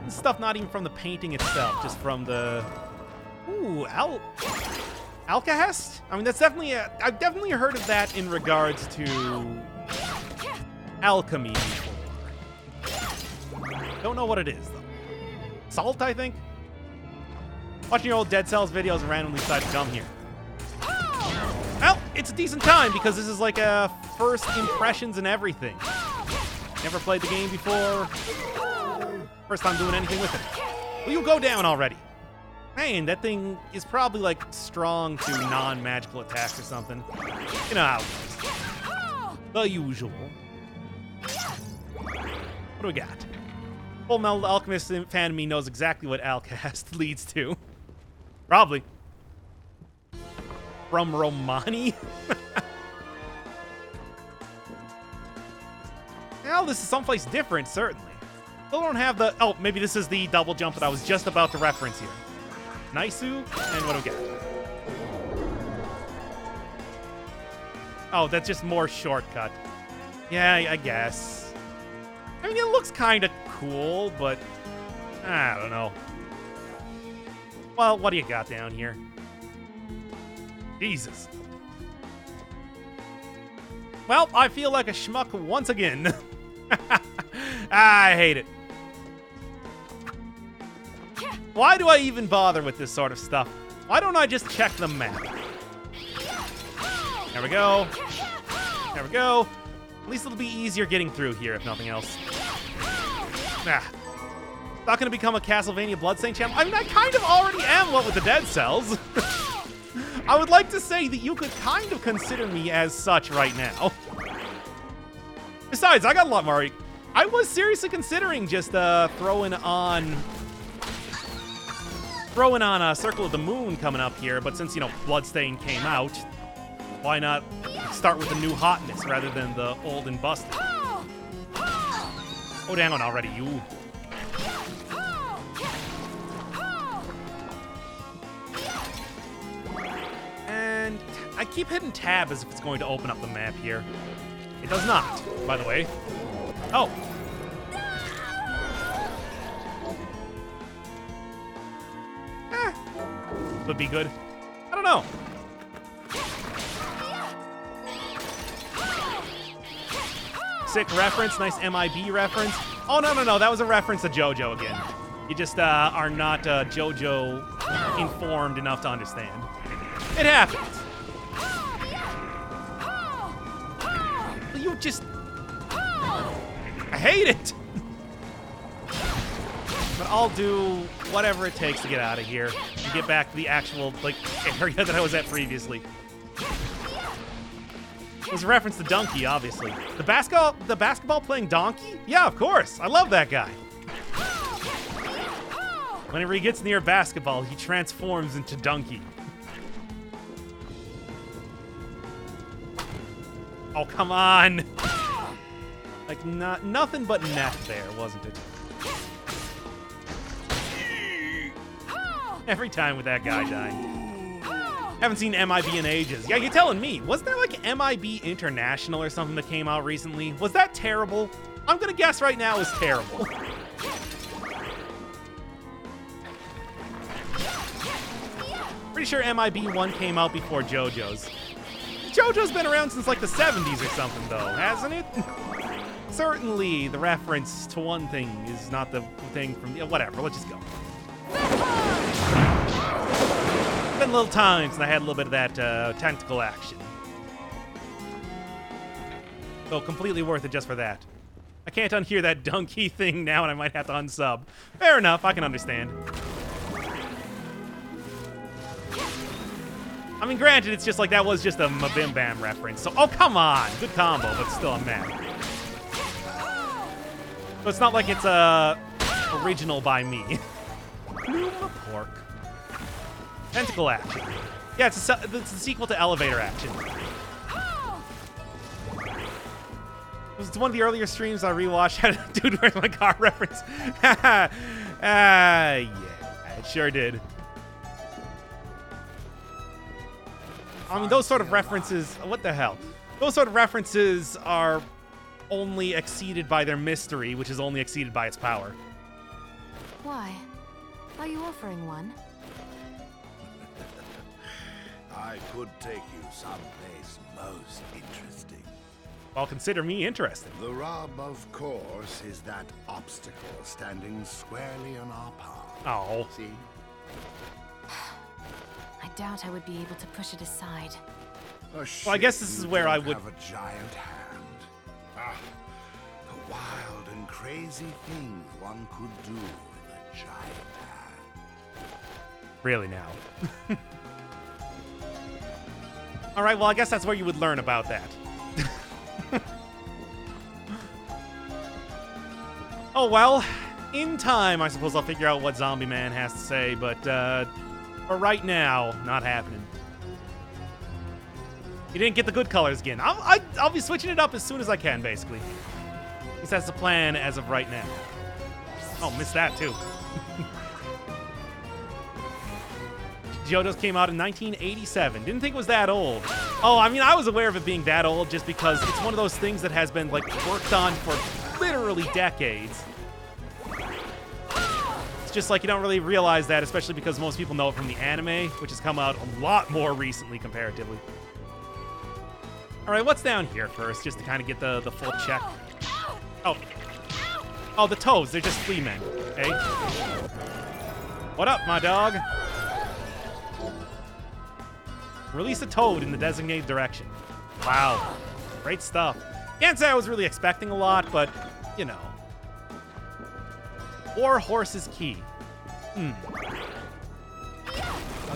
This stuff not even from the painting itself, just from the... Ooh, Alcahest? I mean, that's definitely I've definitely heard of that in regards to alchemy before. Don't know what it is, though. Salt, I think? Watching your old Dead Cells videos and randomly decided to come here. Well, it's a decent time because this is like a first impressions and everything. Never played the game before. First time doing anything with it. Will you go down already? Man, that thing is probably like strong to non-magical attacks or something. You know how it goes. The usual. What do we got? Full Metal Alchemist fan of me knows exactly what Alcast leads to. Probably. From Romani? Well, this is someplace different, certainly. Still don't have the... Oh, maybe this is the double jump that I was just about to reference here. Naisu, and what do we got? Oh, that's just more shortcut. Yeah, I guess. I mean, it looks kind of cool, but... I don't know. Well, what do you got down here? Jesus. Well, I feel like a schmuck once again. I hate it. Why do I even bother with this sort of stuff? Why don't I just check the map? There we go. There we go. At least it'll be easier getting through here, if nothing else. Not gonna become a Castlevania Bloodstained champ. I mean, I kind of already am, what with the dead cells. I would like to say that you could kind of consider me as such right now. Besides, I got a lot more. I was seriously considering just throwing on Circle of the Moon coming up here, but since, you know, Bloodstained came out, why not start with the new hotness rather than the old and busted? Go down already, you. And I keep hitting tab as if it's going to open up the map here. It does not, by the way. Oh. Would be good. I don't know. Sick reference, nice MIB reference. Oh, no, that was a reference to JoJo again. You just are not JoJo informed enough to understand. It happens. You just... I hate it. But I'll do whatever it takes to get out of here and get back to the actual, like, area that I was at previously. It was a reference to Donkey, obviously. The basketball playing Donkey? Yeah, of course. I love that guy. Whenever he gets near basketball, he transforms into Donkey. Oh, come on. Like, nothing but net there, wasn't it? Every time with that guy dying. Haven't seen MIB in ages. Yeah, you're telling me. Wasn't there like MIB International or something that came out recently? Was that terrible? I'm gonna guess right now it's terrible. Pretty sure MIB 1 came out before JoJo's. JoJo's been around since like the 70s or something though, hasn't it? Certainly the reference to one thing is not the thing from... whatever, let's just go. Been a little time since I had a little bit of that tentacle action. So completely worth it just for that. I can't unhear that donkey thing now and I might have to unsub. Fair enough, I can understand. I mean, granted, it's just like that was just a Mabim Bam reference. So, oh, come on. Good combo, but still I'm mad. So it's not like it's original by me. Pneuma Pork. Tentacle action. Yeah, it's a sequel to Elevator action. It's one of the earlier streams I rewatched. Had a dude wearing my car reference. Yeah, it sure did. I mean, those sort of references, what the hell? Those sort of references are only exceeded by their mystery, which is only exceeded by its power.
Why? Are you offering one?
I could take you someplace most interesting.
Well, consider me interesting.
The rub, of course, is that obstacle standing squarely on our path.
Oh.
See?
I doubt I would be able to push it aside.
A
Well, I guess this is
shame
where
you
I
don't
would-
have a giant hand. Ah, the wild and crazy things one could do with a giant hand.
Really now. All right, well, I guess that's where you would learn about that. Oh, well, in time, I suppose I'll figure out what Zombie Man has to say, but for right now, not happening. You didn't get the good colors again. I'll be switching it up as soon as I can, basically. At least that's the plan as of right now. Oh, missed that, too. JoJo's came out in 1987. Didn't think it was that old. Oh, I mean, I was aware of it being that old just because it's one of those things that has been, like, worked on for literally decades. It's just like you don't really realize that, especially because most people know it from the anime, which has come out a lot more recently comparatively. All right, what's down here first, just to kind of get the full check? Oh. Oh, the toes. They're just flea men. Okay. What up, my dog? Release a toad in the designated direction. Wow. Great stuff. Can't say I was really expecting a lot, but, you know. War horse is key. I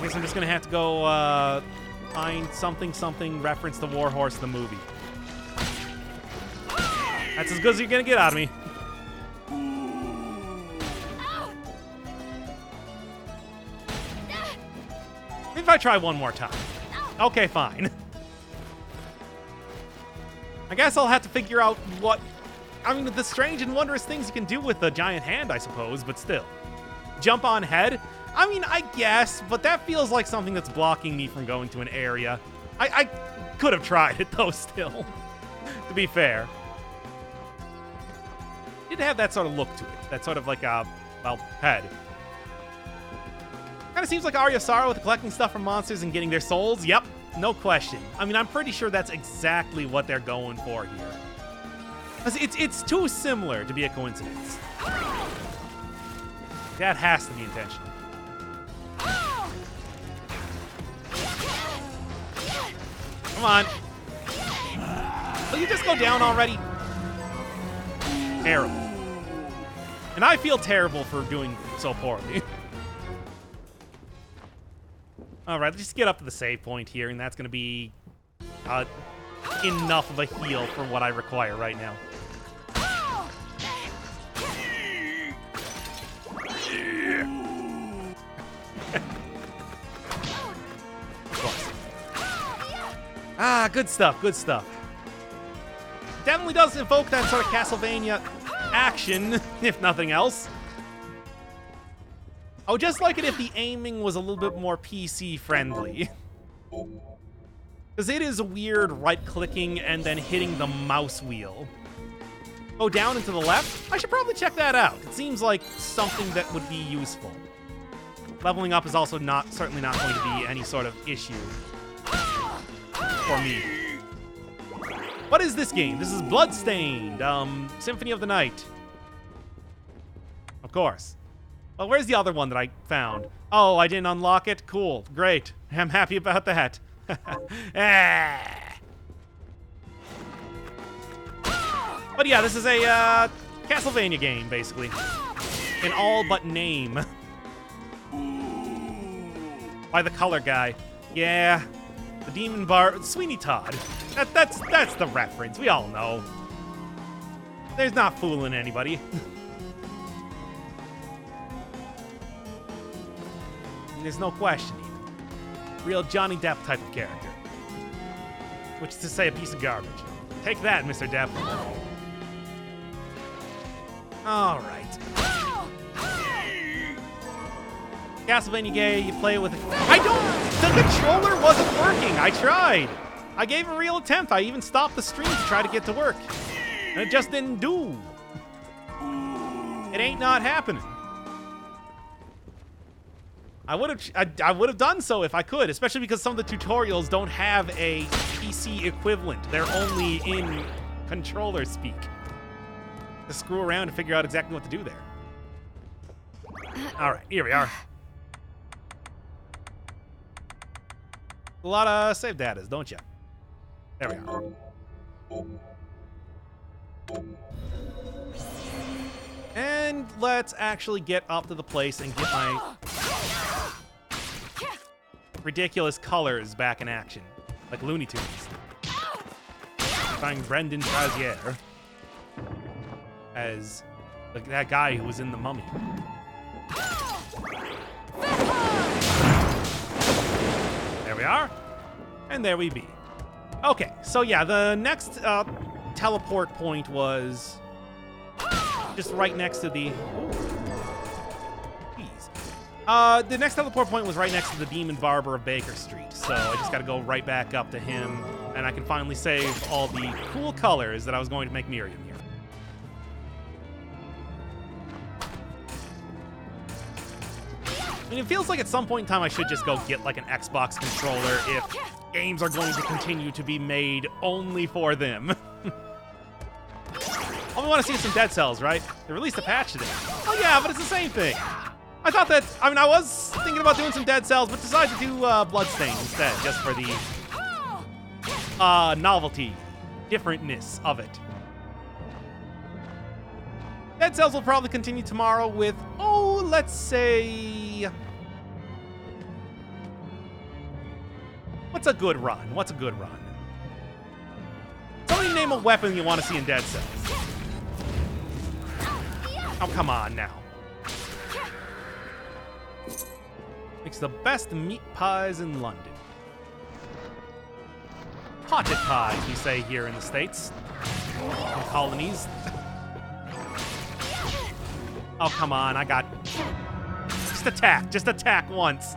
guess I'm just going to have to go find something reference the war horse the movie. That's as good as you're going to get out of me. Maybe if I try one more time. Okay, fine. I guess I'll have to figure out what... I mean, the strange and wondrous things you can do with a giant hand, I suppose, but still. Jump on head? I mean, I guess, but that feels like something that's blocking me from going to an area. I could have tried it, though, still. To be fair. It did have that sort of look to it. That sort of like a, well, head. Kind of seems like Aria of Sorrow with collecting stuff from monsters and getting their souls. Yep, no question. I mean, I'm pretty sure that's exactly what they're going for here. It's too similar to be a coincidence. That has to be intentional. Come on. Will you just go down already? Terrible. And I feel terrible for doing so poorly. All right, let's just get up to the save point here, and that's going to be enough of a heal for what I require right now. Ah, good stuff, good stuff. Definitely does evoke that sort of Castlevania action, if nothing else. I would just like it if the aiming was a little bit more PC-friendly. Because it is weird right-clicking and then hitting the mouse wheel. Go down and to the left? I should probably check that out. It seems like something that would be useful. Leveling up is also certainly not going to be any sort of issue for me. What is this game? This is Bloodstained, Symphony of the Night. Of course. Well, where's the other one that I found? Oh, I didn't unlock it? Cool. Great. I'm happy about that. But yeah, this is a Castlevania game, basically. In all but name. By the color guy. Yeah. The Demon Bar... Sweeney Todd. That's the reference. We all know. There's not fooling anybody. There's no question even. Real Johnny Depp type of character. Which is to say a piece of garbage. Take that, Mr. Depp. Alright. Castlevania game, you play with it. The controller wasn't working. I tried. I gave a real attempt. I even stopped the stream to try to get to work. And it just didn't do. It ain't not happening. I would have done so if I could, especially because some of the tutorials don't have a PC equivalent. They're only in controller speak. To screw around and figure out exactly what to do there. All right, here we are. A lot of save datas, don't you? There we are. And let's actually get up to the place and get my ridiculous colors back in action. Like Looney Tunes. Starring Brendan Frazier as that guy who was in The Mummy. There we are. And there we be. Okay, so yeah, the next teleport point was just right next to the... Jeez. The next teleport point was right next to the Demon Barber of Baker Street, so I just gotta go right back up to him, and I can finally save all the cool colors that I was going to make Miriam here. I mean, it feels like at some point in time I should just go get like an Xbox controller if games are going to continue to be made only for them. All we want to see is some Dead Cells, right? They released a patch today. Oh yeah, but it's the same thing. I thought that, I mean, I was thinking about doing some Dead Cells, but decided to do Bloodstained instead, just for the novelty, differentness of it. Dead Cells will probably continue tomorrow with, oh, let's say... What's a good run? What's a good run? Somebody name a weapon you want to see in Dead Cells. Oh, come on now. Makes the best meat pies in London. Potted pies, we say here in the States. In colonies. Oh, come on, I got... Just attack once.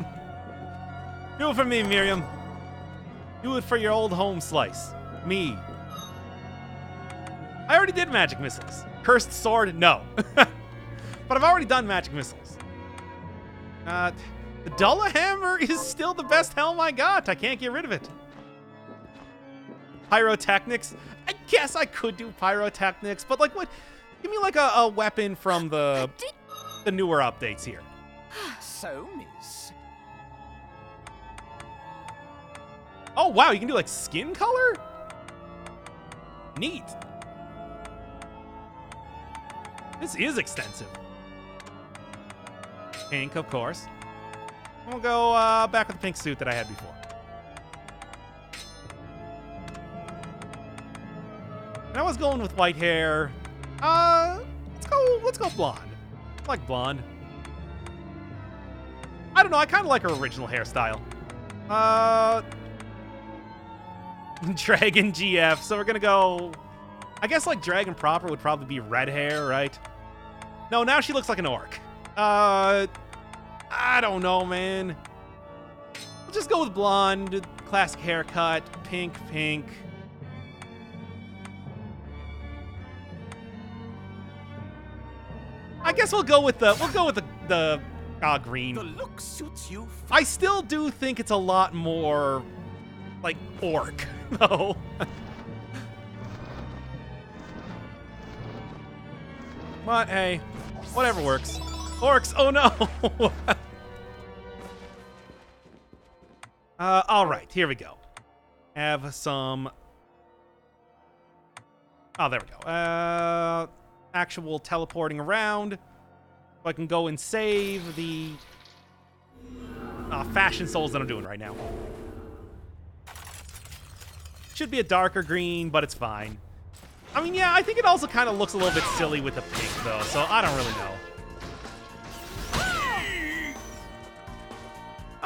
Do it for me, Miriam. Do it for your old home slice. Me. I already did magic missiles. Cursed sword, no. But I've already done magic missiles. The Dulla Hammer is still the best helm I got. I can't get rid of it. Pyrotechnics? I guess I could do pyrotechnics, but like what? Give me like a weapon from the newer updates here.
So, miss.
Oh, wow, you can do like skin color? Neat. This is extensive. Pink, of course. We'll go back with the pink suit that I had before. And I was going with white hair. Let's go blonde. I like blonde. I don't know, I kind of like her original hairstyle. Dragon GF, so we're gonna go... I guess like Dragon proper would probably be red hair, right? No, now she looks like an orc. I don't know, man. We'll just go with blonde, classic haircut, pink. I guess we'll go with the green.
The look suits you.
I still do think it's a lot more like orc, though. But hey, whatever works. Orcs, oh no! All right, here we go. Have some... Oh, there we go. Actual teleporting around. So I can go and save the fashion souls that I'm doing right now. Should be a darker green, but it's fine. I mean, yeah, I think it also kind of looks a little bit silly with the pink, though, so I don't really know.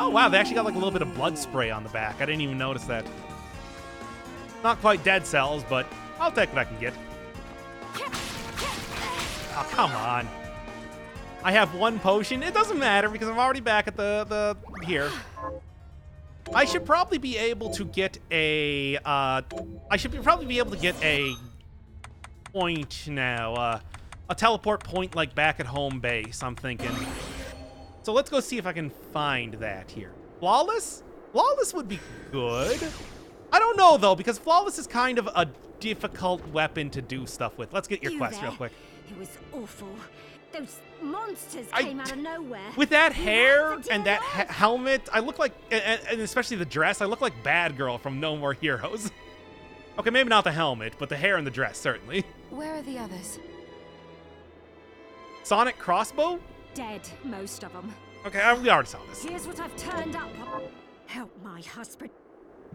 Oh, wow, they actually got like a little bit of blood spray on the back. I didn't even notice that. Not quite Dead Cells, but I'll take what I can get. Oh, come on. I have one potion. It doesn't matter because I'm already back at the here. I should probably be able to get a, probably be able to get a point now. A teleport point like back at home base, I'm thinking. So let's go see if I can find that here. Flawless? Flawless would be good. I don't know, though, because Flawless is kind of a difficult weapon to do stuff with. Let's get your quest real quick.
It was awful. Those monsters came out of nowhere.
With that hair and that helmet, I look like, and especially the dress, I look like Bad Girl from No More Heroes. Okay, maybe not the helmet, but the hair and the dress, certainly.
Where are the others?
Sonic crossbow?
Dead, most of them.
Okay, we already saw this.
Here's what I've turned up. Help my husband.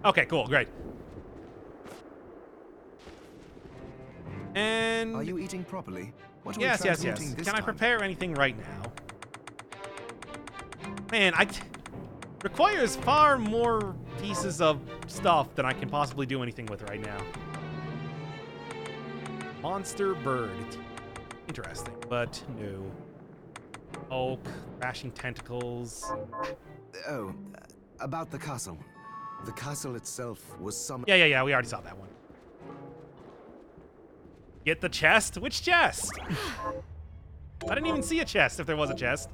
Okay, cool, great. And...
Are you eating properly? What are
yes,
we
yes,
transmuting
yes.
this
Can I
time?
prepare anything right now? Man, requires far more pieces of stuff than I can possibly do anything with right now. Monster bird. Interesting, but no. Oak, crashing tentacles.
Oh, about the castle. The castle itself was some...
Yeah, we already saw that one. Get the chest? Which chest? I didn't even see a chest if there was a chest.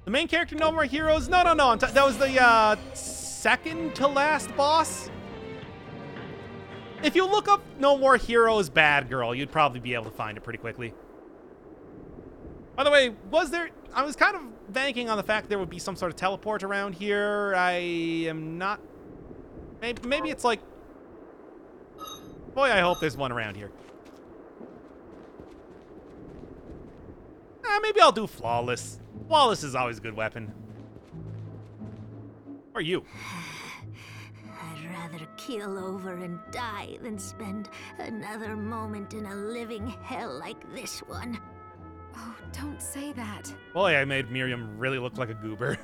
The main character, No More Heroes? No. That was the second to last boss. If you look up No More Heroes Bad Girl, you'd probably be able to find it pretty quickly. By the way, I was kind of banking on the fact there would be some sort of teleport around here. I am not... Maybe it's like... Boy, I hope there's one around here. Maybe I'll do Flawless. Flawless is always a good weapon. Or you.
I'd rather keel over and die than spend another moment in a living hell like this one.
Oh, don't say that.
Boy, I made Miriam really look like a goober.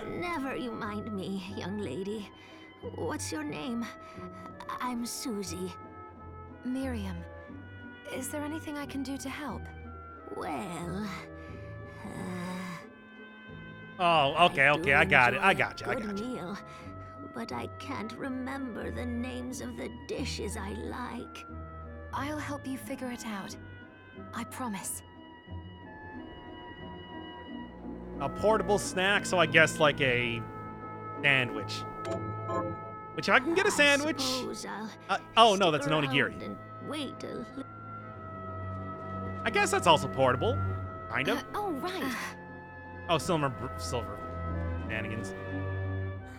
Never you mind me, young lady. What's your name? I'm Susie.
Miriam, is there anything I can do to help?
Well,
Oh, okay, I got it. I
enjoy
got
a
you.
good meal, but I can't remember the names of the dishes I like.
I'll help you figure it out. I promise.
A portable snack, so I guess like a sandwich. Which if I can get a sandwich...
suppose I'll
oh, no,
stick
that's an onigiri.
around and wait a li-
I guess that's also portable. Kind of.
Oh, right.
Oh, silver shenanigans.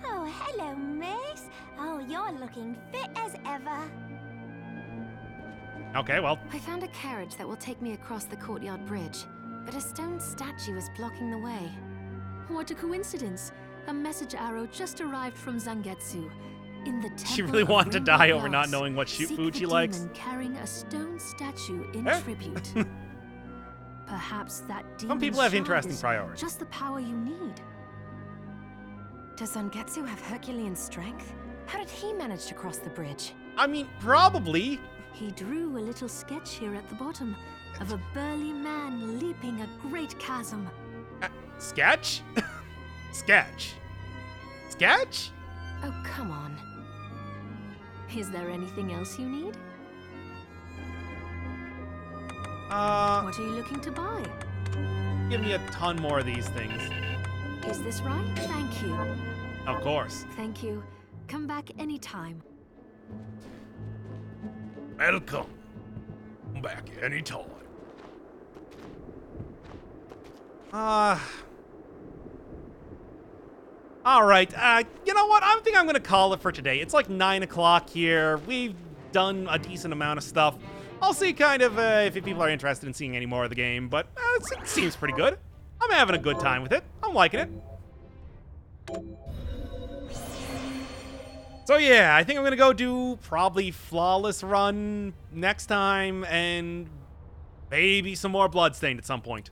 Oh, hello, miss. Oh, you're looking fit as ever.
Okay, well,
I found a carriage that will take me across the courtyard bridge, but a stone statue is blocking the way.
What a coincidence. A message arrow just arrived from Zangetsu. In the temple
she really
of
wanted to
Rainbow
die over
Glass,
not knowing what
seek
food
the
she likes.
demon carrying a stone statue in
Eh?
tribute. Perhaps that demon's
Some people have
shard
interesting
is
priorities.
just the power you need.
Does Zangetsu have Herculean strength? How did he manage to cross the bridge?
I mean, probably.
He drew a little sketch here at the bottom of a burly man leaping a great chasm.
Sketch? Sketch. Sketch?
Oh, come on.
Is there anything else you need?
What
What are you looking to buy?
give me a ton more of these things.
Is this right? Thank you.
Of course.
Thank you. Come back anytime.
Welcome. Back anytime.
All right. You know what? I think I'm gonna call it for today. It's like 9 o'clock here. We've done a decent amount of stuff. I'll see kind of if people are interested in seeing any more of the game, but it seems pretty good. I'm having a good time with it. I'm liking it. So yeah, I think I'm gonna go do probably Flawless Run next time and maybe some more Bloodstained at some point.